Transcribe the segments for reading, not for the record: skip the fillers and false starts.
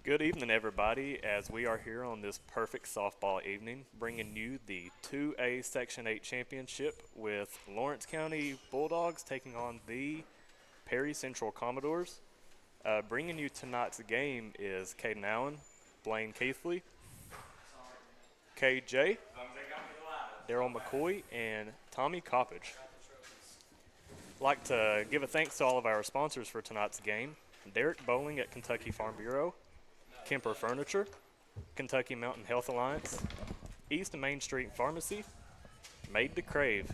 Good evening, everybody, as we are here on this perfect softball evening, bringing you the 2A Section 8 Championship with Lawrence County Bulldogs taking on the Perry Central Commodores. Bringing you tonight's game is Caden Allen, Blaine Keithley, KJ, Darryl McCoy, and Tommy Coppage. I'd like to give a thanks to all of our sponsors for tonight's game: Derek Bowling at Kentucky Farm Bureau, Kemper Furniture, Kentucky Mountain Health Alliance, East Main Street Pharmacy, Made to Crave,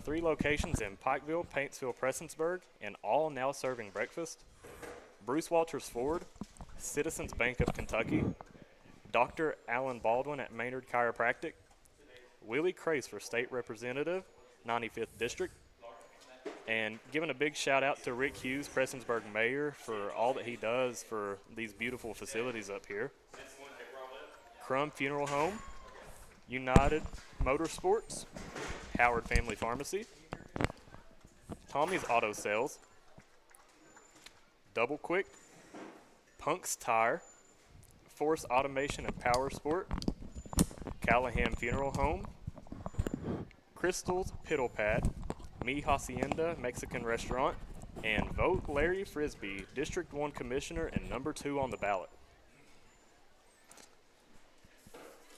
3 locations in Pikeville, Paintsville, Prestonsburg, and all now serving breakfast, Bruce Walters Ford, Citizens Bank of Kentucky, Dr. Alan Baldwin at Maynard Chiropractic, Willie Crace for State Representative, 95th District, and giving a big shout out to Rick Hughes, Prestonsburg Mayor, for all that he does for these beautiful facilities up here. Crum Funeral Home, United Motorsports, Howard Family Pharmacy, Tommy's Auto Sales, Double Quick, Punk's Tire, Force Automation and Power Sport, Callahan Funeral Home, Crystal's Piddle Pad, Mi Hacienda Mexican Restaurant, and Vote Larry Frisbee, District 1 Commissioner and number 2 on the ballot.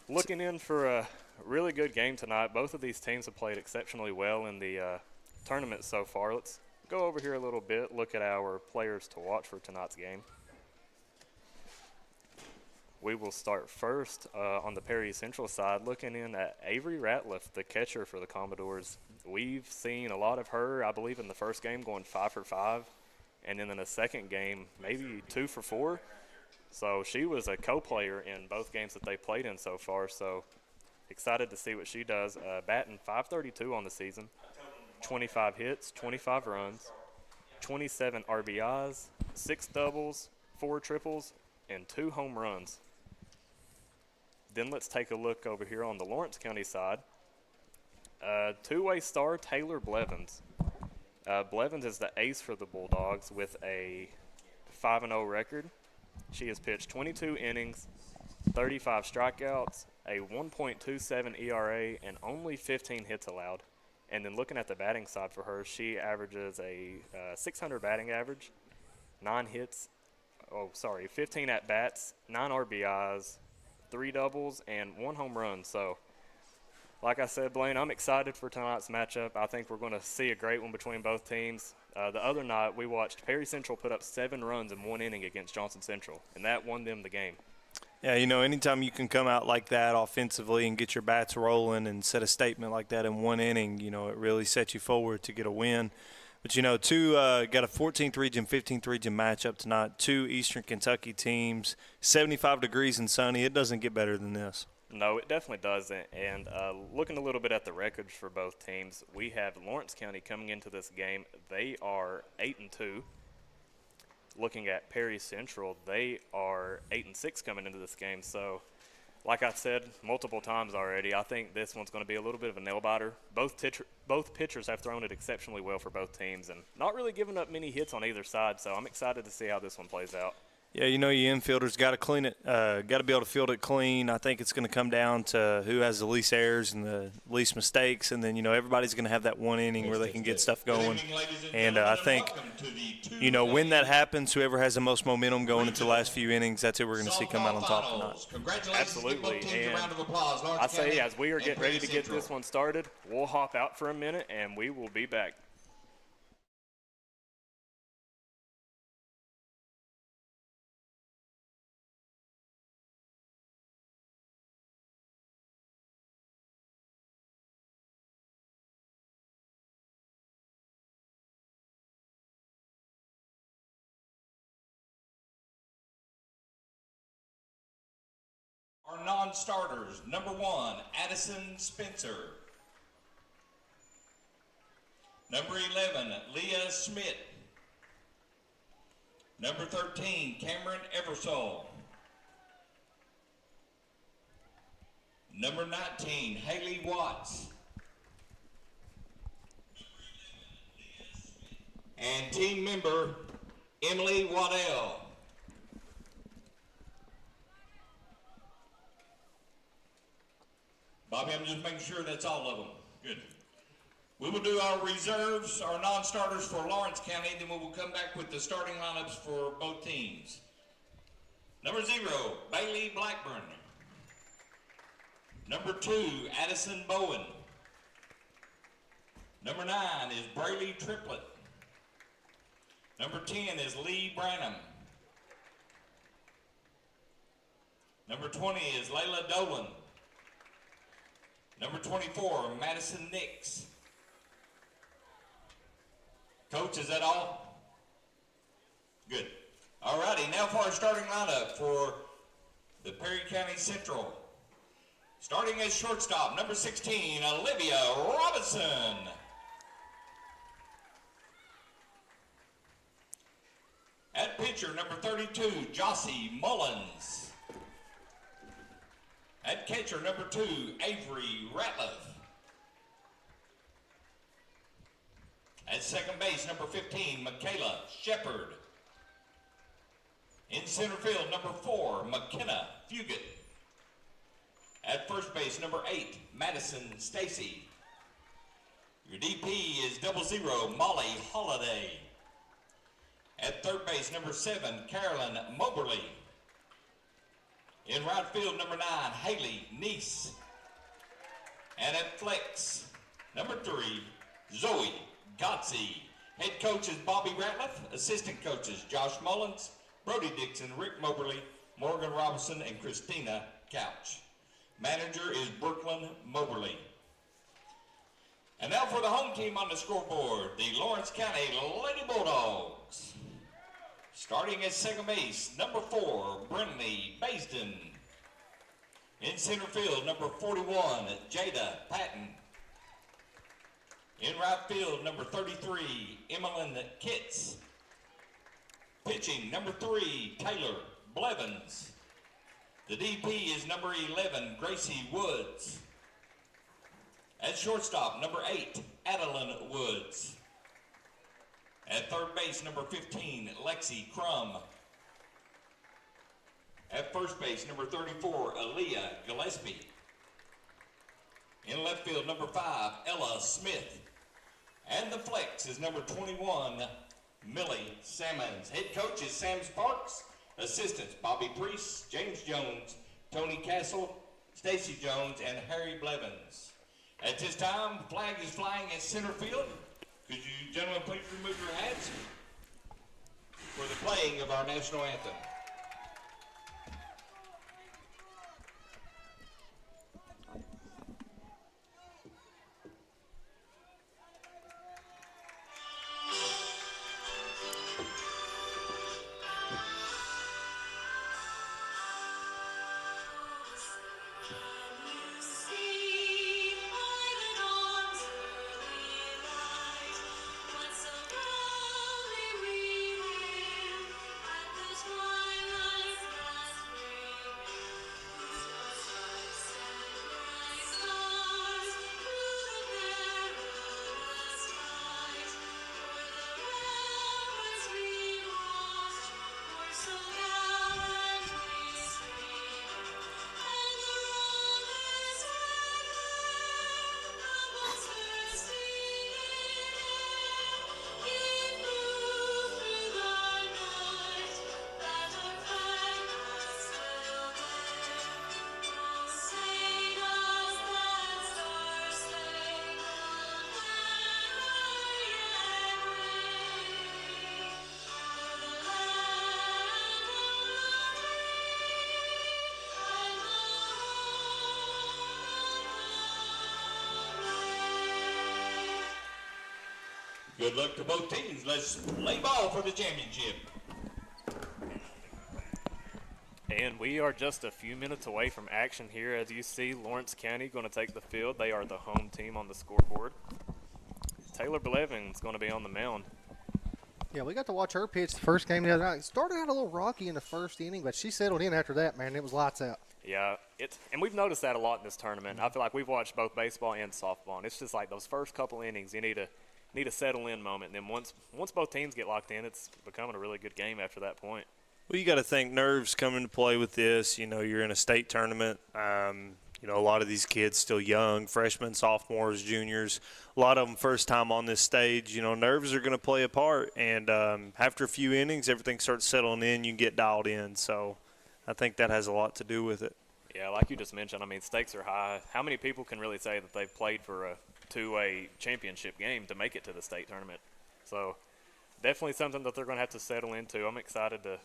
Looking in for a really good game tonight. Both of these teams have played exceptionally well in the tournament so far. Let's go over here a little bit, look at our players to watch for tonight's game. We will start first on the Perry Central side, looking in at Avery Ratliff, the catcher for the Commodores. We've seen a lot of her, I believe, in the first game going 5 for 5, and then in the second game, maybe 2 for 4. So she was a co-player in both games that they played in so far, so excited to see what she does. Batting .532 on the season, 25 hits, 25 runs, 27 RBIs, 6 doubles, 4 triples, and 2 home runs. Then let's take a look over here on the Lawrence County side. Two-way star Taylor Blevins. Blevins is the ace for the Bulldogs with a 5-0 record. She has pitched 22 innings, 35 strikeouts, a 1.27 ERA, and only 15 hits allowed. And then looking at the batting side for her, she averages a 600 batting average, 15 at-bats, 9 RBIs, 3 doubles, and 1 home run. So, like I said, Blaine, I'm excited for tonight's matchup. I think we're going to see a great one between both teams. The other night, we watched Perry Central put up 7 runs in 1 inning against Johnson Central, and that won them the game. Yeah, anytime you can come out like that offensively and get your bats rolling and set a statement like that in 1 inning, it really sets you forward to get a win. But, got a 14th region, 15th region matchup tonight, 2 Eastern Kentucky teams, 75 degrees and sunny. It doesn't get better than this. No, it definitely doesn't. And looking a little bit at the records for both teams, we have Lawrence County coming into this game. They are 8-2. Looking at Perry Central, they are 8-6 coming into this game. So, like I said multiple times already, I think this one's going to be a little bit of a nail-biter. Both pitchers have thrown it exceptionally well for both teams and not really giving up many hits on either side, so I'm excited to see how this one plays out. Yeah, your infielders got to clean it, got to be able to field it clean. I think it's going to come down to who has the least errors and the least mistakes, and then, everybody's going to have that 1 inning where they can get stuff going. And I think, when that happens, whoever has the most momentum going into the last few innings, that's who we're going to see come out on top tonight. Absolutely, and I say as we are getting ready to get this one started, we'll hop out for a minute, and we will be back. Our non-starters, number 1, Addison Spencer. Number 11, Leah Schmidt. Number 13, Cameron Eversole. Number 19, Haley Watts. And team member, Emily Waddell. Bobby, I'm just making sure that's all of them. Good. We will do our reserves, our non-starters for Lawrence County, then we will come back with the starting lineups for both teams. Number 0, Bailey Blackburn. Number 2, Addison Bowen. Number 9 is Brayley Triplett. Number 10 is Lee Branham. Number 20 is Layla Dolan. Number 24, Madison Nix. Coach, is that all? Good. All righty, now for our starting lineup for the Perry County Central. Starting as shortstop, number 16, Olivia Robinson. At pitcher, number 32, Jossie Mullins. At catcher, number 2, Avery Ratliff. At second base, number 15, Michaela Shepard. In center field, number 4, McKenna Fugit. At first base, number 8, Madison Stacy. Your DP is 00, Molly Holiday. At third base, number 7, Carolyn Moberly. In right field, number 9, Haley Neese. And at flex, number 3, Zoe Gotze. Head coach is Bobby Ratliff. Assistant coaches, Josh Mullins, Brody Dixon, Rick Moberly, Morgan Robinson, and Christina Couch. Manager is Brooklyn Moberly. And now for the home team on the scoreboard, the Lawrence County Lady Bulldogs. Starting at second base, number 4, Brinley Baisden. In center field, number 41, Jada Patton. In right field, number 33, Emmeline Kitts. Pitching, number 3, Taylor Blevins. The DP is number 11, Gracie Woods. At shortstop, number 8, Adeline Woods. At third base, number 15, Lexi Crum. At first base, number 34, Aaliyah Gillespie. In left field, number 5, Ella Smith. And the flex is number 21, Millie Sammons. Head coach is Sam Sparks. Assistants, Bobby Priest, James Jones, Tony Castle, Stacy Jones, and Harry Blevins. At this time, the flag is flying at center field. Could you gentlemen please remove your hats for the playing of our national anthem? Good luck to both teams. Let's play ball for the championship. And we are just a few minutes away from action here. As you see, Lawrence County going to take the field. They are the home team on the scoreboard. Taylor Blevins going to be on the mound. Yeah, we got to watch her pitch the first game the other night. It started out a little rocky in the first inning, but she settled in after that, man. It was lights out. Yeah, and we've noticed that a lot in this tournament. I feel like we've watched both baseball and softball, and it's just like those first couple innings, you need a settle-in moment. And then once both teams get locked in, it's becoming a really good game after that point. Well, you got to think nerves come into play with this. You know, you're in a state tournament. You know, a lot of these kids still young, freshmen, sophomores, juniors. A lot of them first time on this stage. You know, nerves are going to play a part. And after a few innings, everything starts settling in. You can get dialed in. So I think that has a lot to do with it. Yeah, like you just mentioned, I mean, stakes are high. How many people can really say that they've played for a two-way championship game to make it to the state tournament? So definitely something that they're going to have to settle into. I'm excited to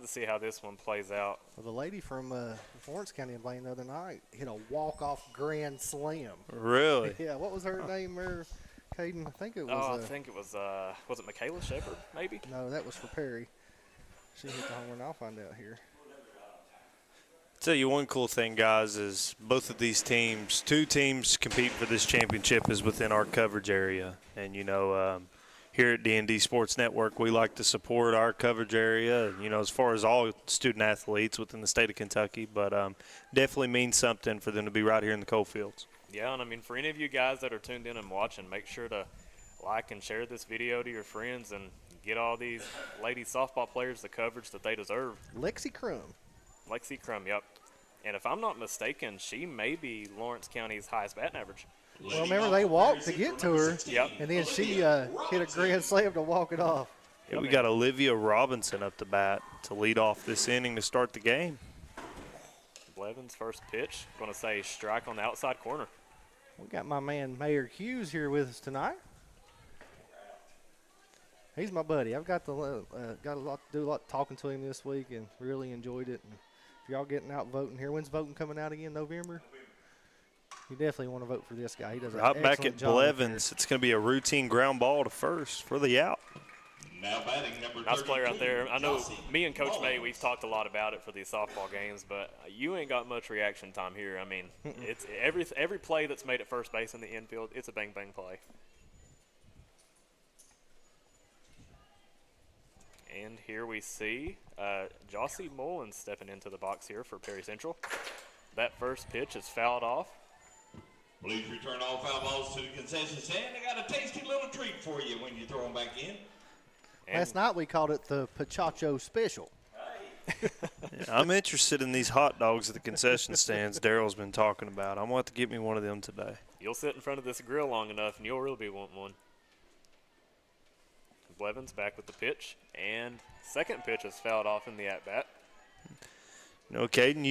see how this one plays out. Well, the lady from Florence County in Blaine the other night hit a walk-off grand slam. Really? Yeah, what was her name there, Caden? I think it was. I think it was it Michaela Shepard, maybe? No, that was for Perry. She hit the home run. I'll find out here. Tell you one cool thing, guys, is both of these teams, two teams competing for this championship is within our coverage area. And, you know, here at D&D Sports Network, we like to support our coverage area, you know, as far as all student athletes within the state of Kentucky. But definitely means something for them to be right here in the Coalfields. Yeah, and I mean, for any of you guys that are tuned in and watching, make sure to like and share this video to your friends and get all these lady softball players the coverage that they deserve. Lexi Crum. Lexi Crum, yep. And if I'm not mistaken, she may be Lawrence County's highest batting average. Well, remember they walked to get to her, Yep. and then she hit a grand slam to walk it off. Yeah, we got Olivia Robinson up to bat to lead off this inning to start the game. Blevins' first pitch, going to say strike on the outside corner. We got my man Mayor Hughes here with us tonight. He's my buddy. I've got a lot to do, a lot talking to him this week, and really enjoyed it. And if y'all getting out voting here, when's voting coming out again? November. You definitely want to vote for this guy. He does an Right back excellent at job Blevins, it's going to be a routine ground ball to first for the out. Now batting number 32. Nice player out there. I know me and Coach May, we've talked a lot about it for these softball games, but you ain't got much reaction time here. I mean, it's every play that's made at first base in the infield, it's a bang-bang play. And here we see Jossie Mullins stepping into the box here for Perry Central. That first pitch is fouled off. Please return all foul balls to the concession stand. They got a tasty little treat for you when you throw them back in. And Last night we called it the Pachacho Special. Yeah, I'm interested in these hot dogs at the concession stands Darryl's been talking about. I'm going to have to get me one of them today. you'll sit in front of this grill long enough and you'll really be wanting one. Blevins back with the pitch, and second pitch is fouled off in the at-bat. You know, Caden,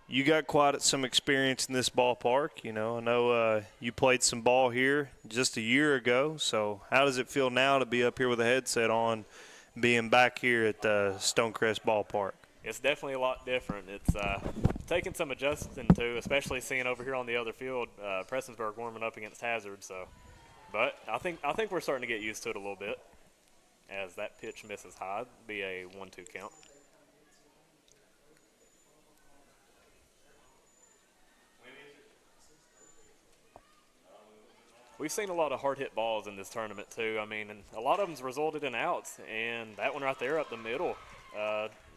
you got quite some experience in this ballpark. You know, I know you played some ball here just a year ago. So how does it feel now to be up here with a headset on, being back here at the Stonecrest Ballpark? It's definitely a lot different. It's taking some adjusting to, especially seeing over here on the other field, Prestonsburg warming up against Hazard. So, but I think we're starting to get used to it a little bit. As that pitch misses high, be a 1-2 count. We've seen a lot of hard-hit balls in this tournament, too. I mean, and a lot of them's resulted in outs, and that one right there up the middle,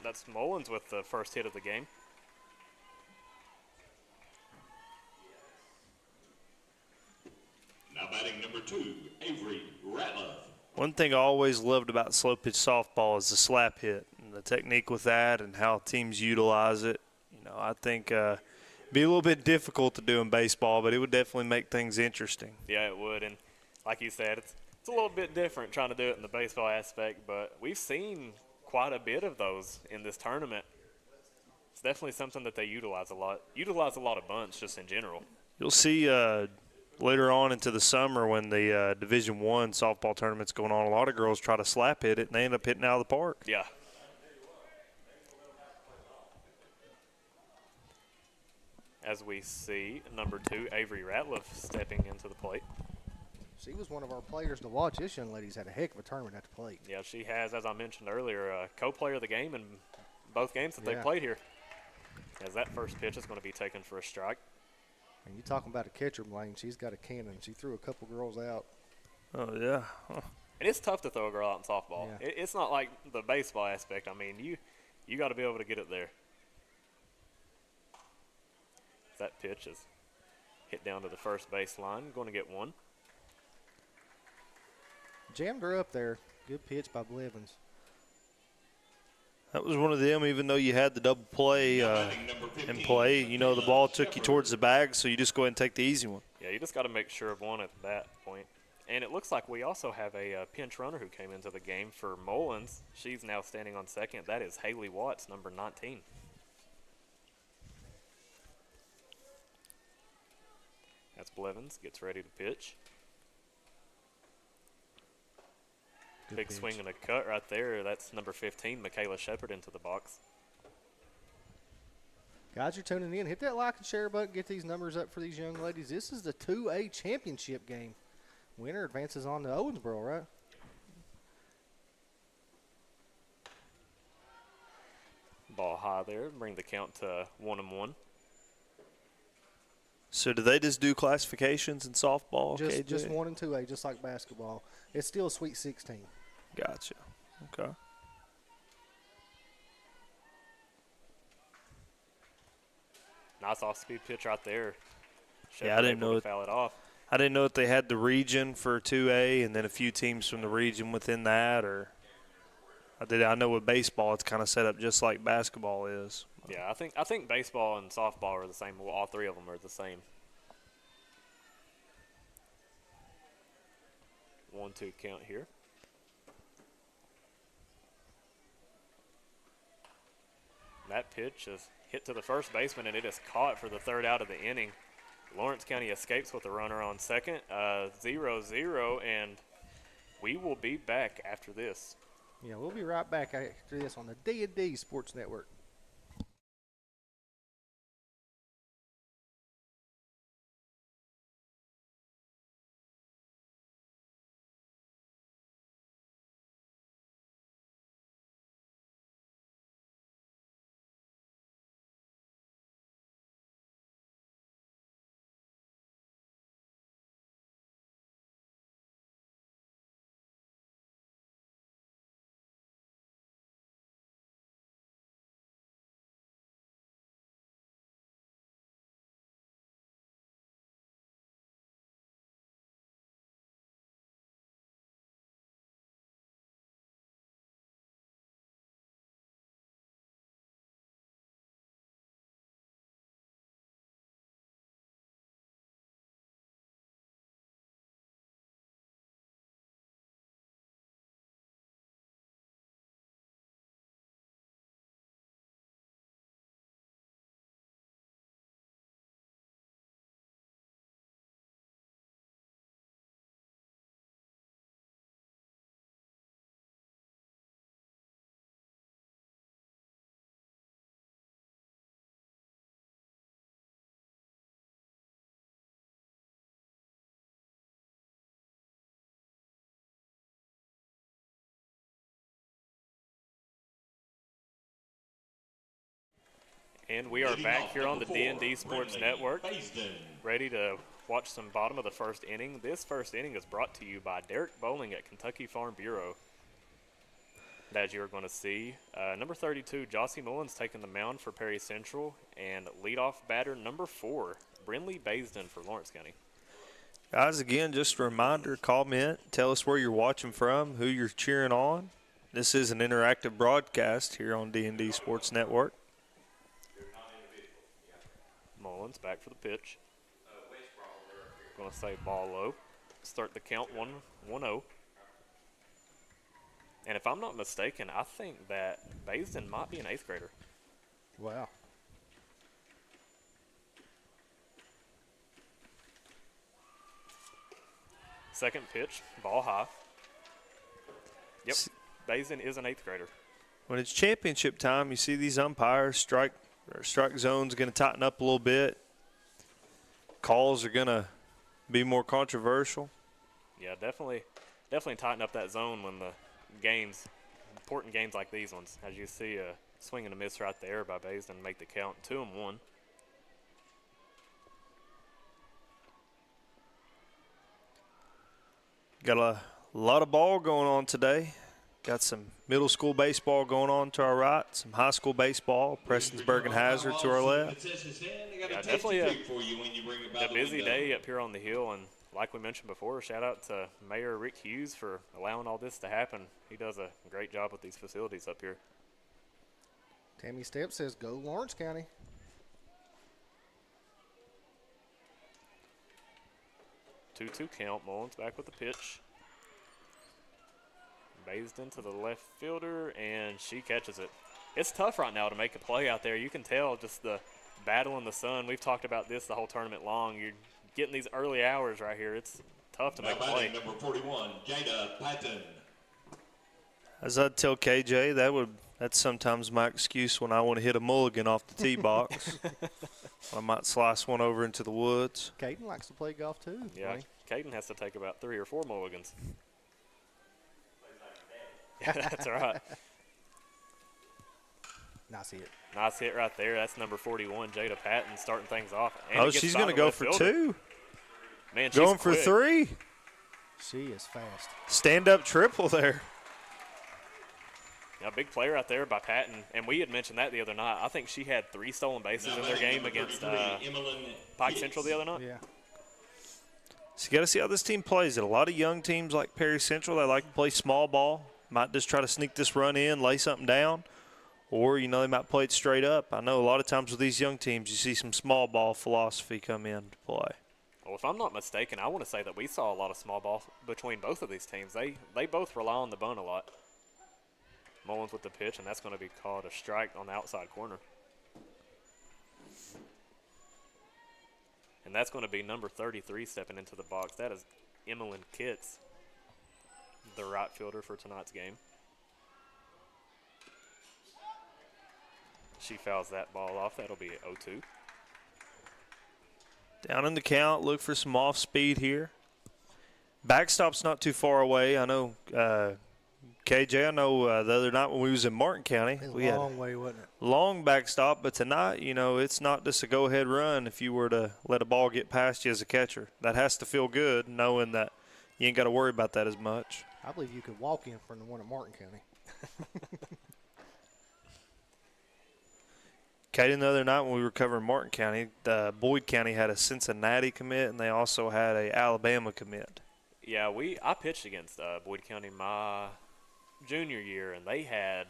that's Mullins with the first hit of the game. Now batting number 2, Avery Ratliff. One thing I always loved about slow pitch softball is the slap hit and the technique with that and how teams utilize it. You know, I think be a little bit difficult to do in baseball, but it would definitely make things interesting. Yeah, it would, and like you said, it's a little bit different trying to do it in the baseball aspect, but we've seen quite a bit of those in this tournament. It's definitely something that they utilize a lot of bunts just in general. You'll see later on into the summer when the Division I softball tournament's going on, a lot of girls try to slap hit it, and they end up hitting out of the park. Yeah. As we see number 2, Avery Ratliff, stepping into the plate. She was one of our players to watch. This young lady's had a heck of a tournament at the plate. Yeah, she has, as I mentioned earlier, co-player of the game in both games that they Yeah. played here. As that first pitch is going to be taken for a strike. And you talking about a catcher, Blaine, she's got a cannon. She threw a couple girls out. Oh, yeah. Huh. And it's tough to throw a girl out in softball. Yeah. It's not like the baseball aspect. I mean, you got to be able to get it there. That pitch is hit down to the first base line. Going to get one. Jammed her up there. Good pitch by Blevins. That was one of them, even though you had the double play in play. You know, the ball took you towards the bag, so you just go ahead and take the easy one. Yeah, you just got to make sure of one at that point. And it looks like we also have a pinch runner who came into the game for Mullins. She's now standing on second. That is Haley Watts, number 19. That's Blevins, gets ready to pitch. Big pitch. swing and a cut right there. That's number 15, Michaela Shepard, into the box. Guys, you're tuning in. Hit that like and share button. Get these numbers up for these young ladies. This is the 2A championship game. Winner advances on to Owensboro, right? Ball high there, bring the count to 1-1. So do they just do classifications in softball? Just 1 and 2A, just like basketball. It's still a Sweet 16. Gotcha. Okay. Nice off-speed pitch right there. Yeah, I didn't able know to it. foul it off. I didn't know if they had the region for 2A and then a few teams from the region within that, or I know with baseball it's kind of set up just like basketball is. Yeah, I think baseball and softball are the same. Well, all three of them are the same. 1-2 count here. That pitch is hit to the first baseman, and it is caught for the third out of the inning. Lawrence County escapes with a runner on second, 0-0, and we will be back after this. Yeah, we'll be right back after this on the D&D Sports Network. And we are back here on the D&D Sports Network, ready to watch some bottom of the first inning. This first inning is brought to you by Derek Bowling at Kentucky Farm Bureau. As you're going to see, number 32, Jossie Mullins, taking the mound for Perry Central, and leadoff batter number 4, Brinley Baisden for Lawrence County. Guys, again, just a reminder, comment, tell us where you're watching from, who you're cheering on. This is an interactive broadcast here on D&D Sports Network. Mullins back for the pitch. Going to say ball low. Start the count 1-0. And if I'm not mistaken, I think that Baisden might be an 8th grader. Wow. Second pitch, ball high. Yep, Baisden is an 8th grader. When it's championship time, you see these umpires, strike zone's going to tighten up a little bit. Calls are going to be more controversial. Yeah, definitely tighten up that zone when the important games like these ones. As you see a swing and a miss right there by Baisden, make the count 2-1. Got a lot of ball going on today. Got some middle school baseball going on to our right, some high school baseball, Prestonsburg and Hazard to our left. Yeah, definitely a busy day up here on the hill, and like we mentioned before, shout out to Mayor Rick Hughes for allowing all this to happen. He does a great job with these facilities up here. Tammy Stepp says, go Lawrence County. Two count. Mullins back with the pitch. Based into the left fielder, and she catches it. It's tough right now to make a play out there. You can tell just the battle in the sun. We've talked about this the whole tournament long. You're getting these early hours right here. It's tough to make a play. Number 41, Jada Patton. As I tell KJ, that's sometimes my excuse when I want to hit a mulligan off the tee box. I might slice one over into the woods. Caden likes to play golf too. Yeah, Right? Caden has to take about 3 or 4 mulligans. Yeah, that's right. Nice hit. Nice hit right there. That's number 41, Jada Patton, starting things off. And Oh, it gets she's by going to the go left for fielder. 2. Man, she's Going for quick. 3. She is fast. Stand-up triple there. Yeah, big player out there by Patton. And we had mentioned that the other night. I think she had 3 stolen bases in their game against Pike Central the other night. Yeah. So you got to see how this team plays it. A lot of young teams like Perry Central, they like to play small ball. Might just try to sneak this run in, lay something down. Or, they might play it straight up. I know a lot of times with these young teams, you see some small ball philosophy come in to play. Well, if I'm not mistaken, I want to say that we saw a lot of small ball between both of these teams. They both rely on the bunt a lot. Mullins with the pitch, and that's going to be called a strike on the outside corner. And that's going to be number 33 stepping into the box. That is Emmeline Kitts, the right fielder for tonight's game. She fouls that ball off. That'll be 0-2. Down in the count, look for some off speed here. Backstop's not too far away. I know, KJ, the other night when we was in Martin County, It's we a had long way, wasn't it? long backstop, but tonight, it's not just a go-ahead run if you were to let a ball get past you as a catcher. That has to feel good, knowing that you ain't got to worry about that as much. I believe you could walk in from the one at Martin County. Kaden, the other night when we were covering Martin County, Boyd County had a Cincinnati commit, and they also had a Alabama commit. Yeah, I pitched against Boyd County my junior year, and they had,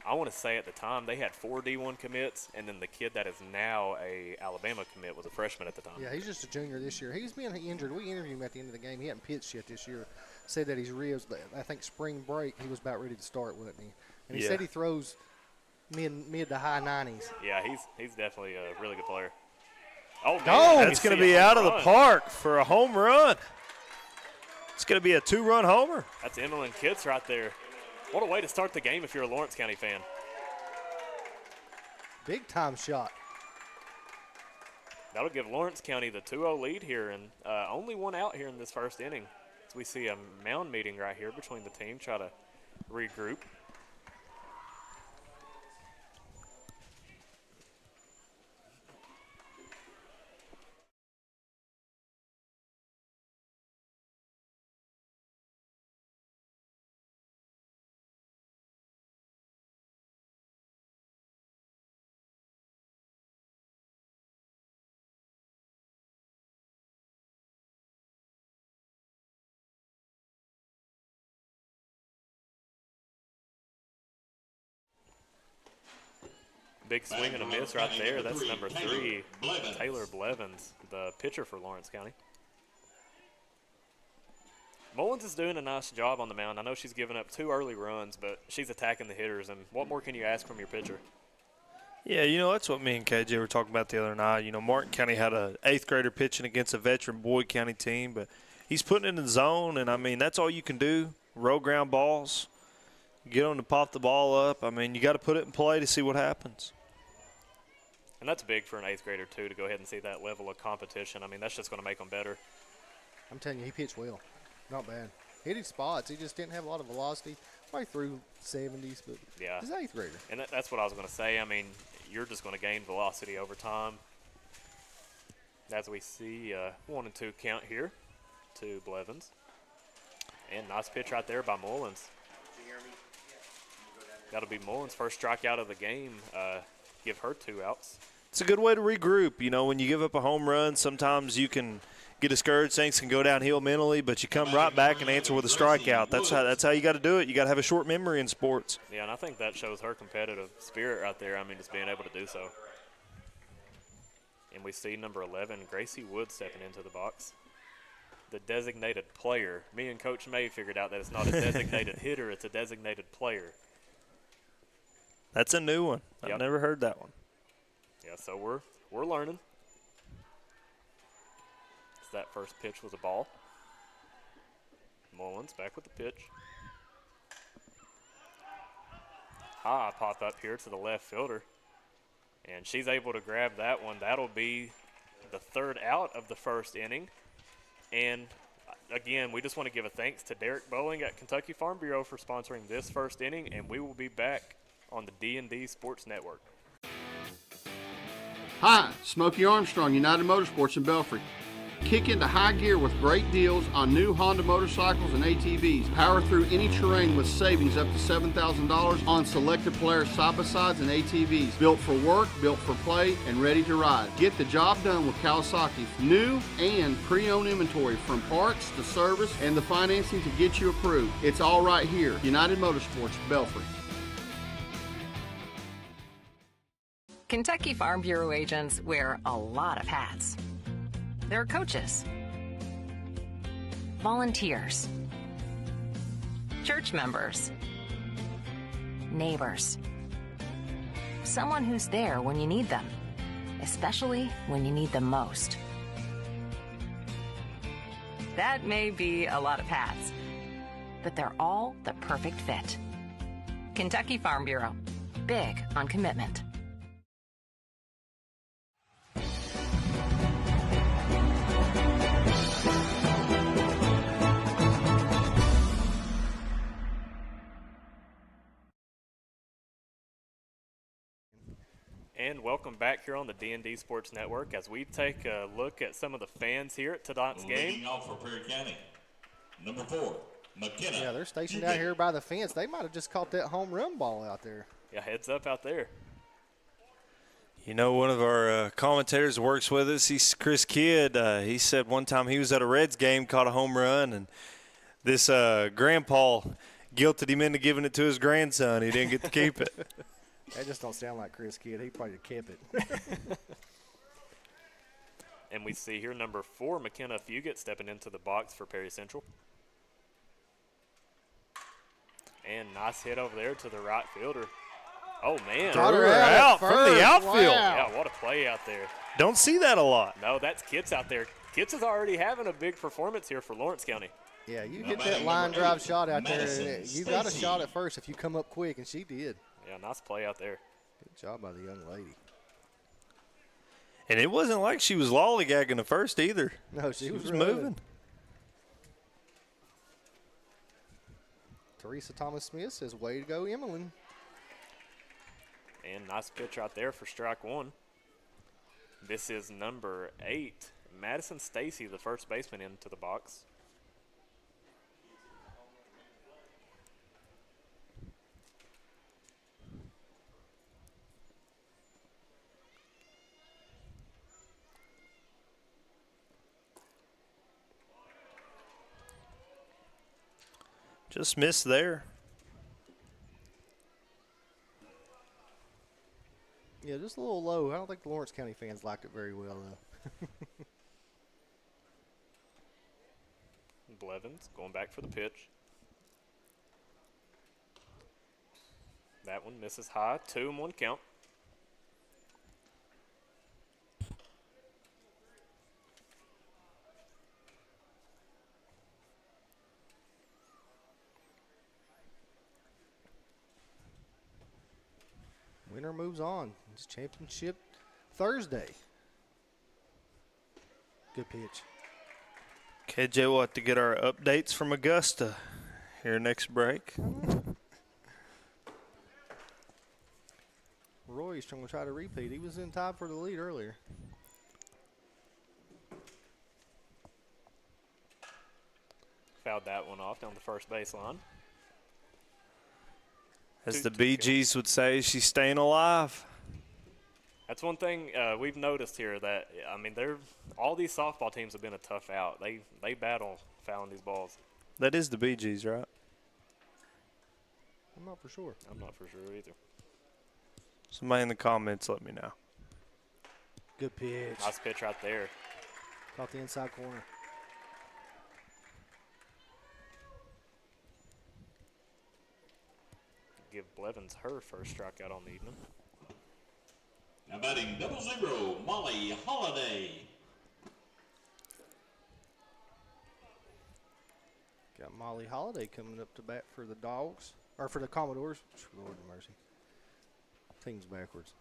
I want to say at the time, they had 4 D1 commits, and then the kid that is now a Alabama commit was a freshman at the time. Yeah, he's just a junior this year. He's been injured. We interviewed him at the end of the game. He hadn't pitched yet this year. Said that his ribs, I think spring break, he was about ready to start, wasn't he? And he Yeah. said he throws mid to high 90s. Yeah, he's definitely a really good player. Oh, man, Oh! you That's going see to be a home out of the run. park for a home run. It's going to be a 2-run homer. That's Emmeline Kitts right there. What a way to start the game if you're a Lawrence County fan. Big time shot. That'll give Lawrence County the 2-0 lead here, and only one out here in this first inning. So we see a mound meeting right here between the team, try to regroup. Big swing and a miss right there. That's number 3, Taylor Blevins, the pitcher for Lawrence County. Mullins is doing a nice job on the mound. I know she's given up 2 early runs, but she's attacking the hitters. And what more can you ask from your pitcher? Yeah, that's what me and KJ were talking about the other night. Martin County had a 8th grader pitching against a veteran Boyd County team, but he's putting it in the zone, and, that's all you can do, roll ground balls, get them to pop the ball up. You got to put it in play to see what happens. And that's big for an 8th grader, too, to go ahead and see that level of competition. That's just going to make them better. I'm telling you, he pitched well. Not bad. Hit his spots. He just didn't have a lot of velocity. Probably through 70s, but Yeah. he's an 8th grader. And that's what I was going to say. You're just going to gain velocity over time. As we see 1 and 2 count here to Blevins. And nice pitch right there by Mullins. That'll be Mullins' first strikeout of the game. Give her 2 outs. It's a good way to regroup. When you give up a home run, sometimes you can get discouraged, things can go downhill mentally, but you come right back and answer with a strikeout. That's how you got to do it. You got to have a short memory in sports. Yeah, and I think that shows her competitive spirit right there. I mean, just being able to do so. And we see number 11, Gracie Wood, stepping into the box. The designated player. Me and Coach May figured out that it's not a designated hitter, it's a designated player. That's a new one. Yep. I've never heard that one. Yeah, so we're learning. So that first pitch was a ball. Mullins back with the pitch. High pop up here to the left fielder. And she's able to grab that one. That'll be the third out of the first inning. And again, we just want to give a thanks to Derek Bowling at Kentucky Farm Bureau for sponsoring this first inning, and we will be back on the D&D Sports Network. Hi, Smokey Armstrong, United Motorsports in Belfry. Kick into high gear with great deals on new Honda motorcycles and ATVs. Power through any terrain with savings up to $7,000 on selected Polaris side-by-sides and ATVs. Built for work, built for play, and ready to ride. Get the job done with Kawasaki. New and pre-owned inventory from parts to service and the financing to get you approved. It's all right here. United Motorsports, Belfry. Kentucky Farm Bureau agents wear a lot of hats. They're coaches, volunteers, church members, neighbors, someone who's there when you need them, especially when you need them most. That may be a lot of hats, but they're all the perfect fit. Kentucky Farm Bureau, big on commitment. And welcome back here on the D&D Sports Network as we take a look at some of the fans here at tonight's game. Leading off for Perry County, number 4, McKenna. Yeah, they're stationed out here by the fence. They might have just caught that home run ball out there. Yeah, heads up out there. You know, one of our commentators works with us. He's Chris Kidd. He said one time he was at a Reds game, caught a home run, and this grandpa guilted him into giving it to his grandson. He didn't get to keep it. That just don't sound like Chris Kidd. He probably kept it. And we see here number 4, McKenna Fugit, stepping into the box for Perry Central. And nice hit over there to the right fielder. Oh, man. Got her out from the first. outfield. Wow. Yeah, what a play out there. Don't see that a lot. No, that's Kitts out there. Kitts is already having a big performance here for Lawrence County. Yeah, you hit that line drive shot out there. Madison You got a Stacy. shot at first if you come up quick, and she did. Yeah, nice play out there. Good job by the young lady. And it wasn't like she was lollygagging at first either. No, she was moving. Teresa Thomas-Smith says, way to go, Emmeline. And nice pitch right there for strike 1. This is number 8, Madison Stacy, the first baseman, into the box. Just missed there. Yeah, just a little low. I don't think the Lawrence County fans liked it very well, though. Blevins going back for the pitch. That one misses high. 2-1 count. Winner moves on. It's championship Thursday. Good pitch. KJ will have to get our updates from Augusta here next break. Roy's trying to try to repeat. He was in time for the lead earlier. Fouled that one off down the first baseline. As the Bee Gees would say, she's staying alive. That's one thing we've noticed here that, I mean, all these softball teams have been a tough out. They battle fouling these balls. That is the Bee Gees, right? I'm not for sure. I'm not for sure either. Somebody in the comments let me know. Good pitch. Nice pitch right there. Caught the inside corner. Give Blevins her first strikeout on the evening. Now batting 0-0, Molly Holiday. Got Molly Holiday coming up to bat for the Dogs, or for the Commodores. Lord have mercy. Team's backwards.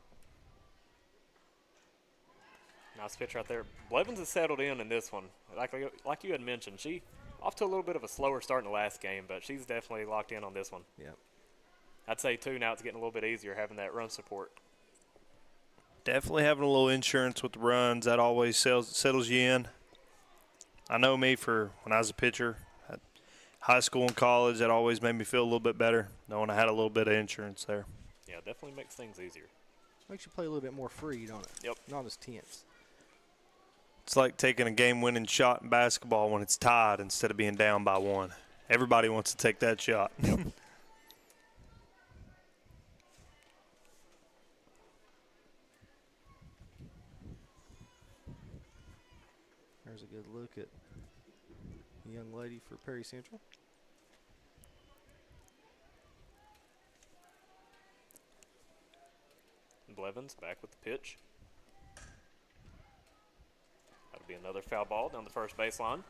Nice pitch right there. Blevins has settled in this one. Like you had mentioned, she off to a little bit of a slower start in the last game, but she's definitely locked in on this one. Yep. I'd say, too, now it's getting a little bit easier having that run support. Definitely having a little insurance with the runs. That always settles you in. I know me for when I was a pitcher, at high school and college, that always made me feel a little bit better, knowing I had a little bit of insurance there. Yeah, definitely makes things easier. Makes you play a little bit more free, don't it? Yep. Not as tense. It's like taking a game-winning shot in basketball when it's tied instead of being down by one. Everybody wants to take that shot. Yep. There's a good look at the young lady for Perry Central. Blevins back with the pitch. That'll be another foul ball down the first baseline.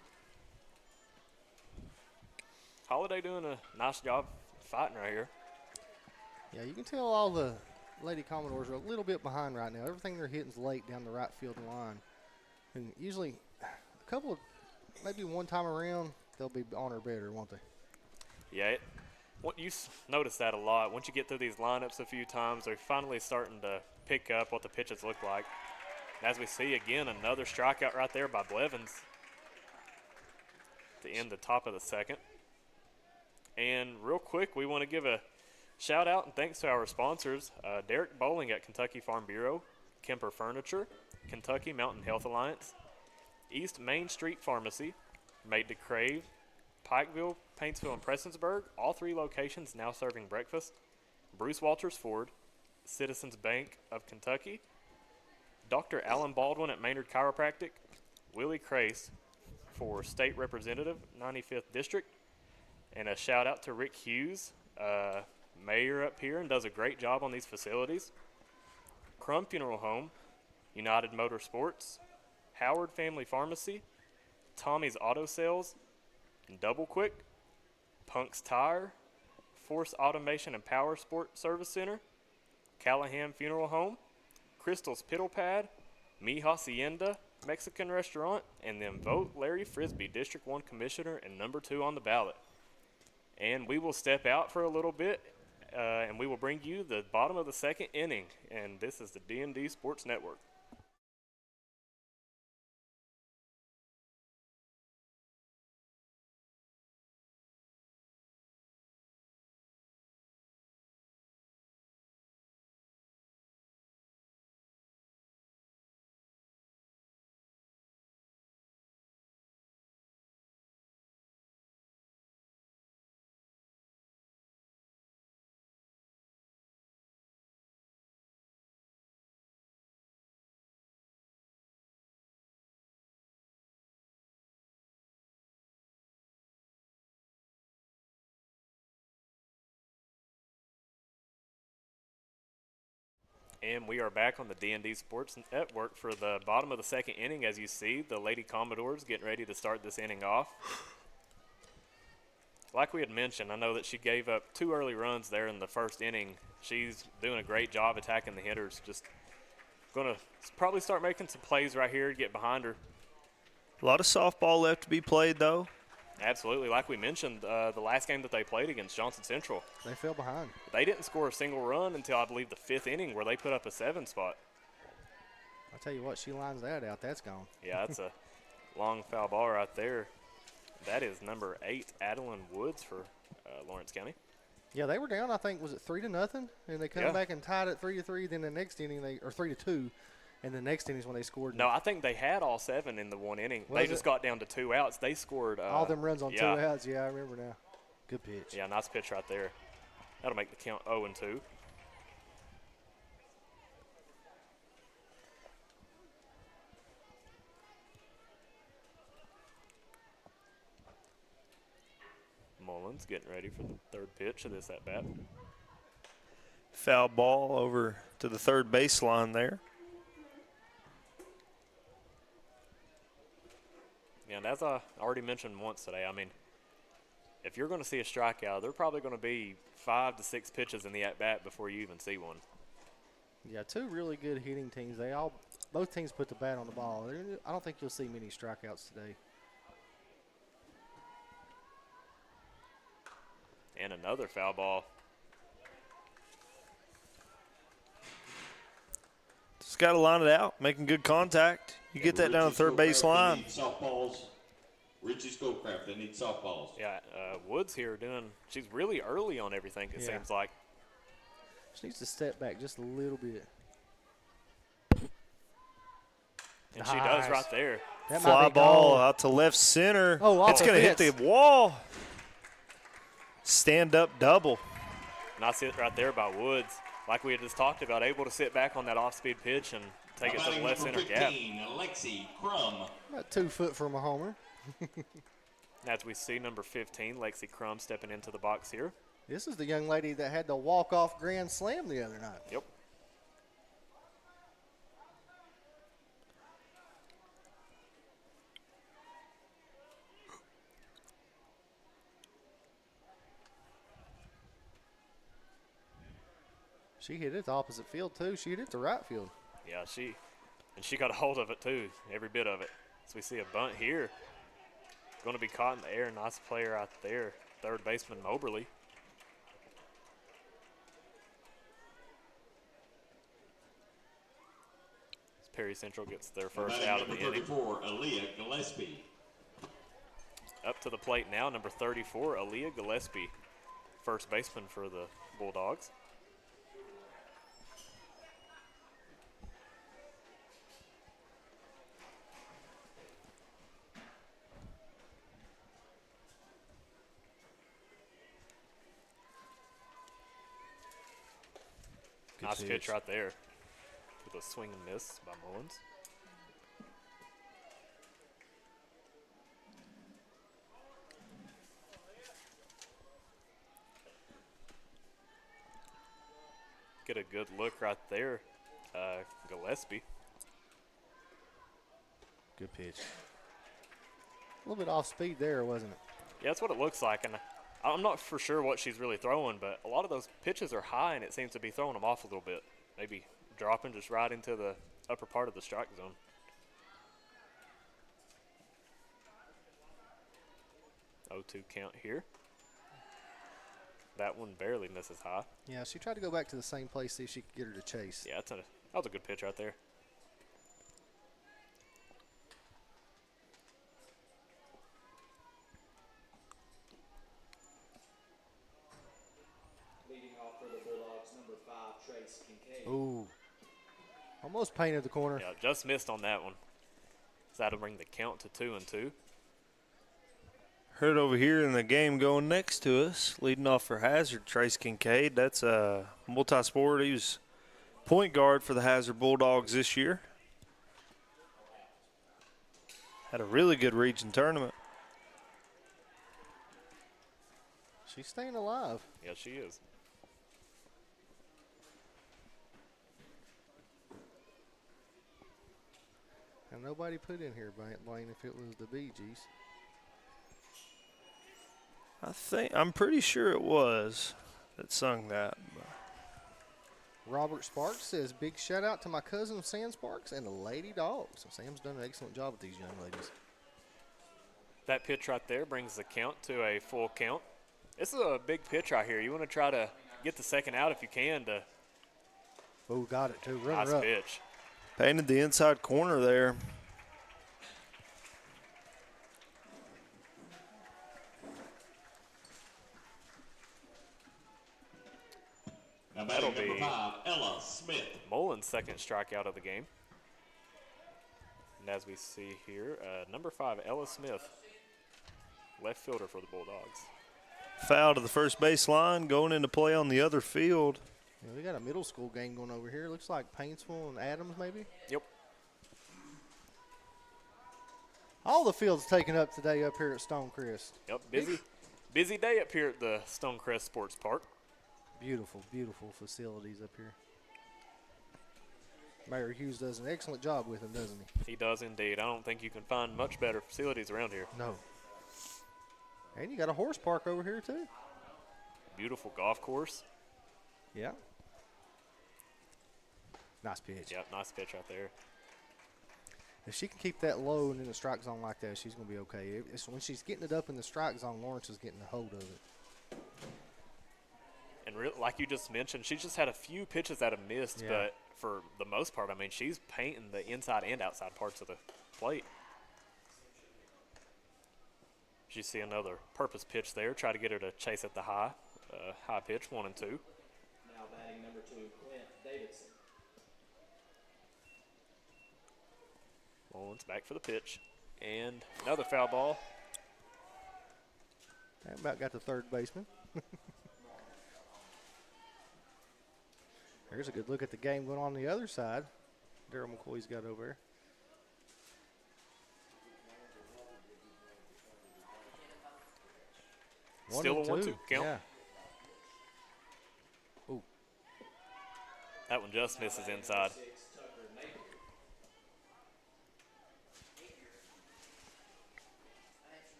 Holiday doing a nice job fighting right here. Yeah, you can tell all the Lady Commodores are a little bit behind right now. Everything they're hitting's late down the right field line. And usually a couple of, maybe one time around, they'll be on or better, won't they? Yeah, you notice that a lot. Once you get through these lineups a few times, they're finally starting to pick up what the pitches look like. As we see, again, another strikeout right there by Blevins to end the top of the second. And real quick, we want to give a shout out and thanks to our sponsors, Derek Bowling at Kentucky Farm Bureau, Kemper Furniture, Kentucky Mountain Health Alliance, East Main Street Pharmacy, Made to Crave, Pikeville, Paintsville, and Prestonsburg, all three locations now serving breakfast, Bruce Walters Ford, Citizens Bank of Kentucky, Dr. Alan Baldwin at Maynard Chiropractic, Willie Crace for State Representative, 95th District, and a shout out to Rick Hughes, mayor up here, and does a great job on these facilities. Crum Funeral Home, United Motorsports, Howard Family Pharmacy, Tommy's Auto Sales, Double Quick, Punk's Tire, Force Automation and Power Sport Service Center, Callahan Funeral Home, Crystal's Piddle Pad, Mi Hacienda Mexican Restaurant, and then vote Larry Frisbee, District 1 Commissioner and number 2 on the ballot. And we will step out for a little bit, and we will bring you the bottom of the second inning. And this is the D&D Sports Network. And we are back on the D&D Sports Network for the bottom of the second inning. As you see, the Lady Commodores getting ready to start this inning off. Like we had mentioned, I know that she gave up 2 early runs there in the first inning. She's doing a great job attacking the hitters. Just going to probably start making some plays right here to get behind her. A lot of softball left to be played, though. Absolutely. Like we mentioned, the last game that they played against Johnson Central, They fell behind. they didn't score a single run until, I believe, the 5th inning where they put up a 7 spot. I'll tell you what, she lines that out, that's gone. Yeah, that's a long foul ball right there. That is number 8, Adeline Woods for Lawrence County. Yeah, they were down. I think was it 3-0, and they come back and tied it 3-3. Then the next inning or 3-2, and the next inning is when they scored. No, I think they had all 7 in the one inning. Was they just got down to 2 outs. They scored all them runs on 2 outs. Yeah, I remember now. Good pitch. Yeah, nice pitch right there. That'll make the count 0-2. Mullins getting ready for the third pitch of this at bat. Foul ball over to the third baseline there. Yeah, and as I already mentioned once today, I mean, if you're going to see a strikeout, there are probably going to be 5 to 6 pitches in the at bat before you even see one. Yeah, 2 really good hitting teams. Both teams put the bat on the ball. I don't think you'll see many strikeouts today. And another foul ball. Just got to line it out, making good contact. You get that down the third base line. Softballs. Richie Schoolcraft, they need softballs. Yeah, Woods here she's really early on everything, it seems like. She needs to step back just a little bit. And she does right there. Fly ball out to left center. Oh, it's going to hit the wall. Stand up double. Nice hit right there by Woods. Like we had just talked about, able to sit back on that off-speed pitch and take it to the left center gap. Lexi Crum. About 2 foot from a homer. As we see number 15, Lexi Crum stepping into the box here. This is the young lady that had the walk-off grand slam the other night. Yep. She hit it the opposite field, too. She hit it to right field. Yeah, she got a hold of it, too, every bit of it. So we see a bunt here. Going to be caught in the air. Nice player out there. Third baseman Moberly. Perry Central gets their first out of the inning. 34, Aaliyah Gillespie. Up to the plate now, number 34, Aaliyah Gillespie. First baseman for the Bulldogs. Nice pitch right there. With a swing and miss by Mullins. Get a good look right there, Gillespie. Good pitch. A little bit off speed there, wasn't it? Yeah, that's what it looks like, and I'm not for sure what she's really throwing, but a lot of those pitches are high, and it seems to be throwing them off a little bit. Maybe dropping just right into the upper part of the strike zone. Oh, 2 count here. That one barely misses high. Yeah, she tried to go back to the same place, see if she could get her to chase. Yeah, that was a good pitch right there. Ooh. Almost painted the corner. Yeah, just missed on that one. So that'll bring the count to 2-2. Heard over here in the game going next to us, leading off for Hazard, Trace Kincaid. That's a multi-sport. He was point guard for the Hazard Bulldogs this year. Had a really good region tournament. She's staying alive. Yeah, she is. And nobody put in here, Blaine, if it was the Bee Gees. I'm pretty sure it was that sung that. Robert Sparks says, big shout out to my cousin Sam Sparks and the Lady Dogs. So Sam's done an excellent job with these young ladies. That pitch right there brings the count to a full count. This is a big pitch right here. You want to try to get the second out if you can. Oh, got it too. Nice Runner up. pitch. Painted the inside corner there. second strikeout of the game. And as we see here, number 5, Ella Smith, left fielder for the Bulldogs. Foul to the first base line, going into play on the other field. Yeah, we got a middle school game going over here. Looks like Paintsville and Adams, maybe. Yep. All the fields taken up today up here at Stonecrest. Yep, busy day up here at the Stonecrest Sports Park. Beautiful, beautiful facilities up here. Mayor Hughes does an excellent job with them, doesn't he? He does indeed. I don't think you can find much better facilities around here. No. And you got a horse park over here, too. Beautiful golf course. Yeah. Nice pitch. Yep, nice pitch right there. If she can keep that low and in the strike zone like that, she's going to be okay. It's when she's getting it up in the strike zone, Lawrence is getting a hold of it. And like you just mentioned, she just had a few pitches that have missed, Yeah. but for the most part, I mean, she's painting the inside and outside parts of the plate. You see another purpose pitch there. Try to get her to chase at the high pitch, 1 and 2. Now batting number 2, Clint Davidson. Mullins back for the pitch. And another foul ball. That about got the third baseman. There's a good look at the game going on the other side. Darryl McCoy's got over there. Still a 1-2 count. Yeah. Ooh. That one just misses inside.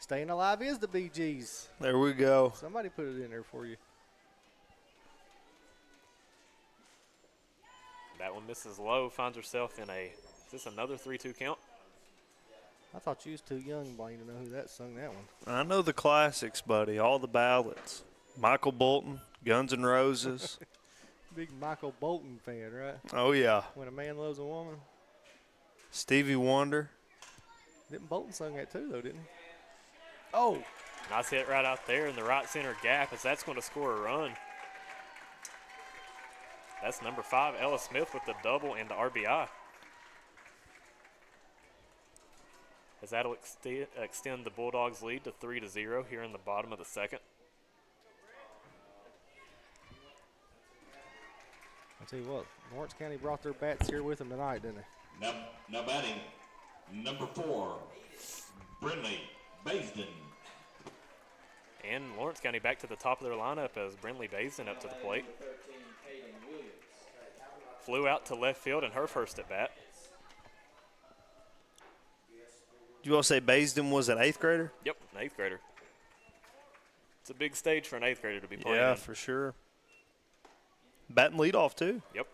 Staying alive is the BGs. There we go. Somebody put it in there for you. That one misses low, finds herself in is this another 3-2 count? I thought you was too young, Blaine, to know who that sung that one. I know the classics, buddy, all the ballads. Michael Bolton, Guns N' Roses. Big Michael Bolton fan, right? Oh, yeah. When a Man Loves a Woman. Stevie Wonder. Didn't Bolton sung that too, though, didn't he? Oh. Nice hit right out there in the right center gap, as that's going to score a run. That's number 5, Ella Smith, with the double and the RBI. As that'll extend the Bulldogs' lead to 3-0 here in the bottom of the second. I'll tell you what, Lawrence County brought their bats here with them tonight, didn't they? Now batting number 4, Brindley Baisden. And Lawrence County back to the top of their lineup as Brindley Baisden up to the plate. Flew out to left field in her first at bat. You all say Baisden was an 8th grader? Yep, an 8th grader. It's a big stage for an 8th grader to be playing Yeah, in. for sure. Batting leadoff, too. Yep.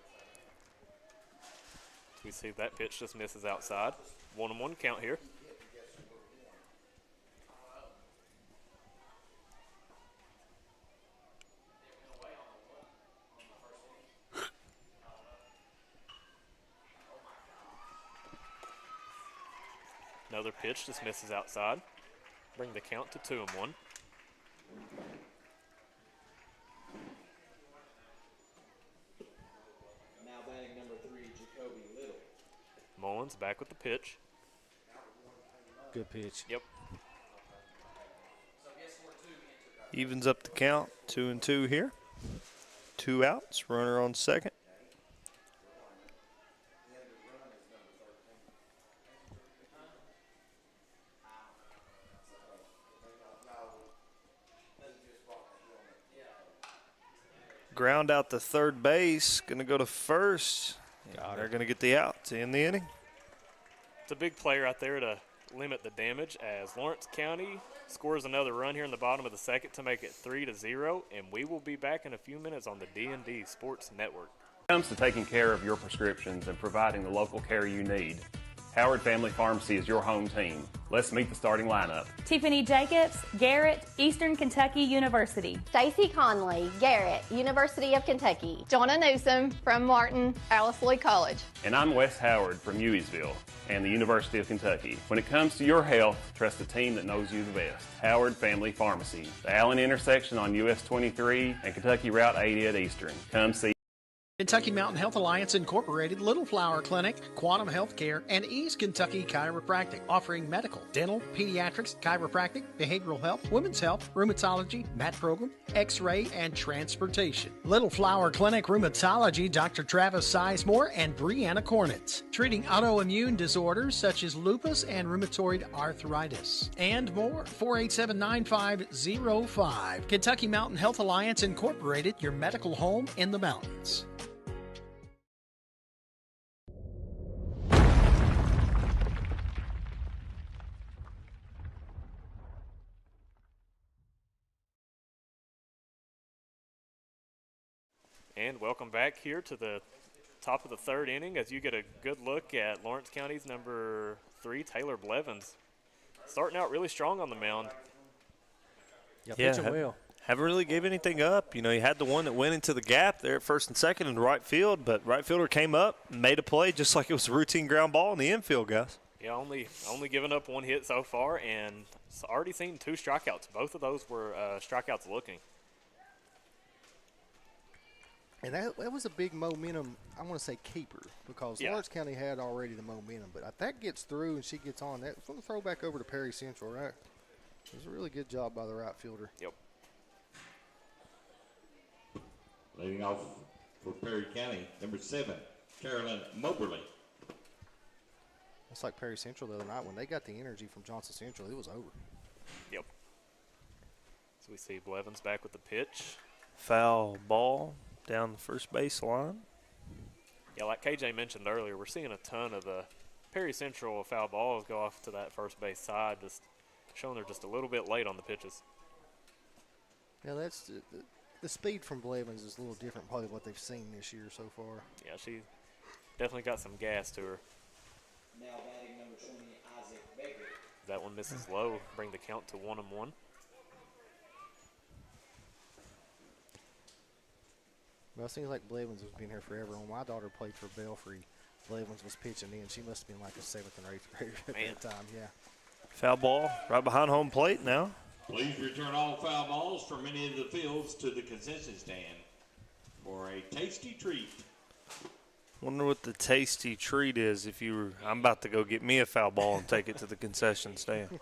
We see that pitch just misses outside. 1-1 count here. Another pitch just misses outside. Bring the count to 2-1. Now batting number 3, Jacoby Little. Mullins back with the pitch. Good pitch. Yep. Evens up the count, 2-2 here. 2 outs, runner on second. Ground out to third base, going to go to first. They're going to get the out to end the inning. It's a big play right there to limit the damage as Lawrence County scores another run here in the bottom of the second to make it 3-0, and we will be back in a few minutes on the D&D Sports Network. When it comes to taking care of your prescriptions and providing the local care you need, Howard Family Pharmacy is your home team. Let's meet the starting lineup. Tiffany Jacobs, Garrett, Eastern Kentucky University. Stacy Conley, Garrett, University of Kentucky. Donna Newsom from Martin, Alice Lloyd College. And I'm Wes Howard from Hueysville and the University of Kentucky. When it comes to your health, trust a team that knows you the best. Howard Family Pharmacy, the Allen intersection on US 23 and Kentucky Route 80 at Eastern. Come see Kentucky Mountain Health Alliance Incorporated, Little Flower Clinic, Quantum Healthcare, and East Kentucky Chiropractic, offering medical, dental, pediatrics, chiropractic, behavioral health, women's health, rheumatology, mat program, x-ray, and transportation. Little Flower Clinic Rheumatology, Dr. Travis Sizemore and Brianna Cornitz, treating autoimmune disorders such as lupus and rheumatoid arthritis, and more. 487-9505. Kentucky Mountain Health Alliance Incorporated, your medical home in the mountains. And welcome back here to the top of the third inning as you get a good look at Lawrence County's number 3, Taylor Blevins. Starting out really strong on the mound. Yeah, pitching well. Haven't really gave anything up. You know, he had the one that went into the gap there at first and second in right field, but right fielder came up and made a play just like it was a routine ground ball in the infield, guys. Yeah, only given up one hit so far, and already seen 2 strikeouts. Both of those were strikeouts looking. And that was a big momentum, I want to say, keeper, because Lawrence County had already the momentum. But if that gets through and she gets on, that's going to throw back over to Perry Central, right? It was a really good job by the right fielder. Yep. Leading off for Perry County, number 7, Carolyn Moberly. It's like Perry Central the other night. When they got the energy from Johnson Central, it was over. Yep. So we see Blevins back with the pitch. Foul ball down the first base line. Yeah, like KJ mentioned earlier, we're seeing a ton of the Perry Central foul balls go off to that first base side, just showing they're just a little bit late on the pitches. Yeah, that's the speed from Blevins is a little different probably what they've seen this year so far. Yeah, she definitely got some gas to her. Now batting number 20, Isaac Baker. That one misses low, bring the count to 1-1. Well, it seems like Blevins has been here forever. When my daughter played for Belfry, Blevins was pitching in. She must have been like a 7th or 8th grader at that time, yeah. Foul ball right behind home plate now. Please return all foul balls from any of the fields to the concession stand for a tasty treat. Wonder what the tasty treat is if you were – I'm about to go get me a foul ball and take it to the concession stand.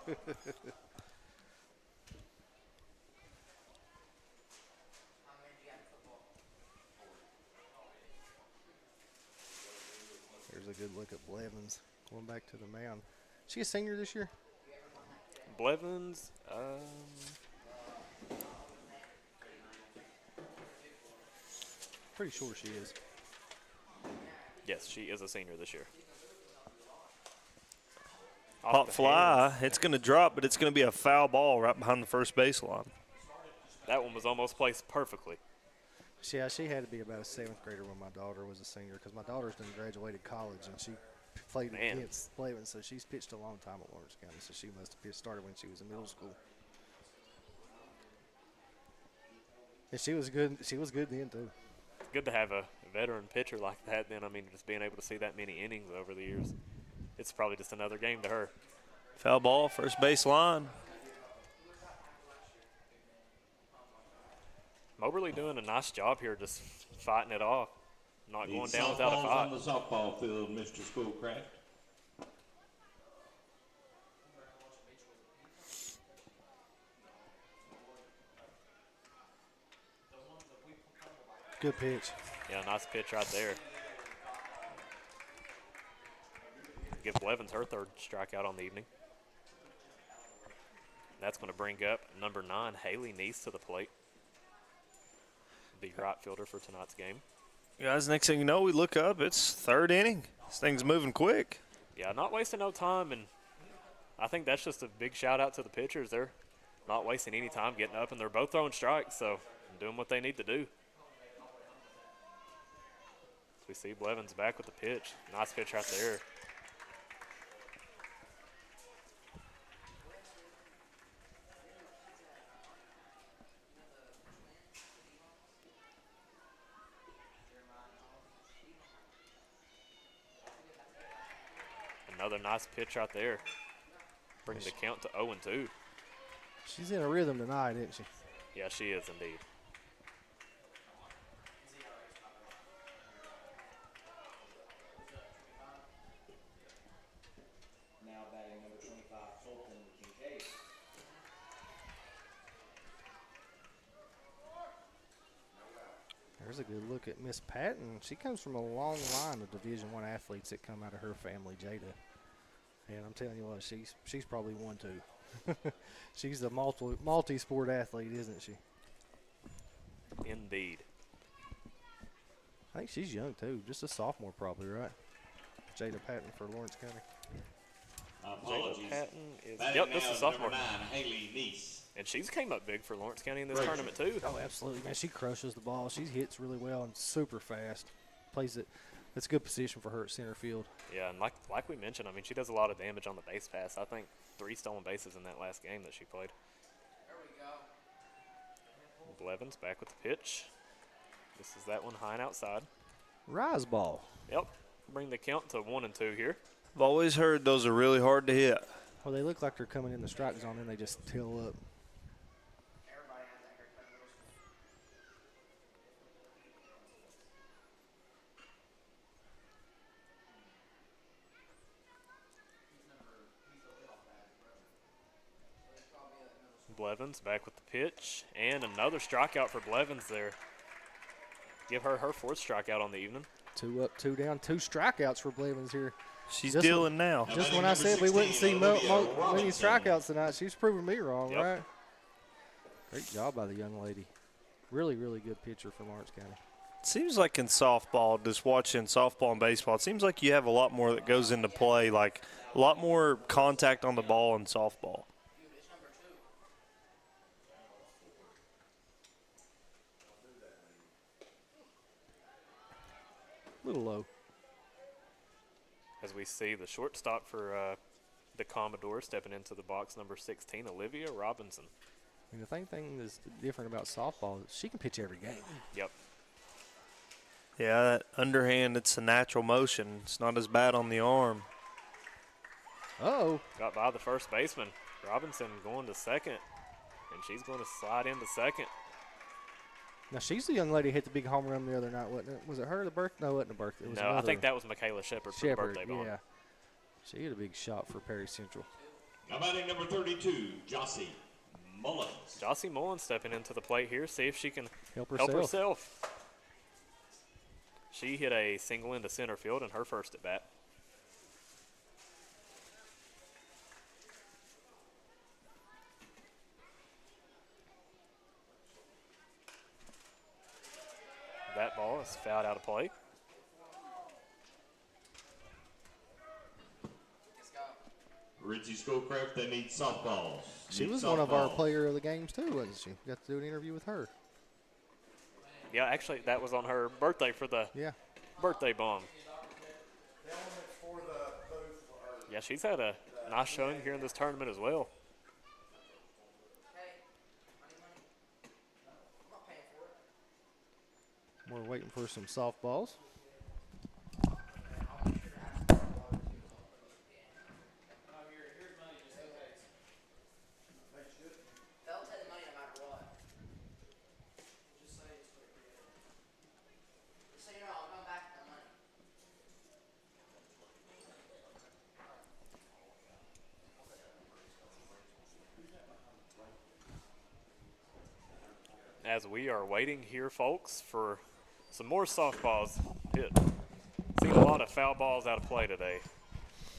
Here's a good look at Blevins going back to the mound. Is she a senior this year? Blevins, pretty sure she is. Yes, she is a senior this year. Pop fly, it's going to drop, but it's going to be a foul ball right behind the first base line. That one was almost placed perfectly. Yeah, she had to be about a 7th grader when my daughter was a senior, because my daughter's done graduated college and she played against Blevins, so she's pitched a long time at Lawrence County, so she must have started when she was in middle school. And she was good. She was good then too. It's good to have a veteran pitcher like that. Then I mean, just being able to see that many innings over the years, it's probably just another game to her. Foul ball, first base line. Moberly doing a nice job here, just fighting it off, not going down without a fight. On the softball field, Mr. Schoolcraft. Good pitch. Yeah, nice pitch right there. Give Blevins her 3rd strikeout on the evening. That's going to bring up number 9, Haley Neese, to the plate. The right fielder for tonight's game. Guys, next thing you know, we look up, it's 3rd inning. This thing's moving quick. Yeah, not wasting no time, and I think that's just a big shout-out to the pitchers. They're not wasting any time getting up, and they're both throwing strikes, so doing what they need to do. We see Blevins back with the pitch. Nice pitch right there. Another nice pitch right there. Bring the count to 0-2. She's in a rhythm tonight, isn't she? Yeah, she is indeed. Now batting number 25, Colton Kincaid. There's a good look at Miss Patton. She comes from a long line of Division I athletes that come out of her family, Jada. And I'm telling you what, she's probably one too. She's the multi-sport athlete, isn't she? Indeed. I think she's young too, just a sophomore probably, right? Jada Patton for Lawrence County. Apologies. Jada Patton is, Batting yep, this now is sophomore. number 9, Haley Neese. And she's came up big for Lawrence County in this tournament too. Oh, absolutely, man. She crushes the ball. She hits really well and super fast. Plays it. That's a good position for her at center field. Yeah, and like we mentioned, I mean, she does a lot of damage on the base pass. I think 3 stolen bases in that last game that she played. There we go. Blevins back with the pitch. This is that one high and outside. Rise ball. Yep. Bring the count to 1-2 here. I've always heard those are really hard to hit. Well, they look like they're coming in the strike zone, and they just tail up. Everybody has that haircut. Blevins back with the pitch. And another strikeout for Blevins there. Give her 4th strikeout on the evening. 2 up, 2 down, 2 strikeouts for Blevins here. She's Just dealing now. Just when I said we wouldn't see many strikeouts tonight, she's proving me wrong, Yep. right? Great job by the young lady. Really, really good pitcher from Lawrence County. Seems like in softball, just watching softball and baseball, it seems like you have a lot more that goes into play, like a lot more contact on the ball in softball. A little low. As we see the shortstop for the Commodores stepping into the box, number 16, Olivia Robinson. I mean, the thing that's different about softball is she can pitch every game. Yep. Yeah, that underhand, it's a natural motion. It's not as bad on the arm. Uh-oh. Got by the first baseman. Robinson going to second, and she's going to slide into second. Now, she's the young lady who hit the big home run the other night, wasn't it? Was it her, the birthday? No, it wasn't a birthday. It was No, I another think that was Michaela Shepard for the birthday bomb. yeah. She hit a big shot for Perry Central. Now batting number 32, Jossie Mullins. Jossie Mullins stepping into the plate here, see if she can Help herself. She hit a single into center field in her first at bat. That ball is fouled out of play. Richie Schoolcraft, they need softballs. She was one of our player of the games, too, wasn't she? Got to do an interview with her. Yeah, actually, that was on her birthday for the birthday bomb. Yeah, she's had a nice showing here in this tournament as well. We're waiting for some softballs. As we are waiting here, folks, for some more softballs hit. Seen a lot of foul balls out of play today.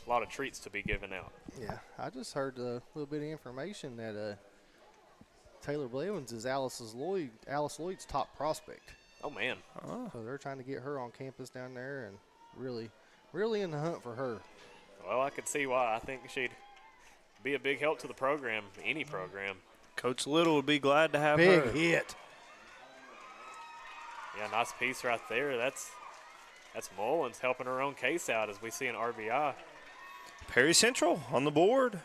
A lot of treats to be given out. Yeah, I just heard a little bit of information that Taylor Blevins is Alice Lloyd's top prospect. Oh, man. So they're trying to get her on campus down there and really in the hunt for her. Well, I could see why. I think she'd be a big help to the program, any program. Coach Little would be glad to have her. Big hit. Yeah, nice piece right there. That's Mullins helping her own case out as we see an RBI. Perry Central on the board.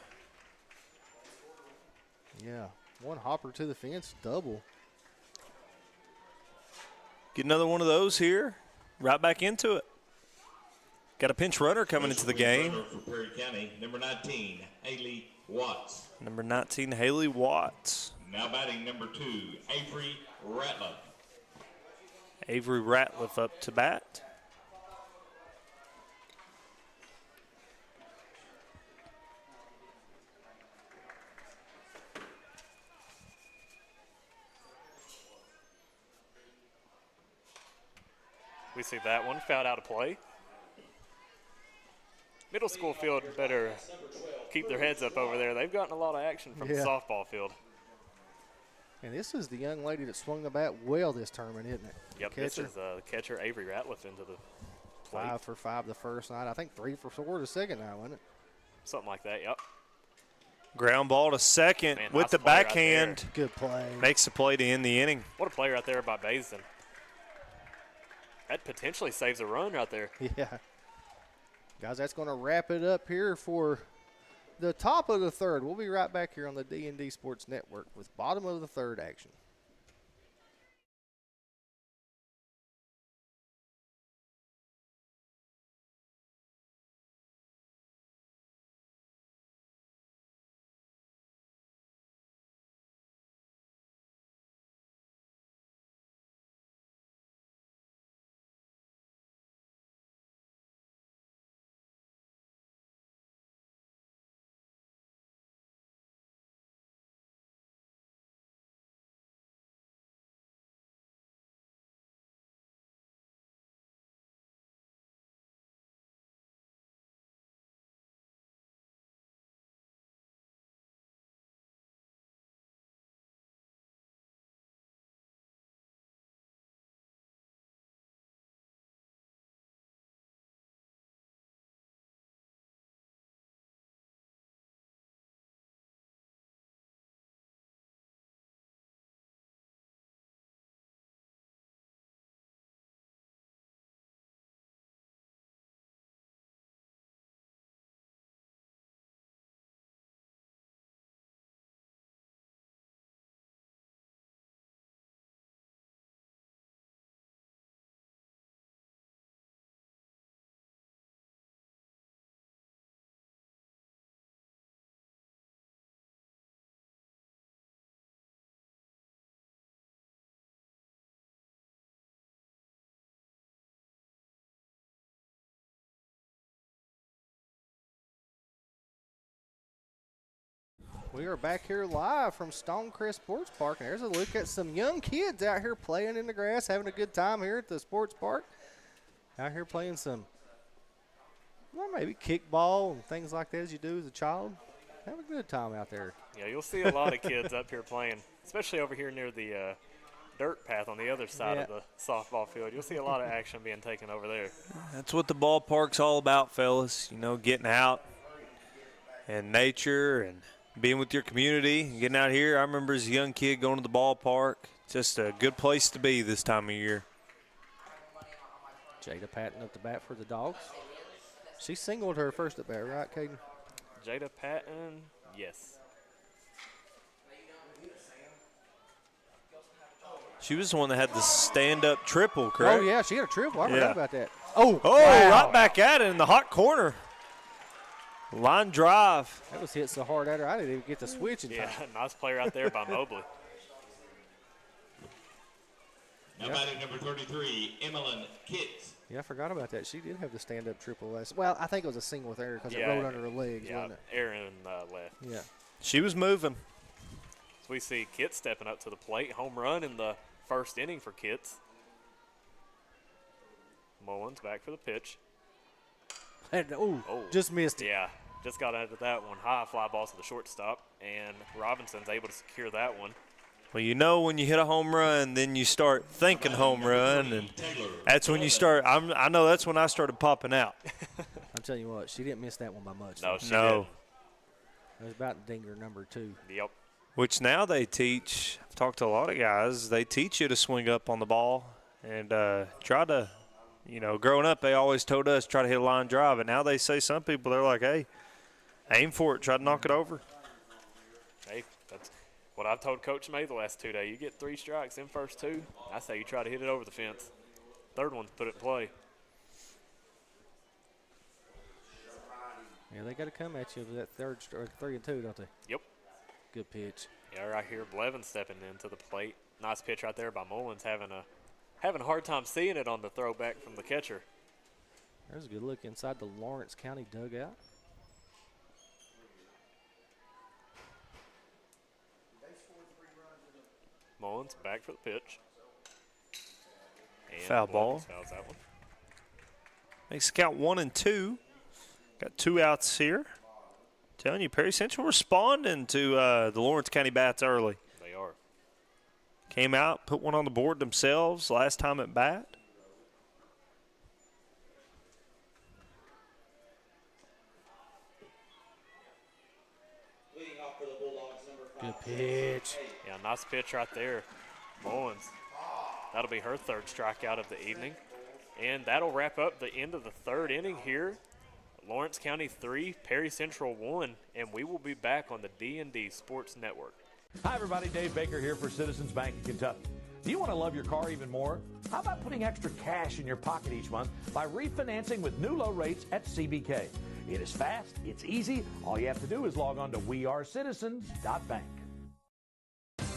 Yeah, one hopper to the fence, double. Get another one of those here. Right back into it. Got a pinch runner coming into the game. Runner for Perry County, number 19, Haley Watts. Number 19, Haley Watts. Now batting number 2, Avery Ratliff. Avery Ratliff up to bat. We see that one fouled out of play. Middle school field better keep their heads up over there. They've gotten a lot of action from the softball field. And this is the young lady that swung the bat well this tournament, isn't it? Yep, this is the catcher Avery Ratliff into the plate. 5 for 5 the first night. I think 3 for 4 the second night, wasn't it? Something like that, yep. Ground ball to second. Man, with nice the play right backhand. there. Good play. Makes the play to end the inning. What a play right there by Basin. That potentially saves a run right there. Yeah. Guys, that's going to wrap it up here for the top of the third. We'll be right back here on the D&D Sports Network with bottom of the third action. We are back here live from Stonecrest Sports Park, and there's a look at some young kids out here playing in the grass, having a good time here at the sports park. Out here playing some, well, maybe kickball and things like that as you do as a child. Have a good time out there. Yeah, you'll see a lot of kids up here playing, especially over here near the dirt path on the other side of the softball field. You'll see a lot of action being taken over there. That's what the ballpark's all about, fellas. You know, getting out and nature and being with your community, getting out here. I remember as a young kid going to the ballpark. Just a good place to be this time of year. Jada Patton up the bat for the Dogs. She singled her first at bat, right, Caden? Jada Patton, yes. She was the one that had the stand-up triple, correct? Oh, yeah, she had a triple. I forgot about that. Wow. Right back at it in the hot corner. Line drive. That was hit so hard at her, I didn't even get to switch in time. Yeah, nice play right there by Mobley. Now batting number 33, Emmeline Kitts. Yeah, I forgot about that. She did have the stand-up triple last. Well, I think it was a single with her because it rolled under her legs, wasn't it? Aaron left. Yeah. She was moving. So we see Kitts stepping up to the plate. Home run in the first inning for Kitts. Mullins back for the pitch. Just missed it. Yeah, just got out of that one. High fly ball to the shortstop, and Robinson's able to secure that one. Well, you know when you hit a home run, then you start thinking home run, and that's when you start. I know that's when I started popping out. I'm telling you what, she didn't miss that one by much. No, she no. didn't. It was about dinger number 2. Yep. Which now they teach. I've talked to a lot of guys. They teach you to swing up on the ball and try to. You know, growing up, they always told us try to hit a line drive, and now they say some people, they're like, hey, aim for it, try to knock it over. Hey, that's what I've told Coach May the last 2 days. You get 3 strikes in first 2, I say you try to hit it over the fence. Third one, put it in play. they got to come at you with that third 3-2, don't they? Yep. Good pitch. Yeah, right here, Blevins stepping into the plate. Nice pitch right there by Mullins, having a hard time seeing it on the throwback from the catcher. There's a good look inside the Lawrence County dugout. Mullins back for the pitch. And Foul ball. Fouls that one. Makes the count 1-2. Got 2 outs here. Telling you, Perry Central responding to the Lawrence County bats early. They are. Came out, put one on the board themselves last time at bat. Good pitch. Yeah, nice pitch right there. Mullins. That'll be her 3rd strikeout of the evening. And that'll wrap up the end of the 3rd inning here. Lawrence County 3, Perry Central 1, and we will be back on the D&D Sports Network. Hi, everybody. Dave Baker here for Citizens Bank of Kentucky. Do you want to love your car even more? How about putting extra cash in your pocket each month by refinancing with new low rates at CBK? It is fast, it's easy. All you have to do is log on to wearecitizens.bank.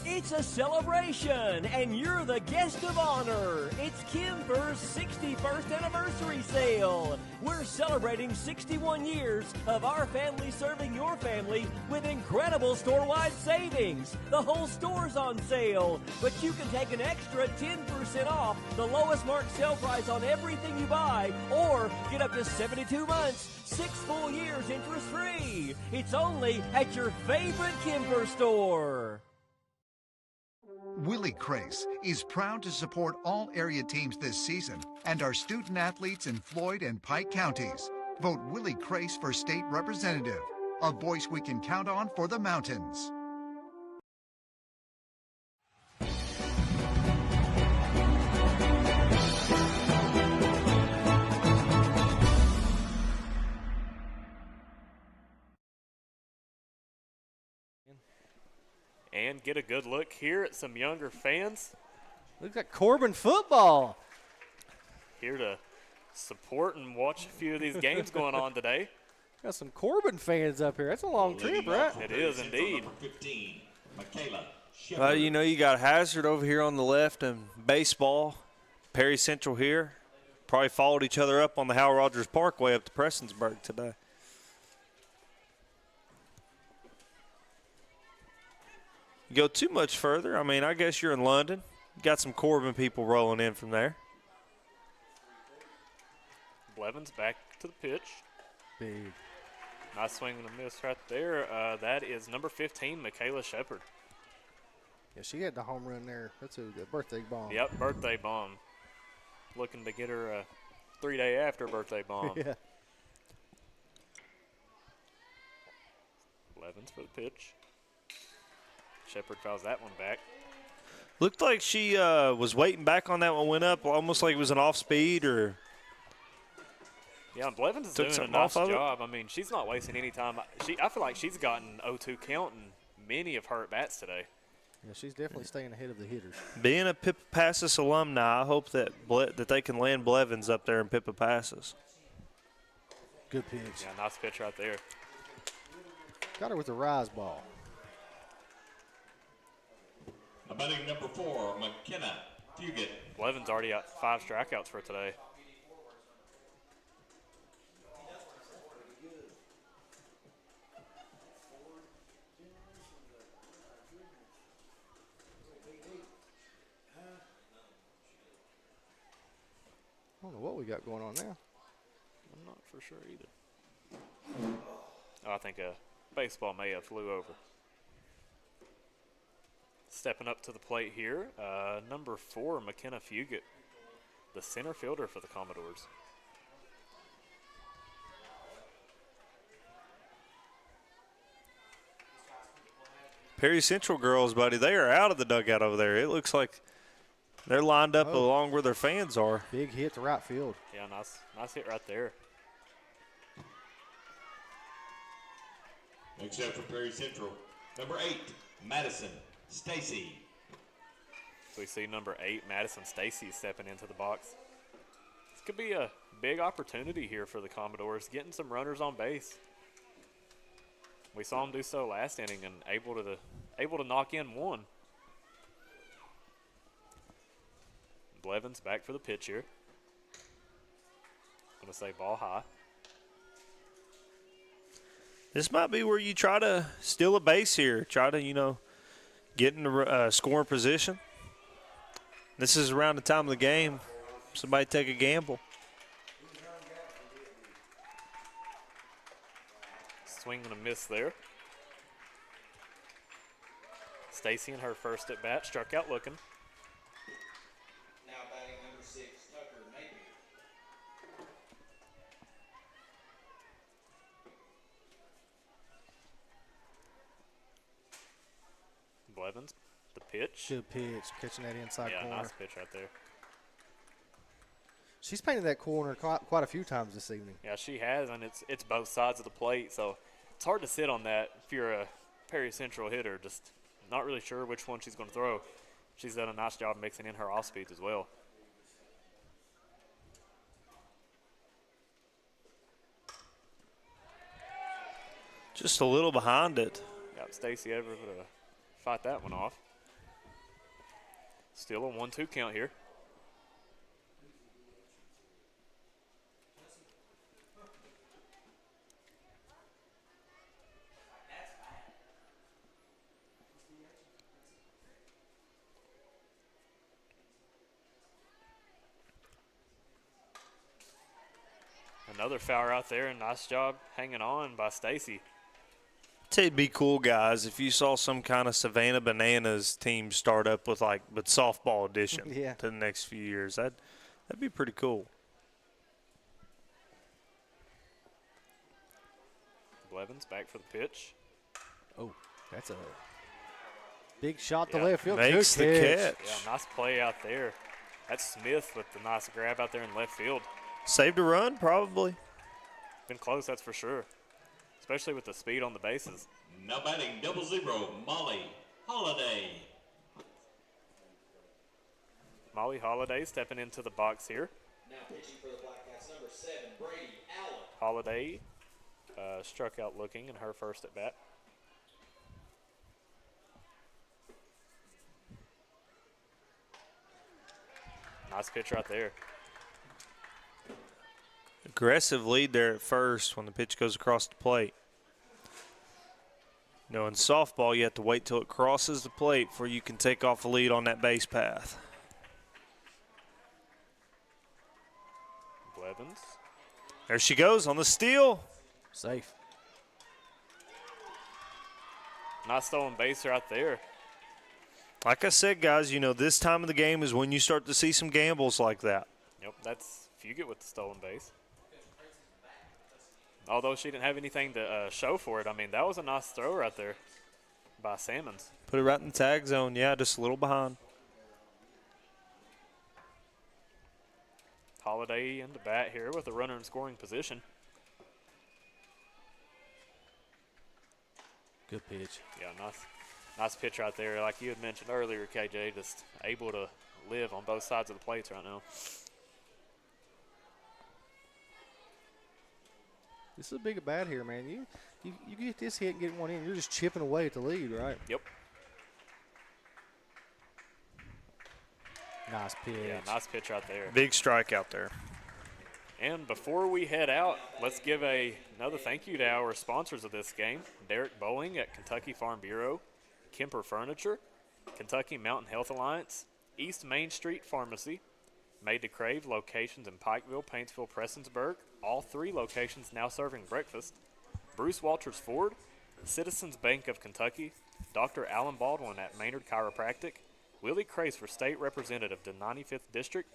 It's a celebration, and you're the guest of honor. It's Kimber's 61st anniversary sale. We're celebrating 61 years of our family serving your family with incredible store-wide savings. The whole store's on sale, but you can take an extra 10% off the lowest marked sale price on everything you buy, or get up to 72 months, 6 full years interest-free. It's only at your favorite Kimber store. Willie Crace is proud to support all area teams this season and our student athletes in Floyd and Pike counties. Vote Willie Crace for state representative, a voice we can count on for the mountains. And get a good look here at some younger fans. Look at Corbin football. Here to support and watch a few of these games going on today. Got some Corbin fans up here. That's a long trip, right? It is indeed. 15, Michaela You know, you got Hazard over here on the left and baseball. Perry Central here. Probably followed each other up on the Hal Rogers Parkway up to Prestonsburg today. You go too much further, I mean, I guess you're in London. You got some Corbin people rolling in from there. Blevins back to the pitch. Big. Nice swing and a miss right there. That is number 15, Michaela Shepard. Yeah, she had the home run there. That's a birthday bomb. Yep, birthday bomb. Looking to get her a 3-day after birthday bomb. Yeah. Blevins for the pitch. Shepard fouls that one back. Looked like she was waiting back on that one, went up, almost like it was an off speed or. Yeah, and Blevins is doing a nice job. I mean, she's not wasting any time. I feel like she's gotten 0-2 count in many of her at-bats today. Yeah, she's definitely staying ahead of the hitters. Being a Pippapassas alumni, I hope that they can land Blevins up there in Pippapassas. Good pitch. Yeah, nice pitch right there. Got her with a rise ball. Batting number 4, McKenna Fugit. Blevins already got 5 strikeouts for today. I don't know what we got going on now. I'm not for sure either. Oh, I think a baseball may have flew over. Stepping up to the plate here, number 4, McKenna Fugit, the center fielder for the Commodores. Perry Central girls, buddy, they are out of the dugout over there. It looks like they're lined up along where their fans are. Big hit to right field. Yeah, nice hit right there. Next up for Perry Central, number 8, Madison Stacy. So we see number 8, Madison Stacy, stepping into the box. This could be a big opportunity here for the Commodores, getting some runners on base. We saw him do so last inning and able to knock in one. Blevins back for the pitch here. Going to say ball high. This might be where you try to steal a base here. Try to, get in the scoring position. This is around the time of the game. Somebody take a gamble. Swing and a miss there. Stacy in her first at bat, struck out looking. Now batting number 6, Tucker Maybe. Blevins, the pitch. Good pitch, catching that inside corner. Nice pitch right there. She's painted that corner quite a few times this evening. Yeah, she has, and it's both sides of the plate, so it's hard to sit on that if you're a Perry Central hitter. Just not really sure which one she's going to throw. She's done a nice job mixing in her off speeds as well. Just a little behind it. Got Stacy able to fight that one off. Still a 1-2 count here. Another foul out there, and nice job hanging on by Stacy. It'd be cool, guys, if you saw some kind of Savannah Bananas team start up with softball edition Yeah. to the next few years. That'd be pretty cool. Blevins back for the pitch. Oh, that's a big shot to Yeah. left field. Makes Good the catch. catch. Yeah, nice play out there. That's Smith with the nice grab out there in left field. Saved a run, probably. Been close, that's for sure. Especially with the speed on the bases. Now batting 00, Molly Holiday. Molly Holiday stepping into the box here. Now pitching for the Black Cats, number 7, Brady Allen. Holiday struck out looking in her first at bat. Nice pitch right there. Aggressive lead there at first when the pitch goes across the plate. In softball, you have to wait till it crosses the plate before you can take off a lead on that base path. Blevins. There she goes on the steal. Safe. Nice stolen base right there. Like I said, guys, this time of the game is when you start to see some gambles like that. Yep, that's Fugit with the stolen base. Although she didn't have anything to show for it, I mean, that was a nice throw right there by Salmons. Put it right in the tag zone. Yeah, just a little behind. Holiday in the bat here with a runner in scoring position. Good pitch. Yeah, nice pitch right there. Like you had mentioned earlier, KJ, just able to live on both sides of the plates right now. This is a big bat here, man. You get this hit and get one in, you're just chipping away at the lead, right? Yep. Nice pitch. Yeah, nice pitch right there. Big strike out there. And before we head out, let's give another thank you to our sponsors of this game. Derek Bowling at Kentucky Farm Bureau, Kemper Furniture, Kentucky Mountain Health Alliance, East Main Street Pharmacy, Made to Crave locations in Pikeville, Paintsville, Prestonsburg, all 3 locations now serving breakfast, Bruce Walters Ford, Citizens Bank of Kentucky, Dr. Alan Baldwin at Maynard Chiropractic, Willie Crace for State Representative to 95th District.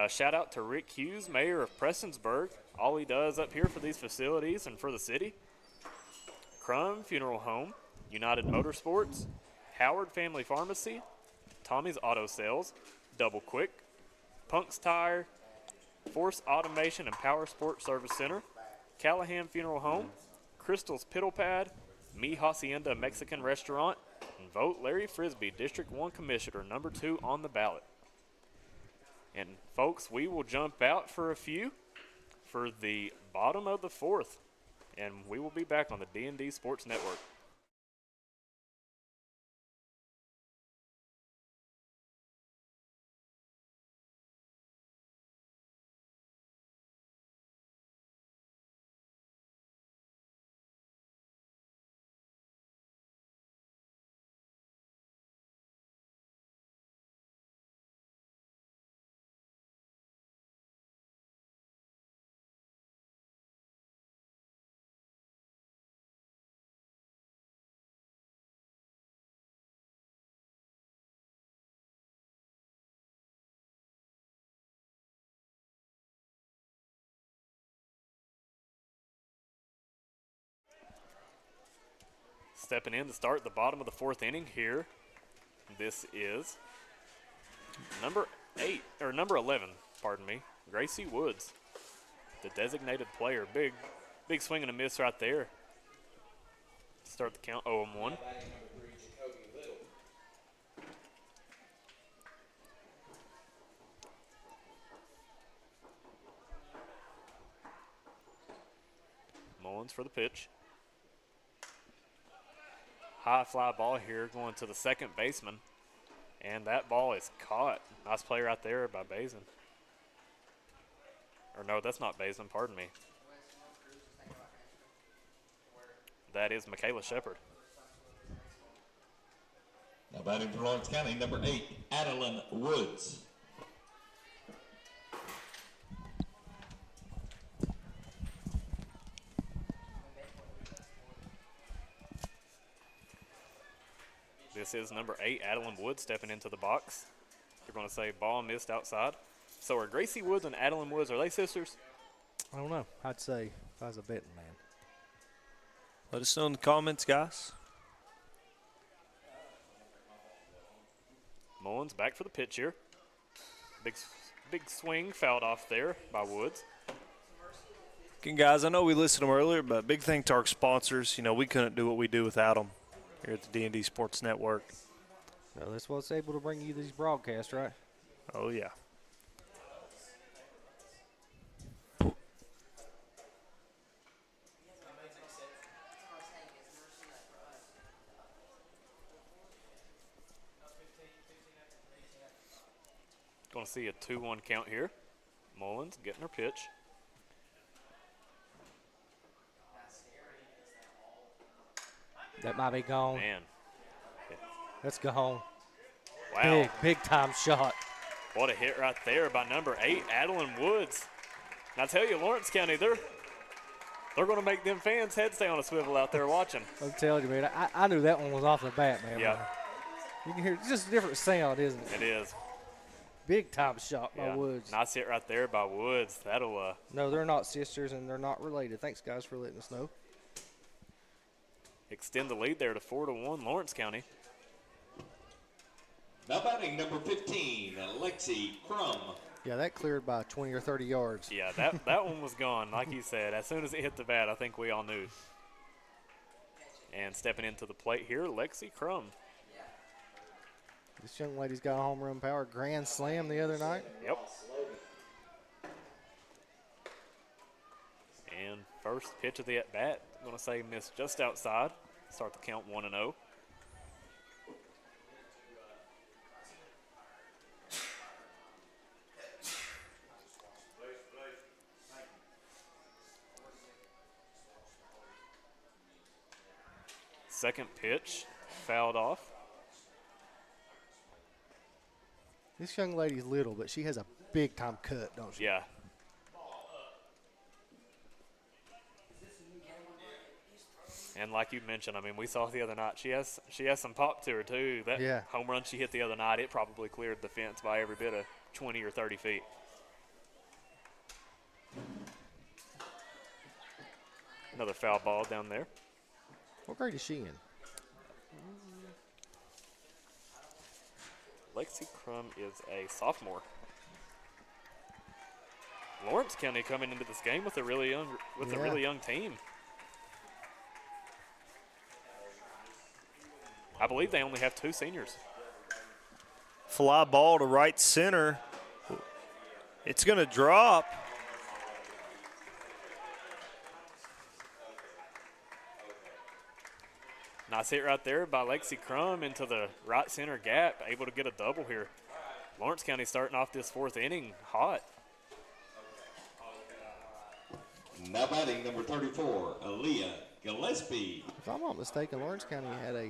Shout out to Rick Hughes, Mayor of Prestonsburg, all he does up here for these facilities and for the city. Crum Funeral Home, United Motorsports, Howard Family Pharmacy, Tommy's Auto Sales, Double Quick, Punk's Tire, Force Automation and Power Sport Service Center, Callahan Funeral Home, Crystal's Piddle Pad, Mi Hacienda Mexican Restaurant, and vote Larry Frisbee, District 1 Commissioner, number 2 on the ballot. And folks, we will jump out for a few for the bottom of the 4th. And we will be back on the D&D Sports Network. Stepping in to start the bottom of the 4th inning here. This is number 11, pardon me, Gracie Woods, the designated player. Big swing and a miss right there. Start the count 0-1. Mullins for the pitch. High fly ball here going to the second baseman. And that ball is caught. Nice play right there by Bazin. Or no, that's not Bazin, pardon me. That is Michaela Shepard. Now batting for Lawrence County, number 8, Adeline Woods. This is number 8, Adeline Woods, stepping into the box. They're going to say ball missed outside. So are Gracie Woods and Adeline Woods, are they sisters? I don't know. I'd say if I was a betting man. Let us know in the comments, guys. Mullins back for the pitch here. Big swing fouled off there by Woods. Again, guys, I know we listed them earlier, but big thank to our sponsors. You know, we couldn't do what we do without them here at the D&D Sports Network. Well, that's what's able to bring you these broadcasts, right? Oh, yeah. Going to see a 2-1 count here. Mullins getting her pitch. That might be gone. Man. That's gone. Wow. Big time shot. What a hit right there by number 8, Adeline Woods. And I tell you, Lawrence County, they're going to make them fans' heads stay on a swivel out there watching. I'm telling you, man. I knew that one was off the bat, man. Yeah. You can hear it's just a different sound, isn't it? It is. Big time shot by Woods. Nice hit right there by Woods. That'll. No, they're not sisters and they're not related. Thanks, guys, for letting us know. Extend the lead there to 4-1, Lawrence County. Now batting number 15, Lexi Crum. Yeah, that cleared by 20 or 30 yards. Yeah, that one was gone, like you said. As soon as it hit the bat, I think we all knew. And stepping into the plate here, Lexi Crum. This young lady's got a home run power grand slam the other night. Yep. And first pitch of the at-bat, I'm going to say missed just outside. Start the count 1-0. Second pitch, fouled off. This young lady's little, but she has a big-time cut, don't she? Yeah. And like you mentioned, I mean, we saw the other night, she has some pop to her too. That home run she hit the other night, it probably cleared the fence by every bit of 20 or 30 feet. Another foul ball down there. What grade is she in? Lexi Crum is a sophomore. Lawrence County coming into this game with a really young team. I believe they only have 2 seniors. Fly ball to right center. It's going to drop. Nice hit right there by Lexi Crum into the right center gap, able to get a double here. Lawrence County starting off this fourth inning hot. Now batting number 34, Aaliyah Gillespie. If I'm not mistaken, Lawrence County had a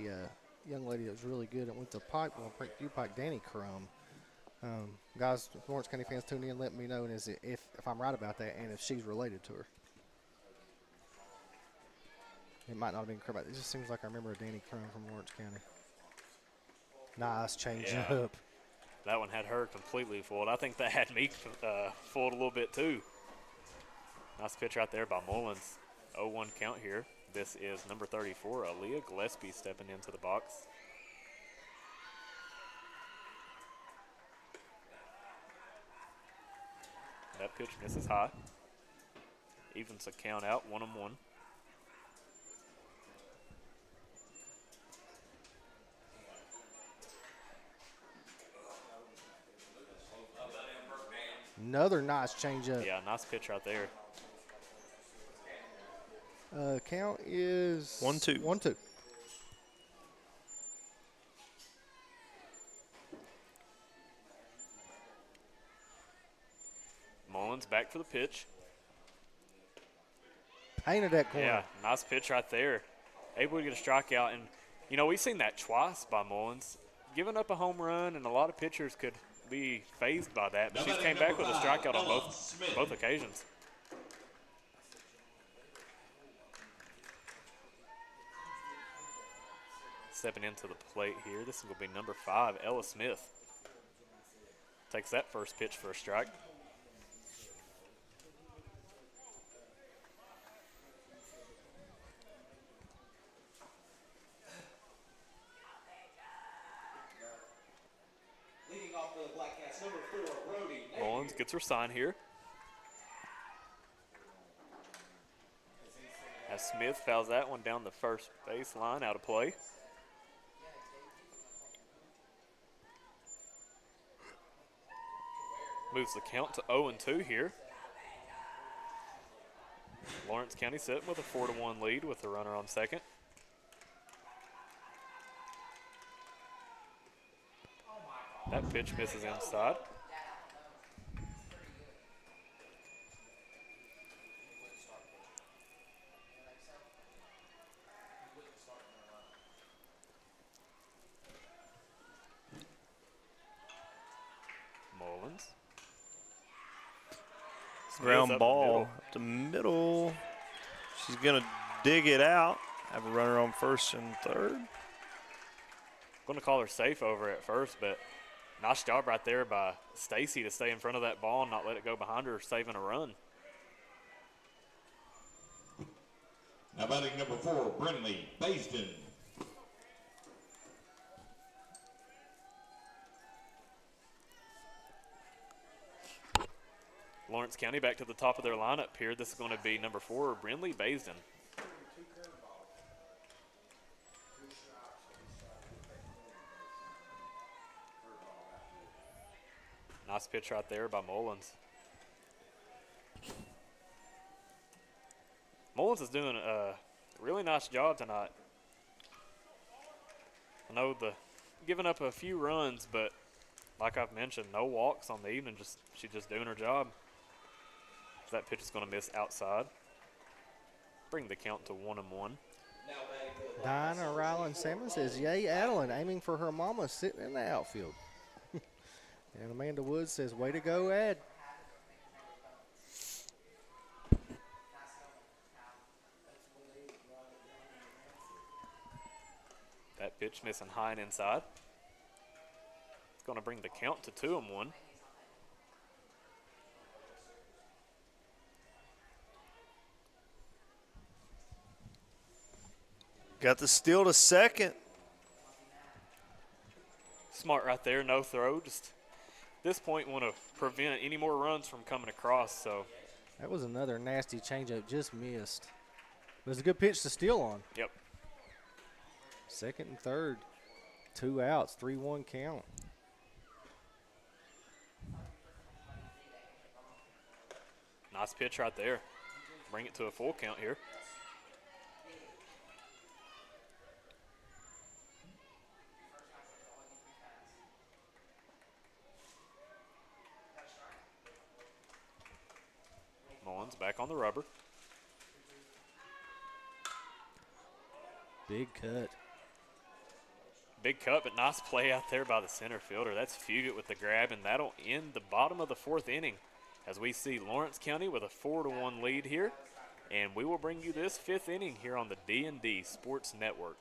young lady that was really good and went to Pike, Prairie Pike, Danny Crum. Guys, Lawrence County fans tune in, let me know if I'm right about that and if she's related to her. It might not have been Crum. It just seems like I remember a Danny Crum from Lawrence County. Nice change up. That one had her completely fooled. I think that had me fooled a little bit too. Nice pitch right there by Mullins. 0-1 count here. This is number 34, Aaliyah Gillespie, stepping into the box. That pitch misses high. Evens the count out, 1-1. Another nice changeup. Yeah, nice pitch right there. Count is 1-2. 1-2. Mullins back for the pitch. Painted that corner. Yeah, nice pitch right there. Able to get a strikeout. And, you know, we've seen that twice by Mullins. Giving up a home run, and a lot of pitchers could be phased by that. But she's came back with a strikeout on both occasions. Stepping into the plate here. This is going to be number 5, Ella Smith. Takes that first pitch for a strike. Mullins gets her sign here. As Smith fouls that one down the first base line, out of play. Moves the count to 0-2 here. Lawrence County sitting with a 4-1 lead with the runner on second. That pitch misses inside. Mullins. Ground ball up the middle. She's going to dig it out. Have a runner on first and third. Going to call her safe over at first, but nice job right there by Stacy to stay in front of that ball and not let it go behind her, saving a run. Now batting number 4, Brinley Baisden. Lawrence County back to the top of their lineup here. This is going to be number 4, Brinley Baisden. Nice pitch right there by Mullins. Mullins is doing a really nice job tonight. I know giving up a few runs, but like I've mentioned, no walks on the evening. She's just doing her job. That pitch is going to miss outside. Bring the count to 1-1. Dinah Ryland Salmon says, "Yay, Adeline, aiming for her mama sitting in the outfield." And Amanda Woods says, "Way to go, Ed." That pitch missing high and inside. It's going to bring the count to 2-1. Got the steal to second. Smart right there, no throw. Just at this point want to prevent any more runs from coming across. So that was another nasty changeup, just missed. It was a good pitch to steal on. Yep. Second and third, 2 outs, 3-1 count. Nice pitch right there. Bring it to a full count here. on the rubber. Big cut. Big cut, but nice play out there by the center fielder. That's Fugit with the grab, and that'll end the bottom of the 4th inning as we see Lawrence County with a 4-1 lead here. And we will bring you this 5th inning here on the D&D Sports Network.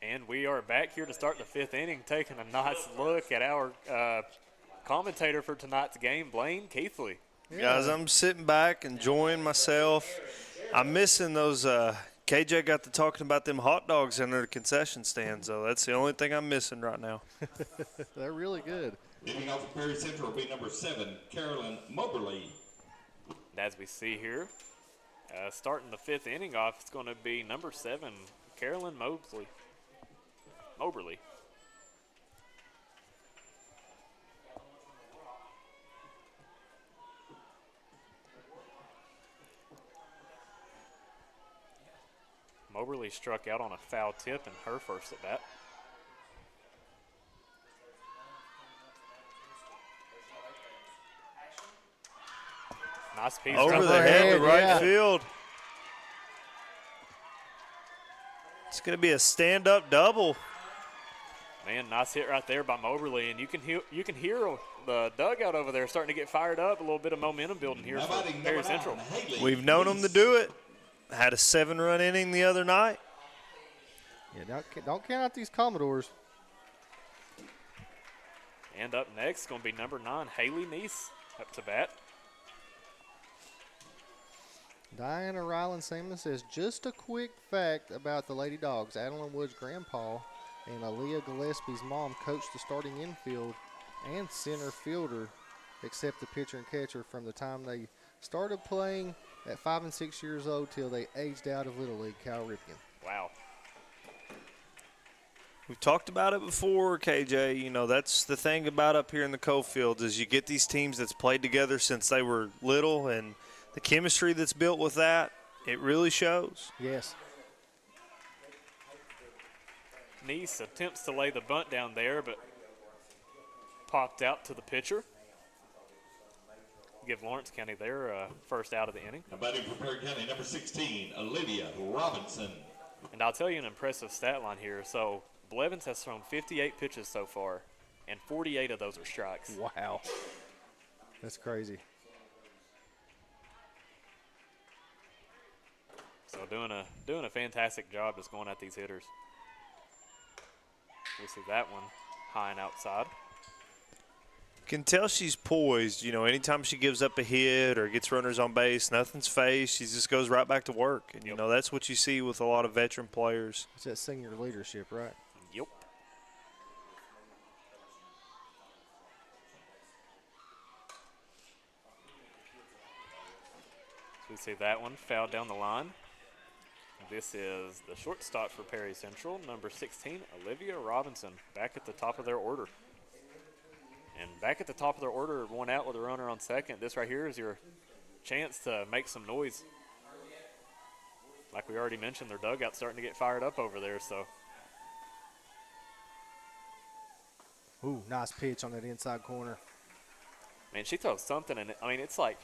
And we are back here to start the 5th inning, taking a nice look at our commentator for tonight's game, Blaine Keithley. Yeah. Guys, I'm sitting back, enjoying myself. I'm missing those KJ got to talking about them hot dogs under the concession stand, so that's the only thing I'm missing right now. They're really good. Leading off for Perry Central will be number 7, Carolyn Moberly. And as we see here, starting the 5th inning off, it's going to be number 7, Carolyn Moberly. Moberly struck out on a foul tip in her first at bat. Nice piece over the head to right field. It's going to be a stand-up double. Man, nice hit right there by Moberly, and you can hear the dugout over there starting to get fired up. A little bit of momentum building here for Perry Central. We've known them to do it. Had a 7-run inning the other night. Yeah, don't count out these Commodores. And up next is going to be number 9, Haley Neese, up to bat. Diana Ryland Salmon says, just a quick fact about the Lady Dogs. Adeline Wood's grandpa and Aaliyah Gillespie's mom coached the starting infield and center fielder, except the pitcher and catcher, from the time they started playing at 5 and 6 years old till they aged out of Little League. Cal Ripken. Wow. We've talked about it before, KJ. You know, that's the thing about up here in the Coalfields is you get these teams that's played together since they were little, and the chemistry that's built with that, it really shows. Yes. Neese attempts to lay the bunt down there, but popped out to the pitcher. Give Lawrence County their first out of the inning. Batting for Perry County, number 16, Olivia Robinson. And I'll tell you an impressive stat line here. So Blevins has thrown 58 pitches so far, and 48 of those are strikes. Wow. That's crazy. So doing a fantastic job just going at these hitters. We see that one high and outside. Can tell she's poised. You know, anytime she gives up a hit or gets runners on base, nothing's phased. She just goes right back to work. And, you know, that's what you see with a lot of veteran players. It's that senior leadership, right? Yep. So we see that one fouled down the line. This is the shortstop for Perry Central, number 16, Olivia Robinson, back at the top of their order. And back at the top of their order, one out with a runner on second. This right here is your chance to make some noise. Like we already mentioned, their dugout's starting to get fired up over there. So, ooh, nice pitch on that inside corner. Man, she throws something in it. I mean, it's like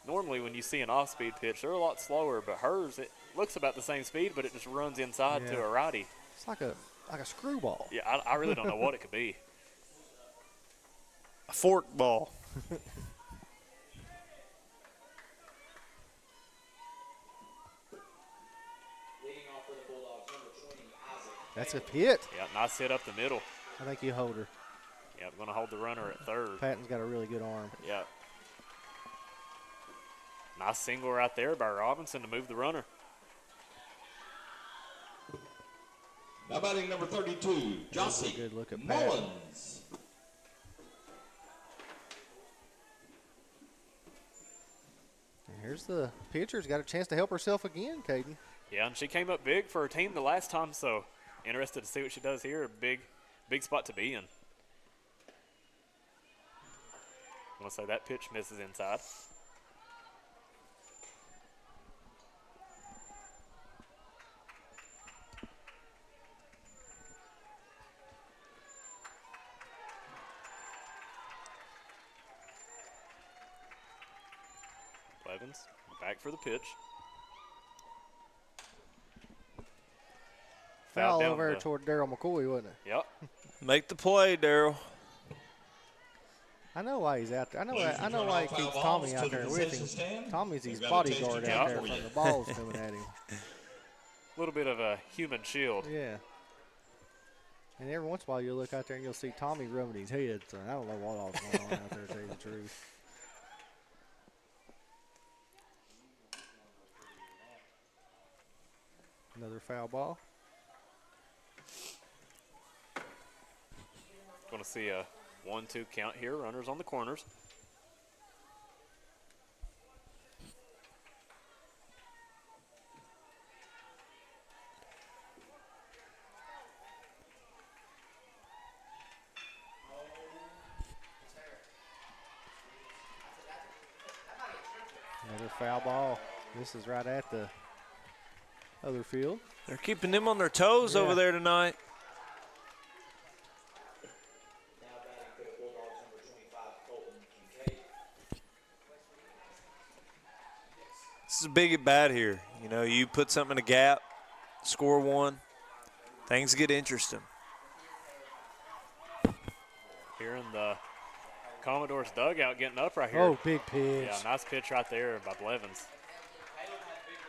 normally when you see an off-speed pitch, they're a lot slower, but hers, it looks about the same speed, but it just runs inside to a righty. It's like a like a screwball. Yeah, I really don't know what it could be. A fork ball. That's a hit. Yeah, nice hit up the middle. I think you hold her. Yeah, we're going to hold the runner at third. Patton's got a really good arm. Yeah. Nice single right there by Robinson to move the runner. Now batting number 32, Jossie Good look at Patton. Mullins. And here's the pitcher's got a chance to help herself again, Caden. Yeah, and she came up big for her team the last time, so interested to see what she does here. A big spot to be in. I want to say that pitch misses inside. Blevins back for the pitch. Foul down over toward Darryl McCoy, wasn't it? Yep. Make the play, Darryl. I know why he's out there. I know why he keeps Tommy out there with him. Tommy's his bodyguard out there from the balls coming at him. A little bit of a human shield. Yeah. And every once in a while you'll look out there and you'll see Tommy rubbing his head. So I don't know what all's going on out there, to tell you the truth. Another foul ball. Going to see a 1-2 count here. Runners on the corners. Another foul ball. This is right at the other field. They're keeping them on their toes over there tonight. This is big at bat here. You know, you put something in a gap, score one, things get interesting. Here in the Commodores dugout getting up right here. Oh, big pitch. Yeah, nice pitch right there by Blevins.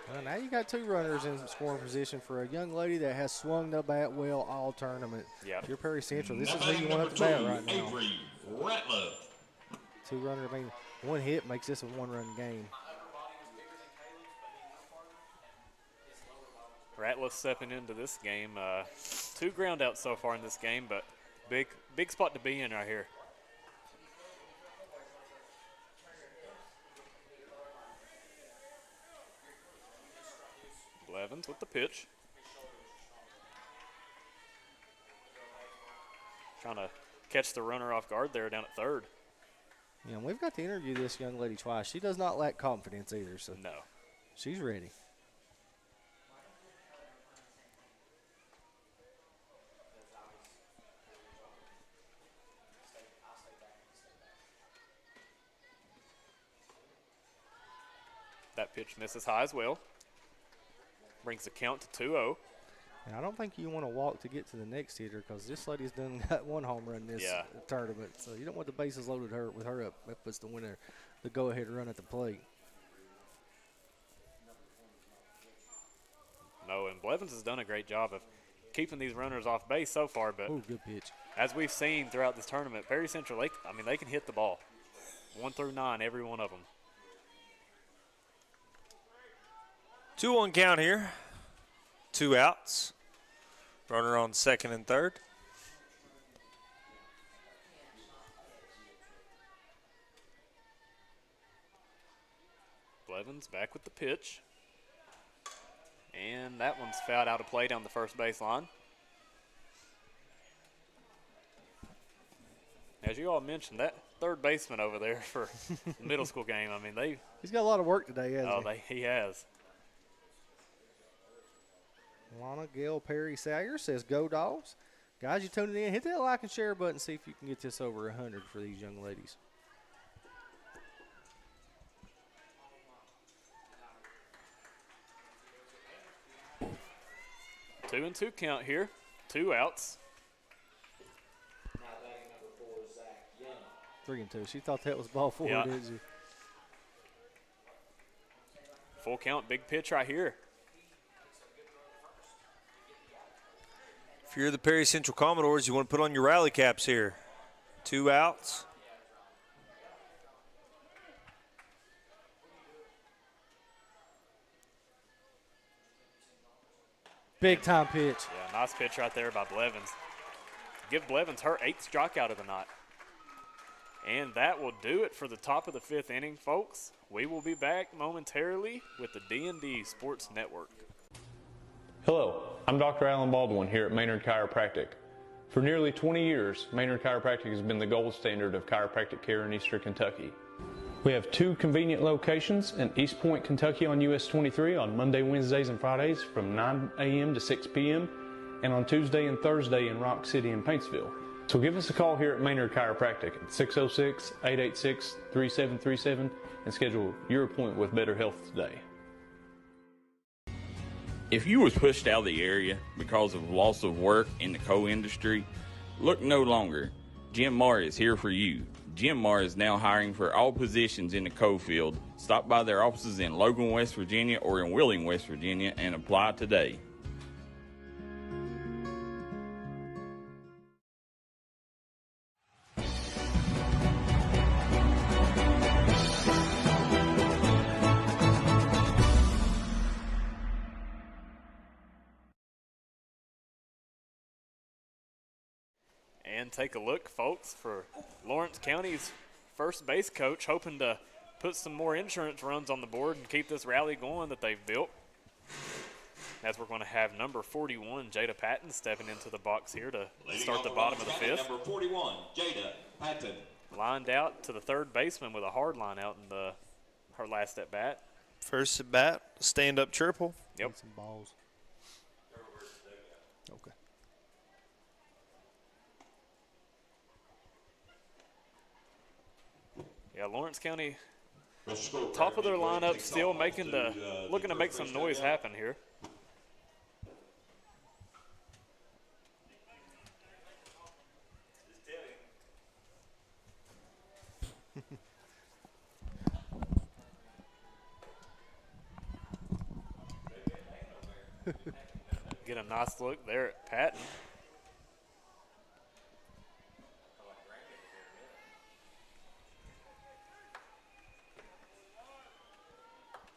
Well, now you got two runners in scoring position for a young lady that has swung the bat well all tournament. Yeah. If you're Perry Central, this is who you want up the bat right now. Two runners, I mean, one hit makes this a one-run game. Ratliff stepping into this game. 2 ground outs so far in this game, but big spot to be in right here. Blevins with the pitch. Trying to catch the runner off guard there down at third. Yeah, and we've got to interview this young lady twice. She does not lack confidence either, so no, she's ready. That pitch misses high as well. Brings the count to 2-0. And I don't think you want to walk to get to the next hitter because this lady's done got one home run this tournament. So you don't want the bases loaded with her up. That puts the winner, the go-ahead run at the plate. No, and Blevins has done a great job of keeping these runners off base so far. But good pitch. As we've seen throughout this tournament, Perry Central, they can hit the ball. 1 through 9, every one of them. 2-1 count here. 2 outs. Runner on second and third. Blevins back with the pitch. And that one's fouled out of play down the first baseline. As you all mentioned, that third baseman over there for the middle school game, he's got a lot of work today, hasn't he? He has. Lana Gail Perry Sager says, "Go Dogs." Guys, you tuning in, hit that like and share button, see if you can get this over 100 for these young ladies. Two and 2 count here. 2 outs. Now batting number 4, Zach Young. 3-2. She thought that was ball 4, Yeah. didn't she? Full count, big pitch right here. If you're the Perry Central Commodores, you want to put on your rally caps here. 2 outs. Big time pitch. Yeah, nice pitch right there by Blevins. Give Blevins her 8th strikeout of the night. And that will do it for the top of the 5th inning, folks. We will be back momentarily with the D&D Sports Network. Hello, I'm Dr. Alan Baldwin here at Maynard Chiropractic. For nearly 20 years, Maynard Chiropractic has been the gold standard of chiropractic care in Eastern Kentucky. We have 2 convenient locations in East Point, Kentucky on US 23 on Monday, Wednesdays, and Fridays from 9 a.m. to 6 p.m. and on Tuesday and Thursday in Rock City and Paintsville. So give us a call here at Maynard Chiropractic at 606-886-3737 and schedule your appointment with Better Health today. If you was pushed out of the area because of loss of work in the coal industry, look no longer. Jim Marr is here for you. Jim Marr is now hiring for all positions in the coal field. Stop by their offices in Logan, West Virginia or in Wheeling, West Virginia and apply today. And take a look, folks, for Lawrence County's first base coach, hoping to put some more insurance runs on the board and keep this rally going that they've built. As we're going to have number 41, Jada Patton, stepping into the box here to start the bottom of the 5th. Number 41, Jada Patton. Lined out to the third baseman with a hard line out in her last at bat. First at bat, stand-up triple. Yep. Some balls. Okay. Yeah, Lawrence County, top of their lineup, still looking to make some noise happen here. Get a nice look there at Patton.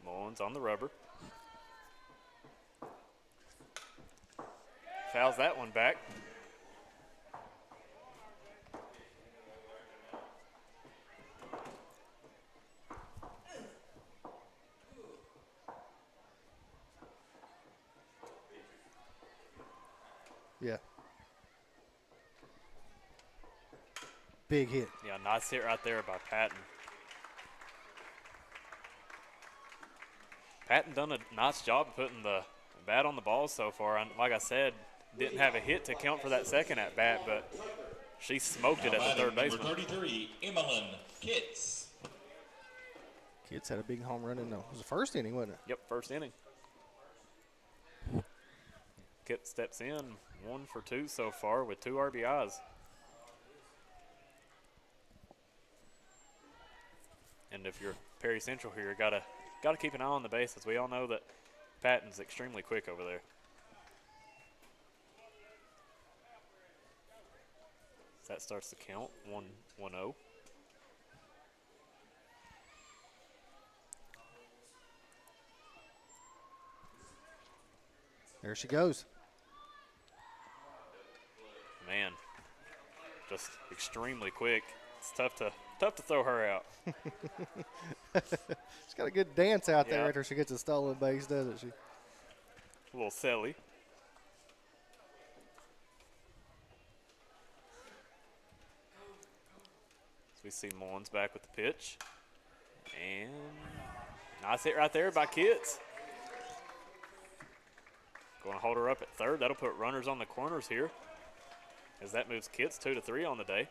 Mullins on the rubber. Fouls that one back. Yeah. Big hit. Yeah, nice hit right there by Patton. Patton done a nice job of putting the bat on the ball so far. And like I said, didn't have a hit to count for that second at bat, but she smoked it at the third baseman. Number 33, Emmeline Kitts. Kitts had a big home run in the first inning, wasn't it? Yep, first inning. Kip steps in, 1 for 2 so far with 2 RBIs. And if you're Perry Central here, gotta keep an eye on the bases. We all know that Patton's extremely quick over there. That starts to count, 1-0. There she goes. Man, just extremely quick. It's tough to throw her out. She's got a good dance out there after she gets a stolen base, doesn't she? A little silly. So we see Mullins back with the pitch. And nice hit right there by Kitts. Going to hold her up at third. That'll put runners on the corners here, as that moves Kitts 2-3 on the day.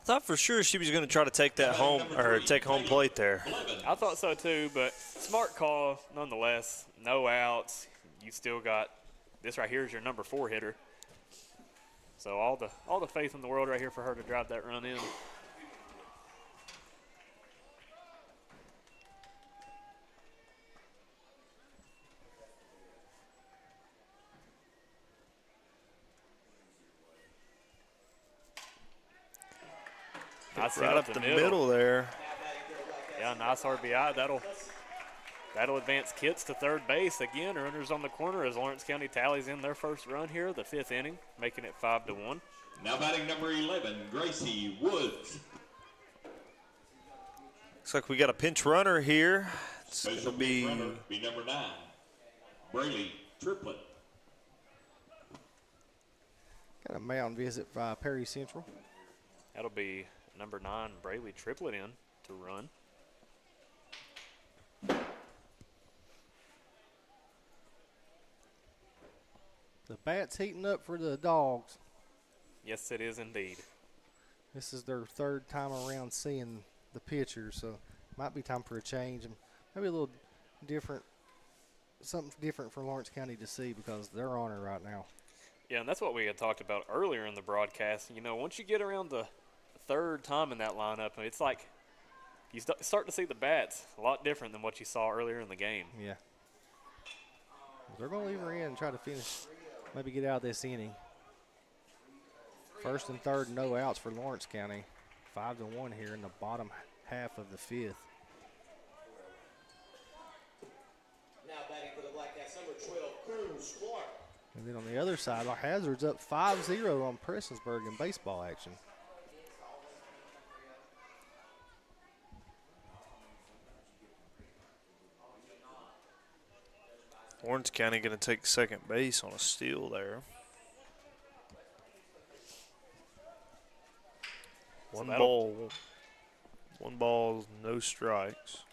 I thought for sure she was going to try to take that home or take home plate there. I thought so too, but smart call nonetheless. No outs. You still got this right here is your number 4 hitter. So all the faith in the world right here for her to drive that run in. Nice right up the middle there. Yeah, nice RBI. That'll advance Kitts to third base. Again, runners on the corner as Lawrence County tallies in their first run here, the 5th inning, making it 5-1. Now batting number 11, Gracie Woods. Looks like we got a pinch runner here. It's going to be number 9, Braley Triplett. Got a mound visit by Perry Central. That'll be number 9, Braley Triplett in to run. The bat's heating up for the Dogs. Yes, it is indeed. This is their 3rd time around seeing the pitcher, so might be time for a change and maybe a little different, something different for Lawrence County to see because they're on it right now. Yeah, and that's what we had talked about earlier in the broadcast. You know, once you get around the 3rd time in that lineup, it's like you start to see the bats a lot different than what you saw earlier in the game. Yeah. They're going to leave her in and try to finish, maybe get out of this inning. 1st and 3rd, no outs for Lawrence County. 5-1 here in the bottom half of the 5th. Now batting for the Black Cats, number 12, Cruz Clark. And then on the other side, our Hazards up 5-0 on Prestonsburg in baseball action. Lawrence County going to take second base on a steal there. One ball, no strikes.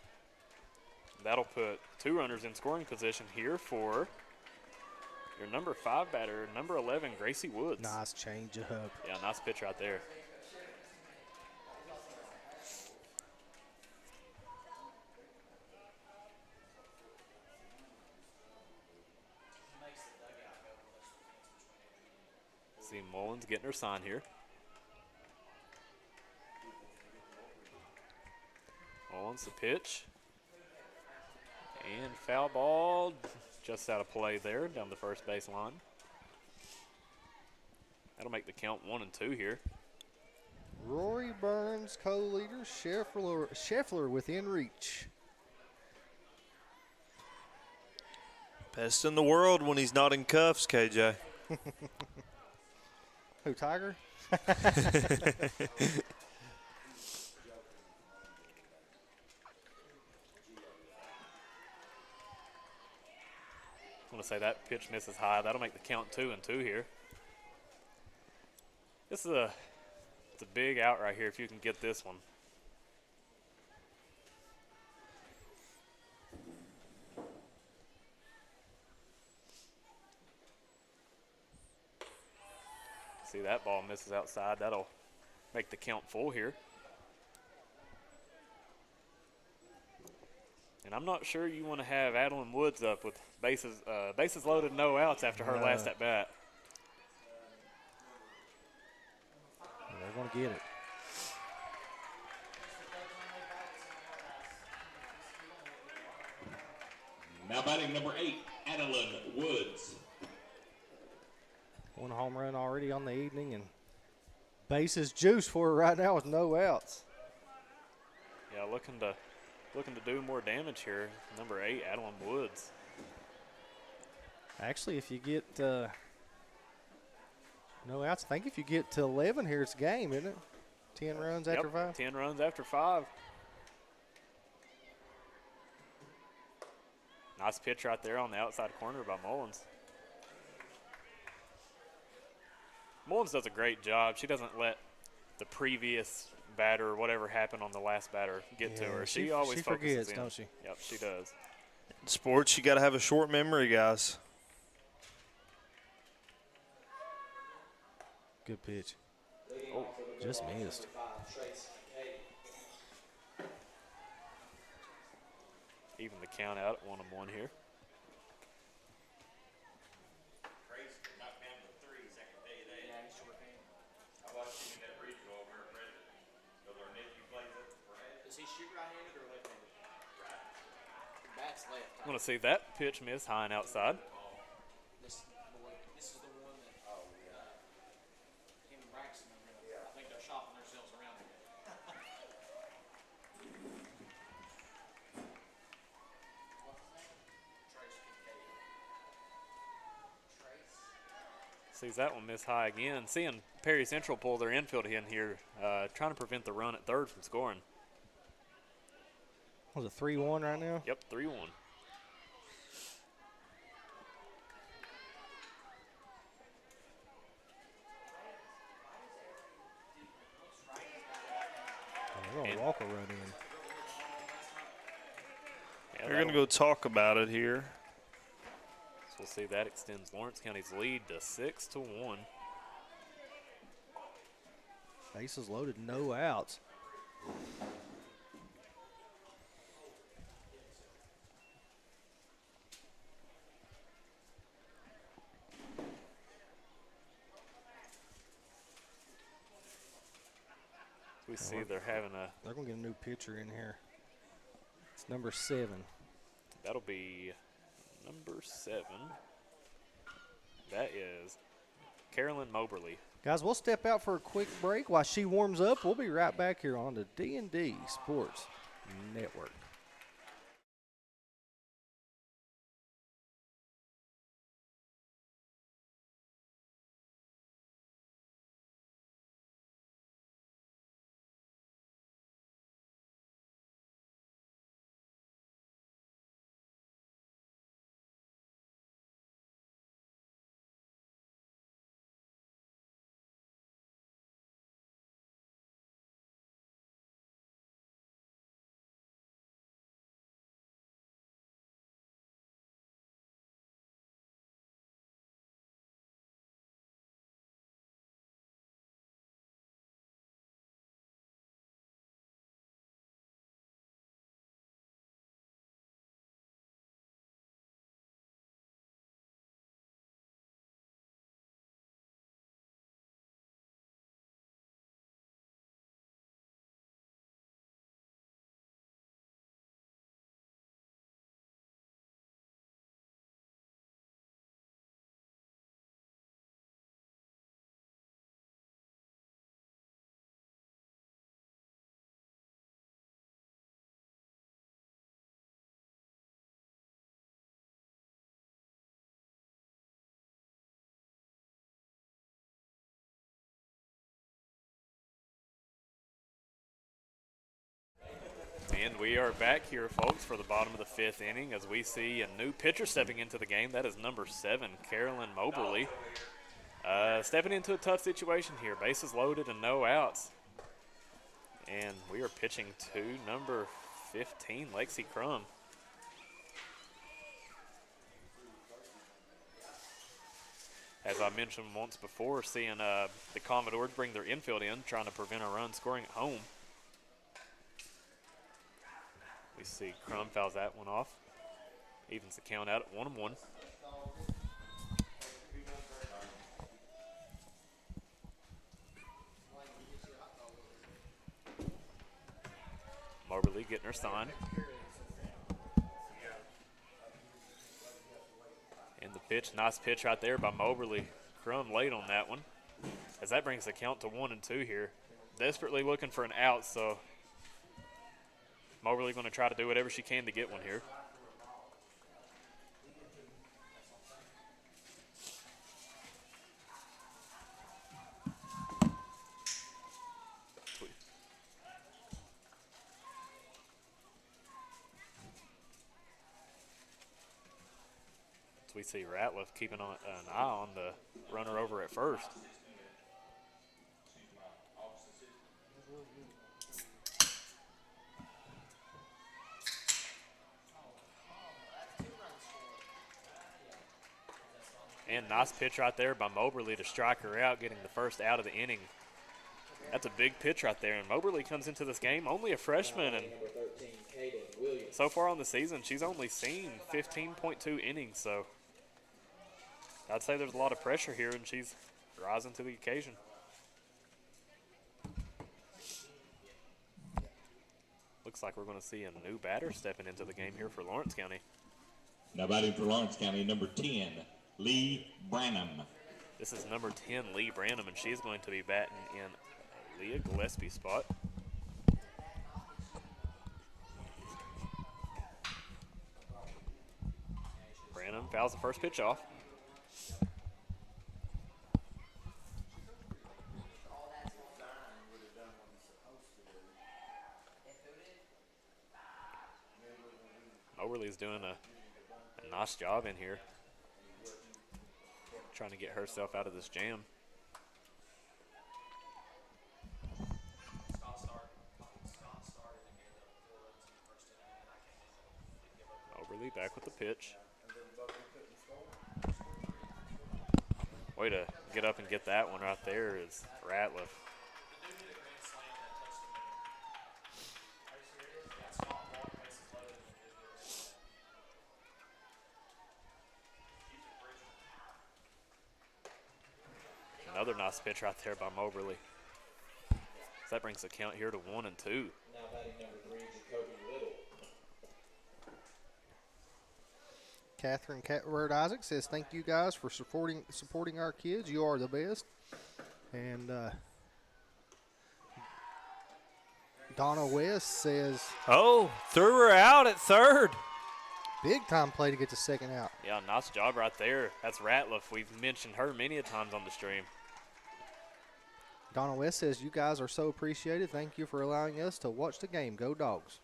That'll put 2 runners in scoring position here for your number 5 batter, number 11, Gracie Woods. Nice change up. Yeah, nice pitch right there. See Mullins getting her sign here. Mullins the pitch. And foul ball just out of play there down the first base line. That'll make the count 1-2 here. Rory Burns, co-leader, Scheffler within reach. Best in the world when he's not in cuffs, KJ. Who, Tiger? I want to say that pitch misses high. That'll make the count 2-2 here. It's a big out right here if you can get this one. See, that ball misses outside. That'll make the count full here. And I'm not sure you want to have Adeline Woods up with bases loaded, no outs after her last at bat. They're going to get it. Now batting number 8, Adeline Woods. 1 home run already on the evening, and bases juice for her right now with no outs. Yeah, looking to do more damage here. Number 8, Adeline Woods. Actually, if you get no outs, I think if you get to 11 here, it's game, isn't it? 10 runs after 5? 10 runs after 5. Nice pitch right there on the outside corner by Mullins. Mullins does a great job. She doesn't let the previous batter or whatever happened on the last batter get to her. She always focuses forgets, in. don't she? Yep, she does. In sports, you got to have a short memory, guys. Good pitch. Oh, just missed. Even the count out at 1-1 here. I'm going to see that pitch miss high and outside. This is the one that him and Braxton are gonna, I think they're shopping themselves around here. Sees that one miss high again. Seeing Perry Central pull their infield in here, trying to prevent the run at third from scoring. Was it 3-1 right now? Yep, 3-1. They're going to walk a run in. Yeah, We're going to go talk about it here. So we'll see that extends Lawrence County's lead to 6-1. Bases loaded, no outs. We see they're having They're going to get a new pitcher in here. It's number 7. That'll be number 7. That is Carolyn Moberly. Guys, we'll step out for a quick break while she warms up. We'll be right back here on the D&D Sports Network. And we are back here, folks, for the bottom of the 5th inning as we see a new pitcher stepping into the game. That is number 7, Carolyn Moberly. Stepping into a tough situation here. Bases loaded and no outs. And we are pitching to number 15, Lexi Crum. As I mentioned once before, seeing the Commodores bring their infield in, trying to prevent a run scoring at home. We see Crum fouls that one off. Evens the count out at 1-1. Moberly getting her sign. And the pitch, nice pitch right there by Moberly. Crum late on that one. As that brings the count to 1-2 here. Desperately looking for an out, so Moberly going to try to do whatever she can to get one here. So we see Ratliff keeping an eye on the runner over at first. And nice pitch right there by Moberly to strike her out, getting the first out of the inning. That's a big pitch right there. And Moberly comes into this game only a freshman. And so far on the season, she's only seen 15.2 innings. So I'd say there's a lot of pressure here, and she's rising to the occasion. Looks like we're going to see a new batter stepping into the game here for Lawrence County. Now batting for Lawrence County, number 10, Lee Branham. This is number 10, Lee Branham, and she's going to be batting in Leah Gillespie's spot. Branham fouls the first pitch off. Moberly's doing a nice job in here, trying to get herself out of this jam. Moberly back with the pitch. Way to get up and get that one right there is Ratliff. Another nice pitch right there by Moberly. So that brings the count here to 1 and 2. Now batting number 3, Jacoby Little. Catherine Catward Isaac says, thank you guys for supporting our kids. You are the best. And Donna West says, oh, threw her out at third. Big time play to get the second out. Yeah, nice job right there. That's Ratliff. We've mentioned her many a times on the stream. Donna West says, you guys are so appreciated. Thank you for allowing us to watch the game. Go Dogs.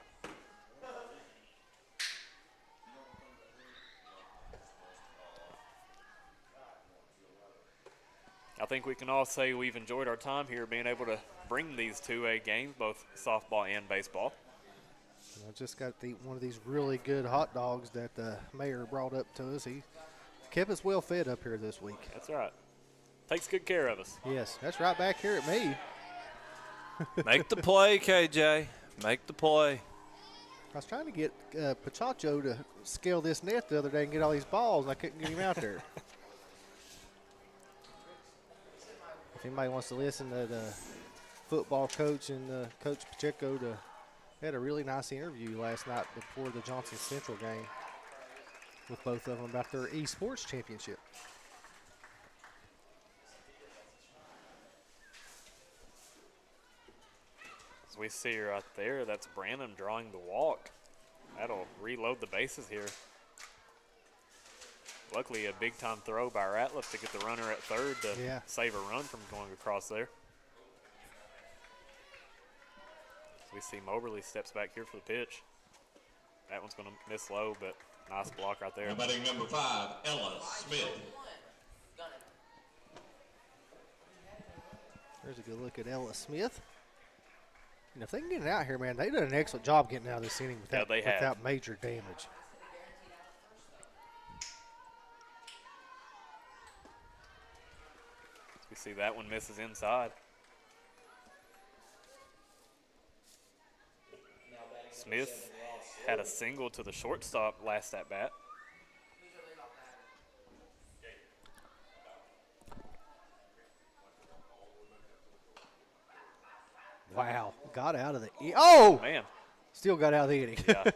I think we can all say we've enjoyed our time here being able to bring these 2A games, both softball and baseball. I just got one of these really good hot dogs that the mayor brought up to us. He kept us well fed up here this week. That's right. Takes good care of us. Yes, that's right back here at me. Make the play, KJ. Make the play. I was trying to get Pachacho to scale this net the other day and get all these balls. I couldn't get him out there. If anybody wants to listen to the football coach and Coach Pacheco, they had a really nice interview last night before the Johnson Central game with both of them about their esports championship. As we see right there, that's Branham drawing the walk. That'll reload the bases here. Luckily, a big-time throw by Ratliff to get the runner at third to save a run from going across there. So we see Moberly steps back here for the pitch. That one's going to miss low, but nice block right there. Now batting number 5, Ella Smith. There's a good look at Ella Smith. And if they can get it out here, man, they've done an excellent job getting out of this inning without major damage. We see that one misses inside. Smith had a single to the shortstop last at bat. Wow, got out of the oh man, still got out of the inning. Yeah,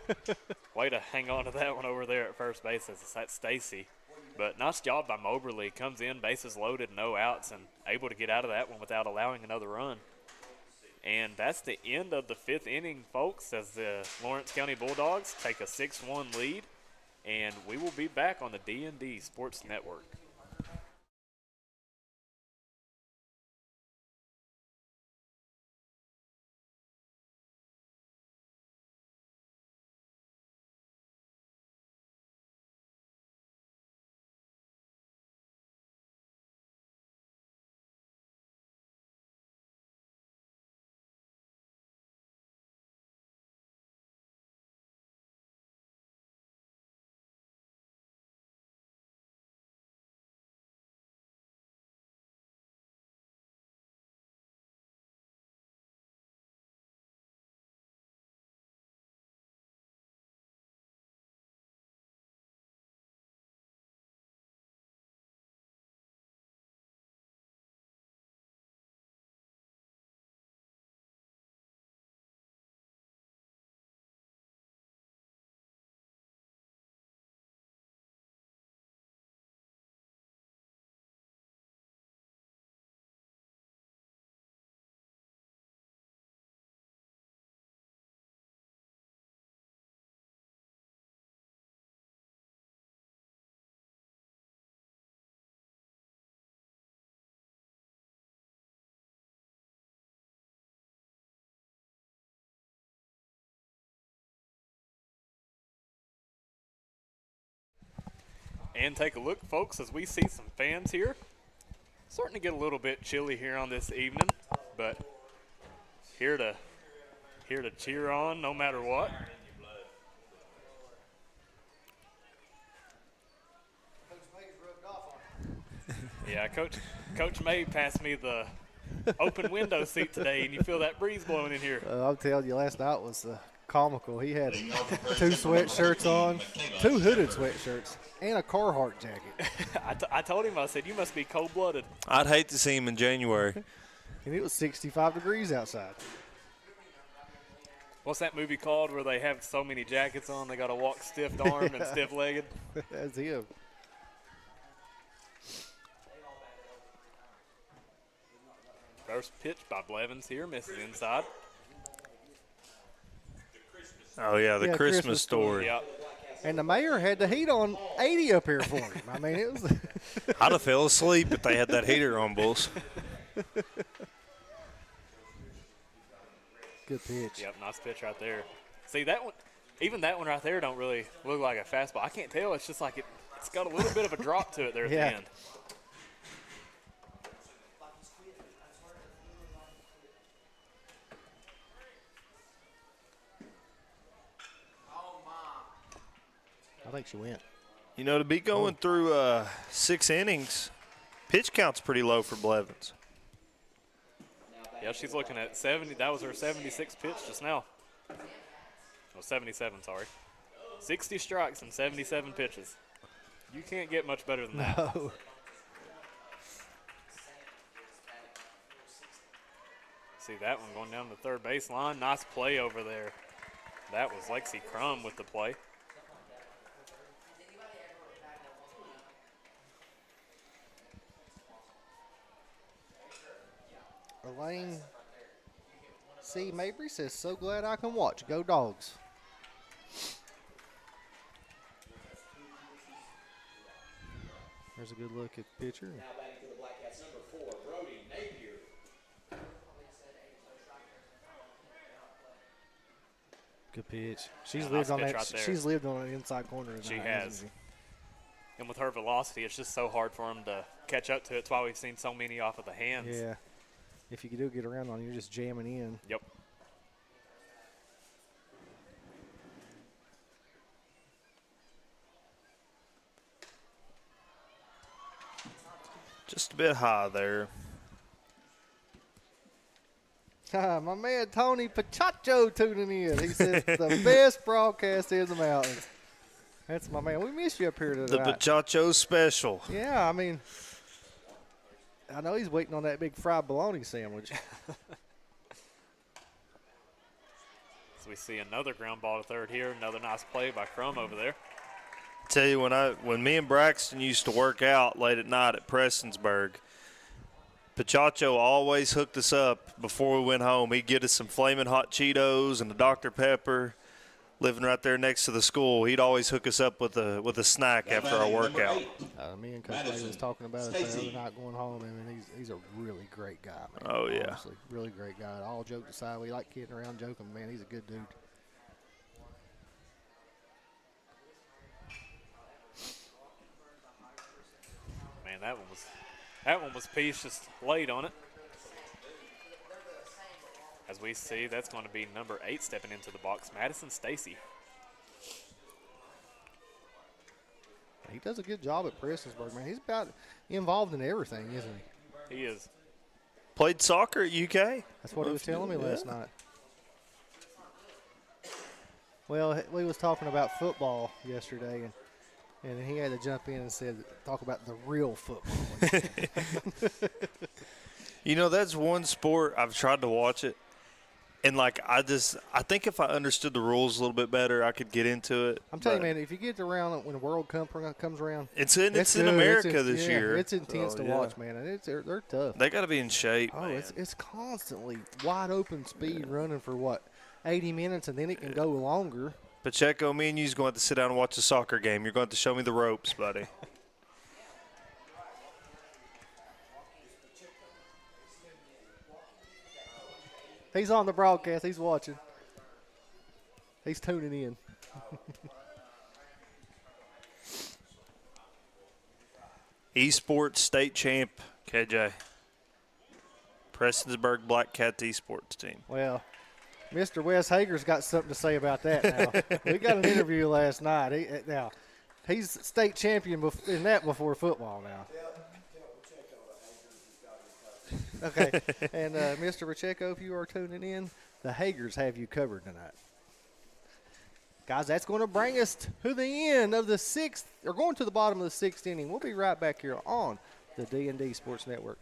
way to hang on to that one over there at first base. That's Stacy. But nice job by Moberly. Comes in, bases loaded, no outs, and able to get out of that one without allowing another run. And that's the end of the 5th inning, folks, as the Lawrence County Bulldogs take a 6-1 lead. And we will be back on the D&D Sports Network. And take a look, folks, as we see some fans here. Starting to get a little bit chilly here on this evening, but here to cheer on no matter what. Yeah, Coach May passed me the open window seat today, and you feel that breeze blowing in here. I'm telling you, last night was comical. He had 2 sweatshirts on, 2 hooded sweatshirts, and a Carhartt jacket. I told him, I said, you must be cold-blooded. I'd hate to see him in January. And it was 65 degrees outside. What's that movie called where they have so many jackets on they got to walk stiff-armed and stiff-legged? That's him. First pitch by Blevins here, misses inside. Oh, yeah, the Christmas story. Yep. And the mayor had the heat on 80 up here for him. I mean, it was. I'd have fell asleep if they had that heater on, Bulls. Good pitch. Yep, nice pitch right there. See, that one, even that one right there don't really look like a fastball. I can't tell. It's just like it's got a little bit of a drop to it there at the end. I think she went. You know, to be going through 6 innings, pitch count's pretty low for Blevins. Yeah, she's looking at 70. That was her 76 pitch just now. Oh, 77, sorry. 60 strikes and 77 pitches. You can't get much better than that. No. See that one going down the third baseline. Nice play over there. That was Lexi Crum with the play. Elaine C. Mabry says, so glad I can watch. Go Dogs. There's a good look at the pitcher. Now batting for the Black Cats, number 4, Brody Napier. Good pitch. She's lived on that. Right, she's lived on an inside corner. She has. And with her velocity, it's just so hard for them to catch up to it. That's why we've seen so many off of the hands. Yeah. If you do get around on, you're just jamming in. Yep. Just a bit high there. My man Tony Pachacho tuning in. He says the best broadcast in the mountains. That's my man. We miss you up here tonight. The Pachacho special. Yeah, I mean, I know he's waiting on that big fried bologna sandwich. So we see another ground ball to third here. Another nice play by Crum over there. Tell you, when me and Braxton used to work out late at night at Prestonsburg, Pachacho always hooked us up before we went home. He'd get us some flaming hot Cheetos and a Dr. Pepper. Living right there next to the school, he'd always hook us up with a snack after our workout. Me and Coach Lee was talking about it the other night going home. I mean, he's a really great guy, man. Oh, yeah. Honestly, really great guy. All jokes aside, we like kidding around, joking. Man, he's a good dude. Man, that one was Peace just laid on it. As we see, that's going to be number 8 stepping into the box, Madison Stacy. He does a good job at Prestonsburg, man. He's about involved in everything, isn't he? He is. Played soccer at UK. That's what he was telling me last night. Well, we was talking about football yesterday, and he had to jump in and talk about the real football. You know, that's one sport I've tried to watch it. And, I think if I understood the rules a little bit better, I could get into it. I'm telling you, man, if you get around when the World Cup comes around. It's in America this year. It's intense to watch, man. And they're tough. They got to be in shape, Oh, man. it's constantly wide open speed running for, 80 minutes, and then it can go longer. Pacheco, me and you's going to have to sit down and watch a soccer game. You're going to have to show me the ropes, buddy. He's on the broadcast. He's watching. He's tuning in. Esports state champ, KJ. Prestonsburg Black Cat Esports team. Well, Mr. Wes Hager's got something to say about that now. We got an interview last night. Now, he's state champion in that before football now. Okay, and Mr. Pacheco, if you are tuning in, the Hagers have you covered tonight. Guys, that's going to bring us to the end of the sixth, or going to the bottom of the sixth inning. We'll be right back here on the D&D Sports Network.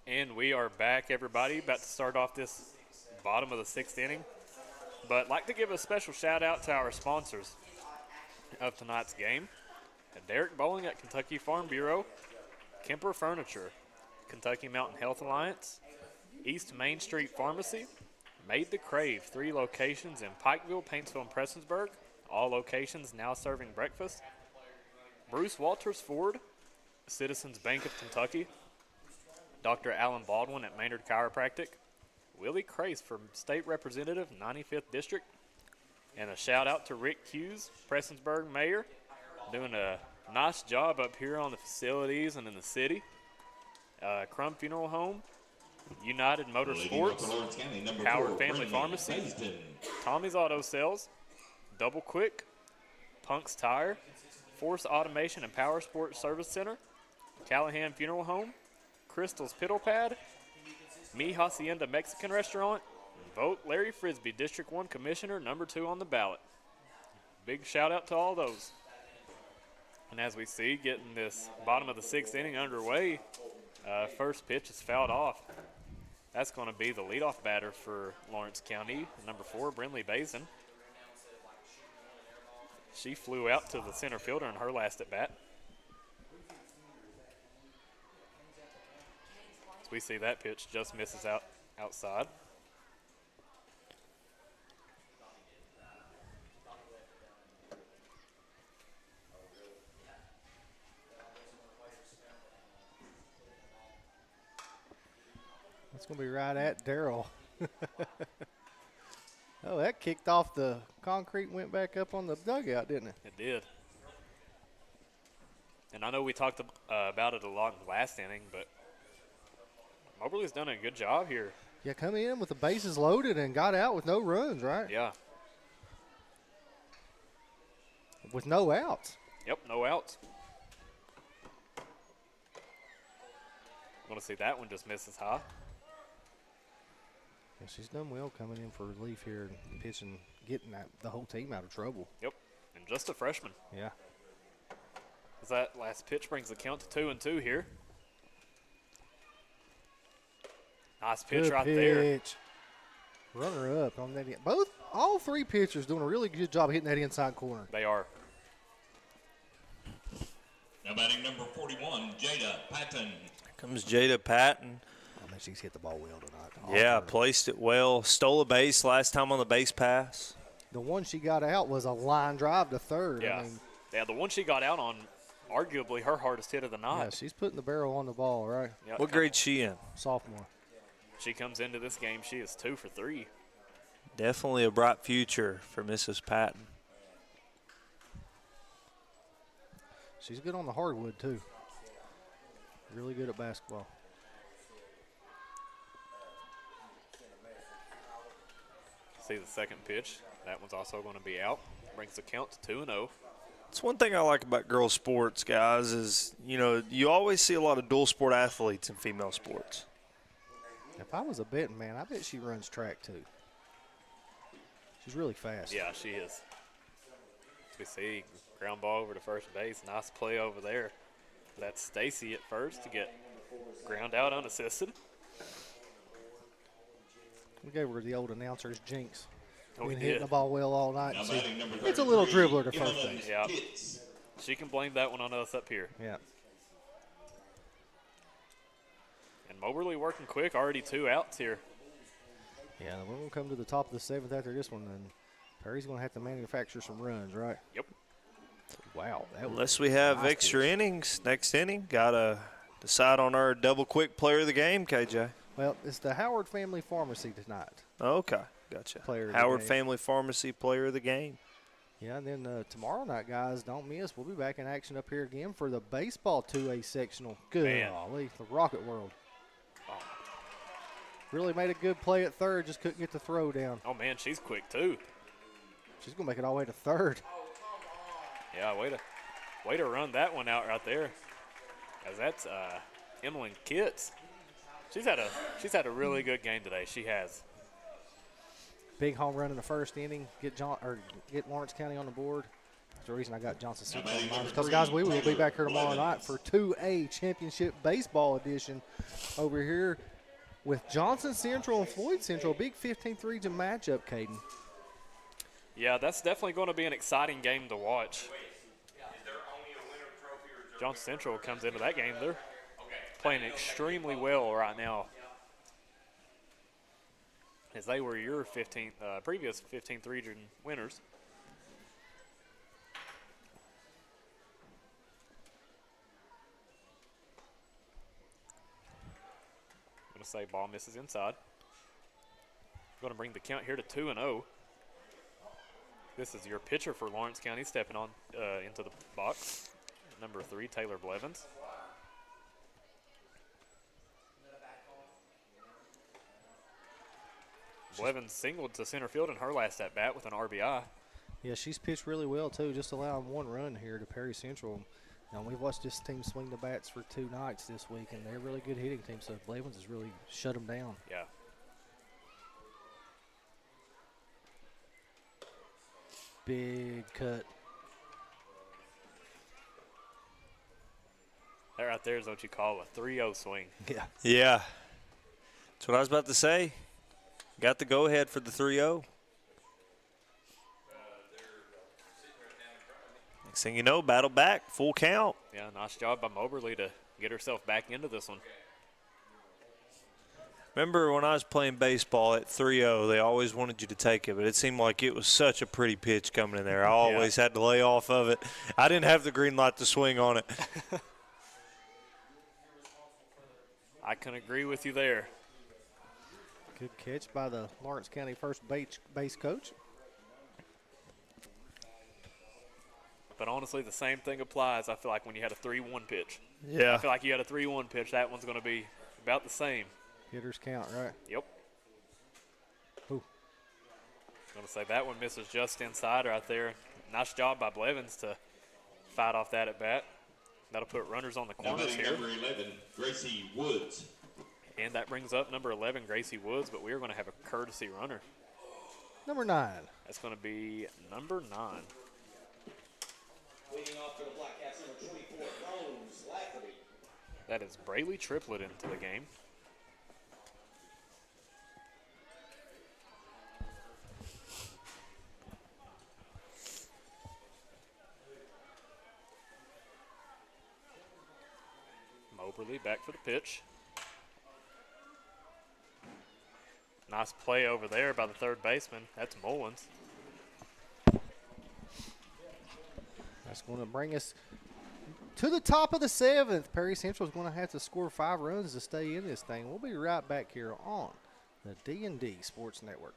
And we are back, everybody, about to start off this bottom of the sixth inning. But I'd like to give a special shout out to our sponsors of tonight's game. Derek Bowling at Kentucky Farm Bureau, Kemper Furniture, Kentucky Mountain Health Alliance, East Main Street Pharmacy, Made to Crave, 3 locations in Pikeville, Paintsville, and Prestonsburg, all locations now serving breakfast. Bruce Walters Ford, Citizens Bank of Kentucky, Dr. Alan Baldwin at Maynard Chiropractic, Willie Crace from State Representative, 95th District, and a shout out to Rick Hughes, Prestonsburg Mayor, doing a nice job up here on the facilities and in the city. Crum Funeral Home, United Motorsports, Howard Family Pharmacy, Tommy's Auto Sales, Double Quick, Punk's Tire, Force Automation and Power Sports Service Center, Callahan Funeral Home, Crystal's Piddle Pad, Mi Hacienda Mexican Restaurant, and vote Larry Frisbee, District 1 Commissioner, number 2 on the ballot. Big shout out to all those. And as we see, getting this bottom of the sixth inning underway, first pitch is fouled off. That's going to be the leadoff batter for Lawrence County, number 4, Brinley Basin. She flew out to the center fielder in her last at bat. As we see, that pitch just misses outside. That's going to be right at Darryl. Oh, that kicked off the concrete and went back up on the dugout, didn't it? It did. And I know we talked about it a lot in the last inning, but Moberly's done a good job here. Yeah, come in with the bases loaded and got out with no runs, right? Yeah. With no outs. Yep, no outs. I want to see that one just misses high. Yeah, she's done well coming in for relief here and pitching, getting the whole team out of trouble. Yep, and just a freshman. Yeah. As that last pitch brings the count to 2-2 here. Nice pitch good right pitch. there. Runner up on that. All 3 pitchers doing a really good job hitting that inside corner. They are. Now batting number 41, Jada Patton. Here comes Jada Patton. I mean, she's hit the ball well tonight. Yeah, placed it well. Stole a base last time on the base pass. The one she got out was a line drive to third. Yeah, I mean, the one she got out on, arguably her hardest hit of the night. yeah, she's putting the barrel on the ball, right? Yep. What grade's she in? Sophomore. She comes into this game, she is 2 for 3. Definitely a bright future for Mrs. Patton. She's good on the hardwood, too. Really good at basketball. See the second pitch. That one's also going to be out. Brings the count to 2-0. It's one thing I like about girls' sports, guys, is, you always see a lot of dual sport athletes in female sports. If I was a betting man, I bet she runs track, too. She's really fast. Yeah, she is. As we see, ground ball over to first base. Nice play over there. That's Stacy at first to get ground out unassisted. We gave her the old announcer's jinx. We been did. hitting the ball well all night. Now She, batting number it's a little 33, dribbler to first Evelyn base. Yeah. Pitts. She can blame that one on us up here. Yeah. And Moberly working quick, already 2 outs here. Yeah, we're going to come to the top of the 7th after this one, and Perry's going to have to manufacture some runs, right? Yep. Wow. That was Unless we have nice extra pitch. innings next inning, got to decide on our double quick player of the game, KJ. Well, it's the Howard Family Pharmacy tonight. Okay, gotcha. Player of the Howard game. Family Pharmacy player of the game. Yeah, and then tomorrow night, guys, don't miss. We'll be back in action up here again for the baseball 2A sectional. Good Man. golly, the Rocket World. Really made a good play at third, just couldn't get the throw down. Oh, man, she's quick, too. She's going to make it all the way to third. Yeah, way to run that one out right there. As that's Emily Kitts. She's had a really good game today. She has. Big home run in the first inning. Get Lawrence County on the board. That's the reason I got Johnson Central on mine. Because, guys, we will be back here tomorrow night for 2A Championship Baseball Edition over here with Johnson Central and Floyd Central. Big 15th region matchup, Caden. Yeah, that's definitely going to be an exciting game to watch. Johnson Central comes into that game. They're playing extremely well right now, as they were your previous 15th region winners. I'm going to say ball misses inside. Going to bring the count here to 2-0. This is your pitcher for Lawrence County stepping on into the box. Number 3, Taylor Blevins. Blevins singled to center field in her last at bat with an RBI. Yeah, she's pitched really well, too, just allowing 1 run here to Perry Central. Now, we've watched this team swing the bats for 2 nights this week, and they're a really good hitting team, so Blevins has really shut them down. Yeah. Big cut. That right there is what you call a 3-0 swing. Yeah. Yeah. That's what I was about to say. Got the go-ahead for the 3-0. Next thing you know, battle back, full count. Yeah, nice job by Moberly to get herself back into this one. Remember when I was playing baseball at 3-0, they always wanted you to take it, but it seemed like it was such a pretty pitch coming in there. I always had to lay off of it. I didn't have the green light to swing on it. I can agree with you there. Good catch by the Lawrence County first base coach. But honestly, the same thing applies, I feel like, when you had a 3-1 pitch. Yeah. I feel like you had a 3-1 pitch. That one's going to be about the same. Hitters count, right? Yep. Ooh. Going to say that one misses just inside right there. Nice job by Blevins to fight off that at bat. That'll put runners on the Now corners batting here. number 11, Gracie Woods. And that brings up number 11, Gracie Woods, but we are going to have a courtesy runner. Number 9. That's going to be number 9. Leading off for the Black Cats, number 24, Rose Lafferty. That is Brayley Triplet into the game. Moberly back for the pitch. Nice play over there by the third baseman. That's Mullins. That's going to bring us to the top of the 7th. Perry Central is going to have to score 5 runs to stay in this thing. We'll be right back here on the D&D Sports Network.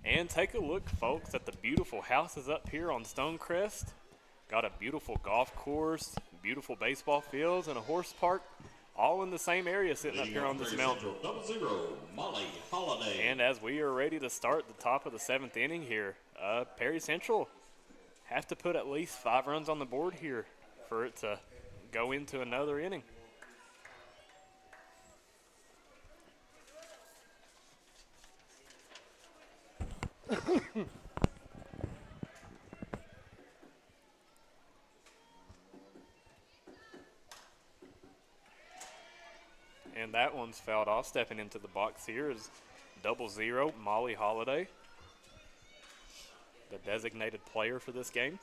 And take a look, folks, at the beautiful houses up here on Stonecrest. Got a beautiful golf course, beautiful baseball fields, and a horse park, all in the same area sitting up here on this mountain. 0-0, Molly Holiday. And as we are ready to start the top of the 7th inning here, Perry Central have to put at least 5 runs on the board here for it to go into another inning. And that one's fouled off. Stepping into the box here is 0-0, Molly Holiday, the designated player for this game.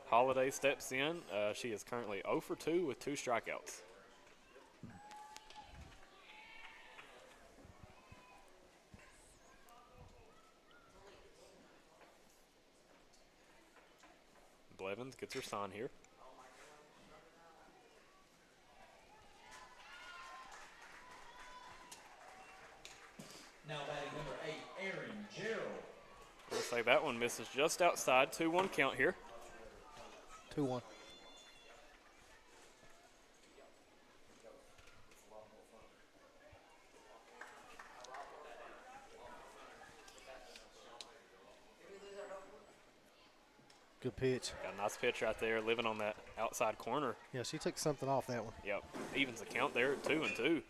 Holiday steps in. She is currently 0 for 2 with 2 strikeouts. Blevins gets her sign here. Now batting number 8, Aaron Gerald. We'll say that one misses just outside. 2-1 count here. 2-1. Good pitch. Got a nice pitch right there, living on that outside corner. Yeah, she took something off that one. Yep, evens the count there at 2-2.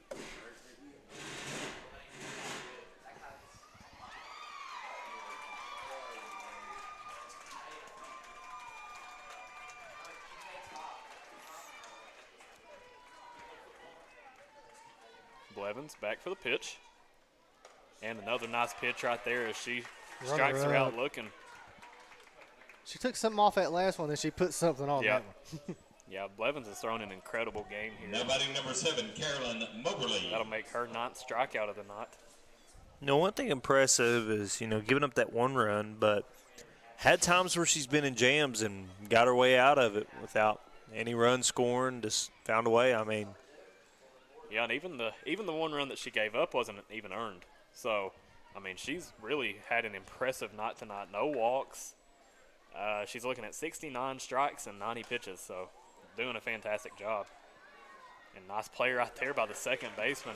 Blevins back for the pitch. And another nice pitch right there as she strikes her out looking. She took something off that last one, then she put something on that one. Yeah, Blevins has thrown an incredible game here. Now batting number 7, Carolyn Moberly. That'll make her 9th strikeout of the night. You know, one thing impressive is, giving up that 1 run, but had times where she's been in jams and got her way out of it without any run scoring, just found a way. I mean, yeah, and even the 1 run that she gave up wasn't even earned. So, I mean, she's really had an impressive night tonight. No walks. She's looking at 69 strikes and 90 pitches, so doing a fantastic job. And nice play right there by the second baseman.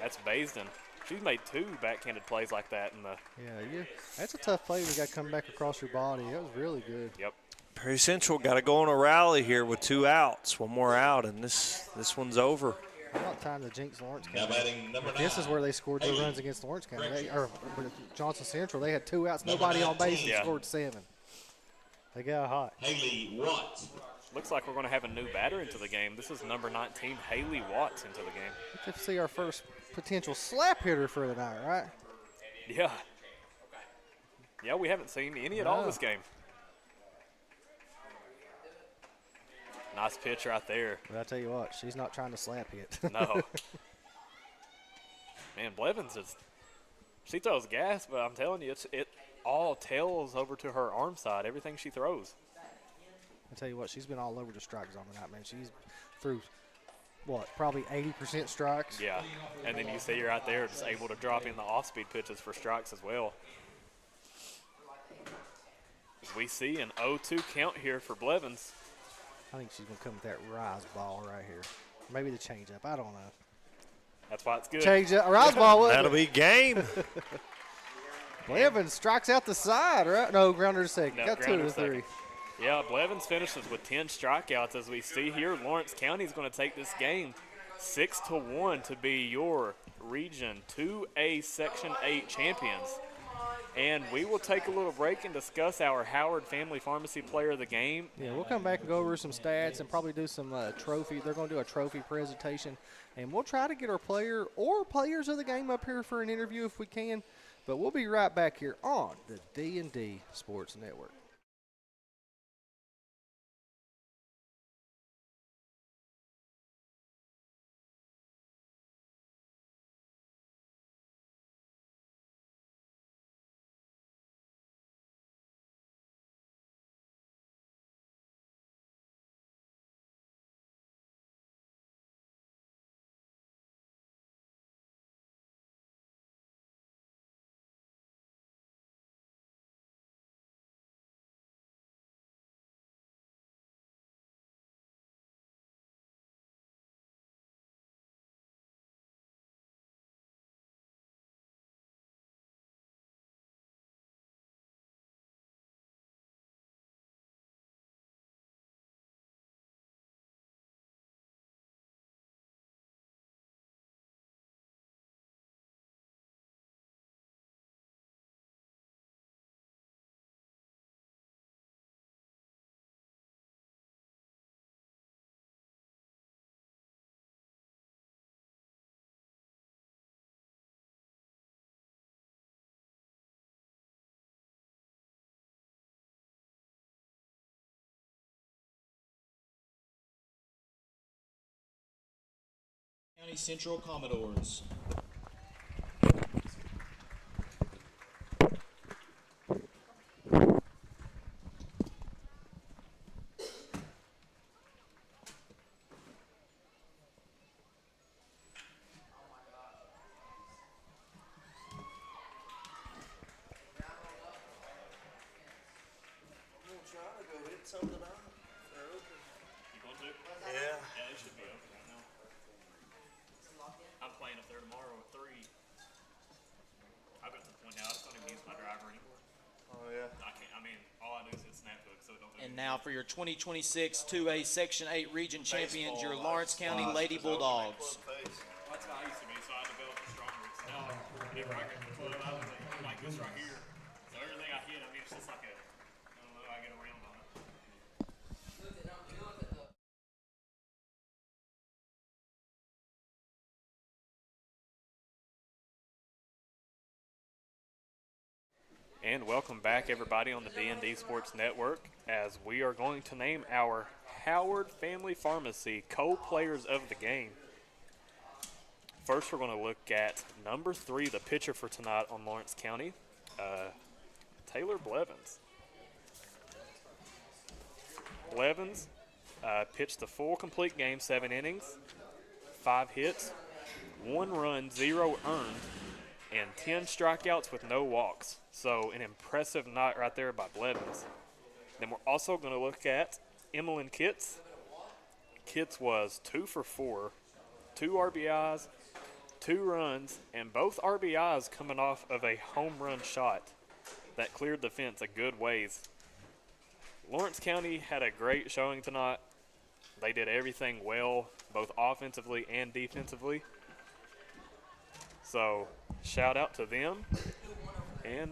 That's Baisden. She's made 2 backhanded plays like that in the. Yeah, that's a tough play. We got to come back across your body. That was really good. Yep. Perry Central got to go on a rally here with 2 outs, 1 more out, and this one's over. About time to jinx Lawrence Now County. batting number 9. This is where they scored 2 runs against Lawrence County. Or Johnson Central. They had 2 outs, nobody on base, and scored 7. They got hot. Haley Watts. Looks like we're going to have a new batter into the game. This is number 19, Haley Watts, into the game. We get to see our first potential slap hitter for the night, right? Yeah. Yeah, we haven't seen any at all this game. Nice pitch right there. But I tell you what, she's not trying to slap hit. No. Man, Blevins she throws gas, but I'm telling you, it all tails over to her arm side, everything she throws. I tell you what, she's been all over the strike zone tonight, man. She's through, probably 80% strikes. Yeah, and then you see her out there just able to drop in the off-speed pitches for strikes as well. We see an 0-2 count here for Blevins. I think she's going to come with that rise ball right here. Maybe the changeup. I don't know. That's why it's good. Changeup, rise ball. That'll be game. Blevins strikes out the side, right? No, grounder to second. No, got 2 to 3. Yeah, Blevins finishes with 10 strikeouts. As we see here, Lawrence County is going to take this game 6-1 to be your Region 2A Section 8 champions. And we will take a little break and discuss our Howard Family Pharmacy Player of the Game. Yeah, we'll come back and go over some stats and probably do some trophy. They're going to do a trophy presentation. And we'll try to get our player or players of the game up here for an interview if we can. But we'll be right back here on the D&D Sports Network. County Central Commodores. Yeah. Yeah, they should be open right now. I'm playing up there tomorrow at 3. I've got to the point now, I just don't even use my driver anymore. Oh, yeah. I can't, I mean, all I do is hit Snapbook, so it don't do And anything. now for your 2026 2A Section 8 Region Champions, your Lawrence County Lady Bulldogs. That's how I used to be, so I developed a stronger. So now, whenever I get the club, I was like this right here. So everything I hit, I mean, it's just like a, I don't know, I get around on it. And welcome back, everybody, on the D&D Sports Network, as we are going to name our Howard Family Pharmacy co-players of the game. First, we're going to look at number 3, the pitcher for tonight on Lawrence County, Taylor Blevins. Blevins pitched the full complete game, 7 innings, 5 hits, 1 run, 0 earned, and 10 strikeouts with no walks. So an impressive night right there by Blevins. Then we're also going to look at Emmeline Kitts. Kitts was 2 for 4, 2 RBIs, 2 runs, and both RBIs coming off of a home run shot that cleared the fence a good ways. Lawrence County had a great showing tonight. They did everything well, both offensively and defensively. So shout out to them. And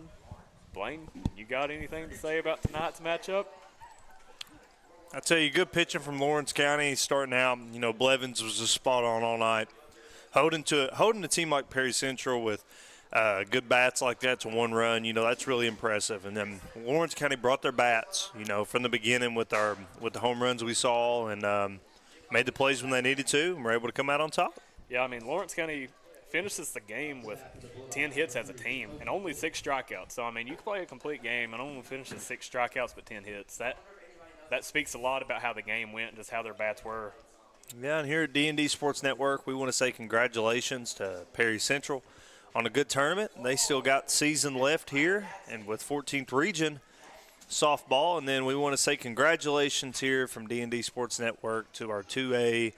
Blaine, you got anything to say about tonight's matchup? I tell you, good pitching from Lawrence County starting out. You know, Blevins was just spot on all night. Holding a team like Perry Central with good bats like that to 1 run, you know, that's really impressive. And then Lawrence County brought their bats, you know, from the beginning with the home runs we saw, and made the plays when they needed to, and were able to come out on top. Yeah, I mean, Lawrence County finishes the game with 10 hits as a team and only 6 strikeouts. So, I mean, you can play a complete game and only finish with 6 strikeouts but 10 hits. That speaks a lot about how the game went and just how their bats were. Yeah, and here at D&D Sports Network, we want to say congratulations to Perry Central on a good tournament. They still got season left here, and with 14th Region softball. And then we want to say congratulations here from D&D Sports Network to our 2A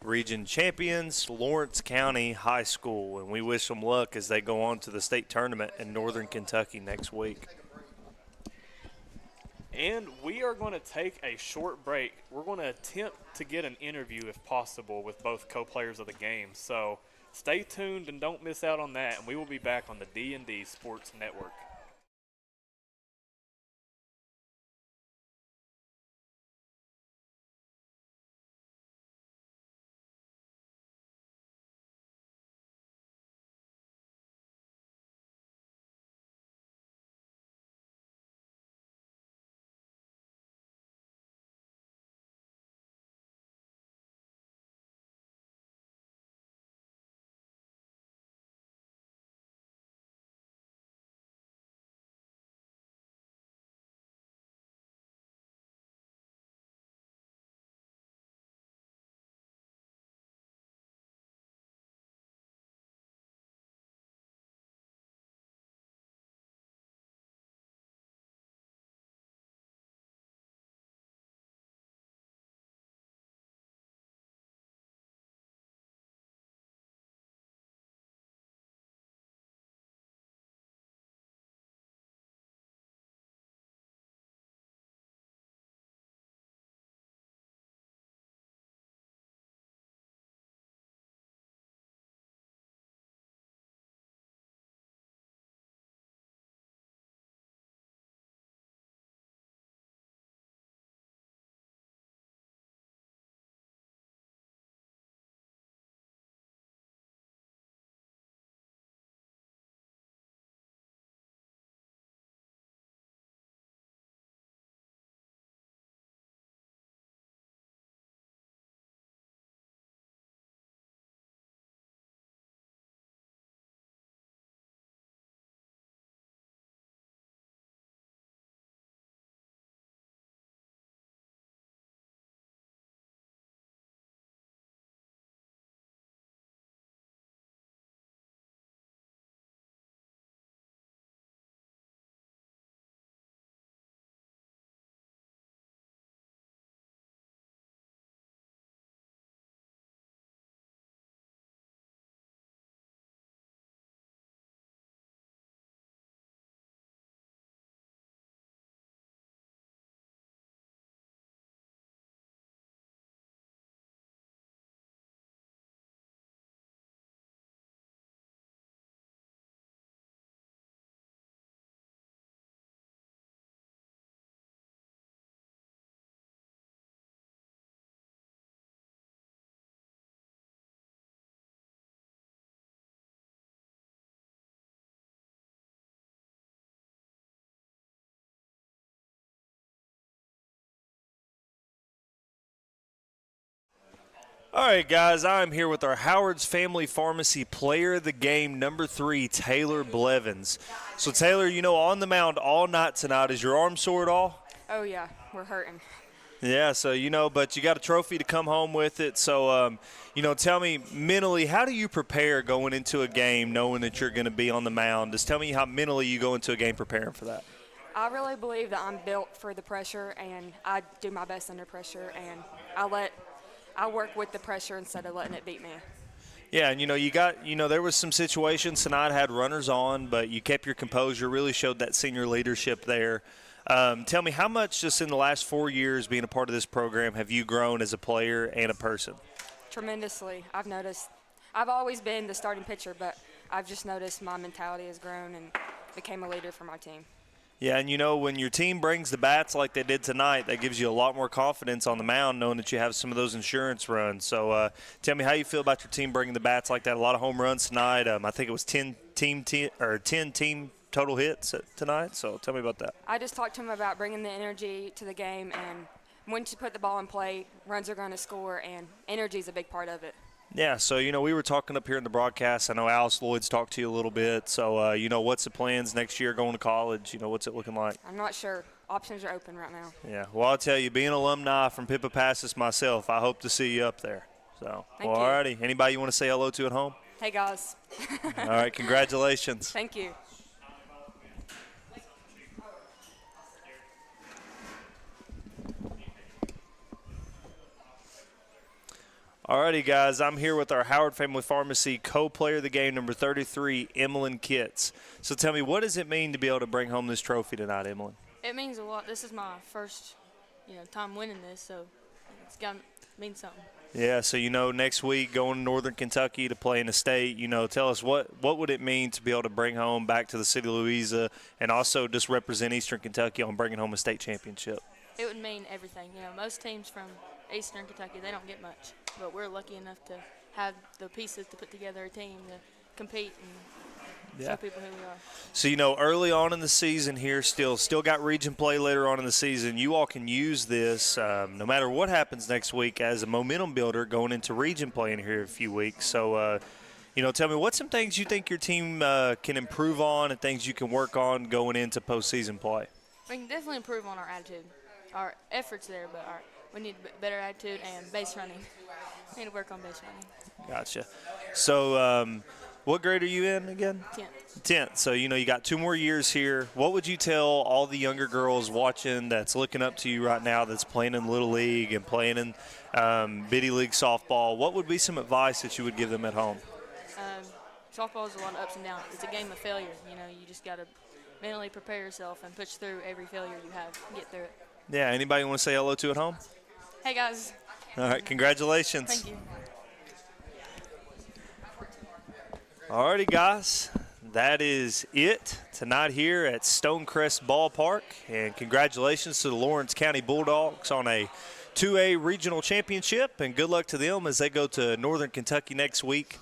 Region champions, Lawrence County High School. And we wish them luck as they go on to the state tournament in Northern Kentucky next week. And we are going to take a short break. We're going to attempt to get an interview, if possible, with both co-players of the game. So stay tuned and don't miss out on that. And we will be back on the D&D Sports Network. All right, guys, I'm here with our Howard's Family Pharmacy player of the game, number 3, Taylor Blevins. So, Taylor, on the mound all night tonight. Is your arm sore at all? Oh, yeah, we're hurting. Yeah, so, but you got a trophy to come home with it. So, tell me mentally, how do you prepare going into a game knowing that you're going to be on the mound? Just tell me how mentally you go into a game preparing for that. I really believe that I'm built for the pressure, and I do my best under pressure, and I work with the pressure instead of letting it beat me. Yeah, and there was some situations tonight, had runners on, but you kept your composure, really showed that senior leadership there. Tell me, how much just in the last 4 years being a part of this program have you grown as a player and a person? Tremendously. I've always been the starting pitcher, but I've just noticed my mentality has grown and became a leader for my team. Yeah, and when your team brings the bats like they did tonight, that gives you a lot more confidence on the mound knowing that you have some of those insurance runs. So tell me how you feel about your team bringing the bats like that. A lot of home runs tonight. I think it was 10 team total hits tonight. So tell me about that. I just talked to him about bringing the energy to the game, and once you put the ball in play, runs are going to score, and energy is a big part of it. Yeah, so, we were talking up here in the broadcast. I know Alice Lloyd's talked to you a little bit. So, what's the plans next year going to college? What's it looking like? I'm not sure. Options are open right now. Yeah, well, I'll tell you, being an alumni from Pippa Passes myself, I hope to see you up there. So, Thank you. All righty. Anybody you want to say hello to at home? Hey, guys. All right, congratulations. Thank you. Alrighty, guys, I'm here with our Howard Family Pharmacy co-player of the game, number 33, Emmeline Kitts. So tell me, what does it mean to be able to bring home this trophy tonight, Emmeline? It means a lot. This is my first, time winning this, so it's got to mean something. Yeah, so, next week going to Northern Kentucky to play in the state, tell us what would it mean to be able to bring home back to the city of Louisa and also just represent Eastern Kentucky on bringing home a state championship? It would mean everything. Most teams from Eastern Kentucky, they don't get much, but we're lucky enough to have the pieces to put together a team to compete and show people who we are. So, early on in the season here, still got region play later on in the season. You all can use this, no matter what happens next week, as a momentum builder going into region play in here in a few weeks. So, tell me, what's some things you think your team can improve on and things you can work on going into postseason play? We can definitely improve on our attitude. Our effort's there, but we need better attitude and base running. We need to work on base running. Gotcha. So, what grade are you in again? 10th. 10th. So, you got 2 more years here. What would you tell all the younger girls watching that's looking up to you right now that's playing in Little League and playing in Biddy League softball? What would be some advice that you would give them at home? Softball is a lot of ups and downs. It's a game of failure. You just got to mentally prepare yourself and push through every failure you have and get through it. Yeah, anybody want to say hello to at home? Hey, guys. All right, congratulations. Thank you. All righty, guys. That is it tonight here at Stonecrest Ballpark. And congratulations to the Lawrence County Bulldogs on a 2A regional championship. And good luck to them as they go to Northern Kentucky next week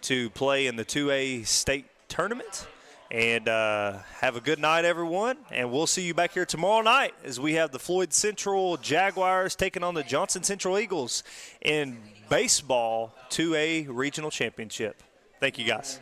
to play in the 2A state tournament. And have a good night, everyone. And we'll see you back here tomorrow night as we have the Floyd Central Jaguars taking on the Johnson Central Eagles in baseball 2A regional championship. Thank you, guys.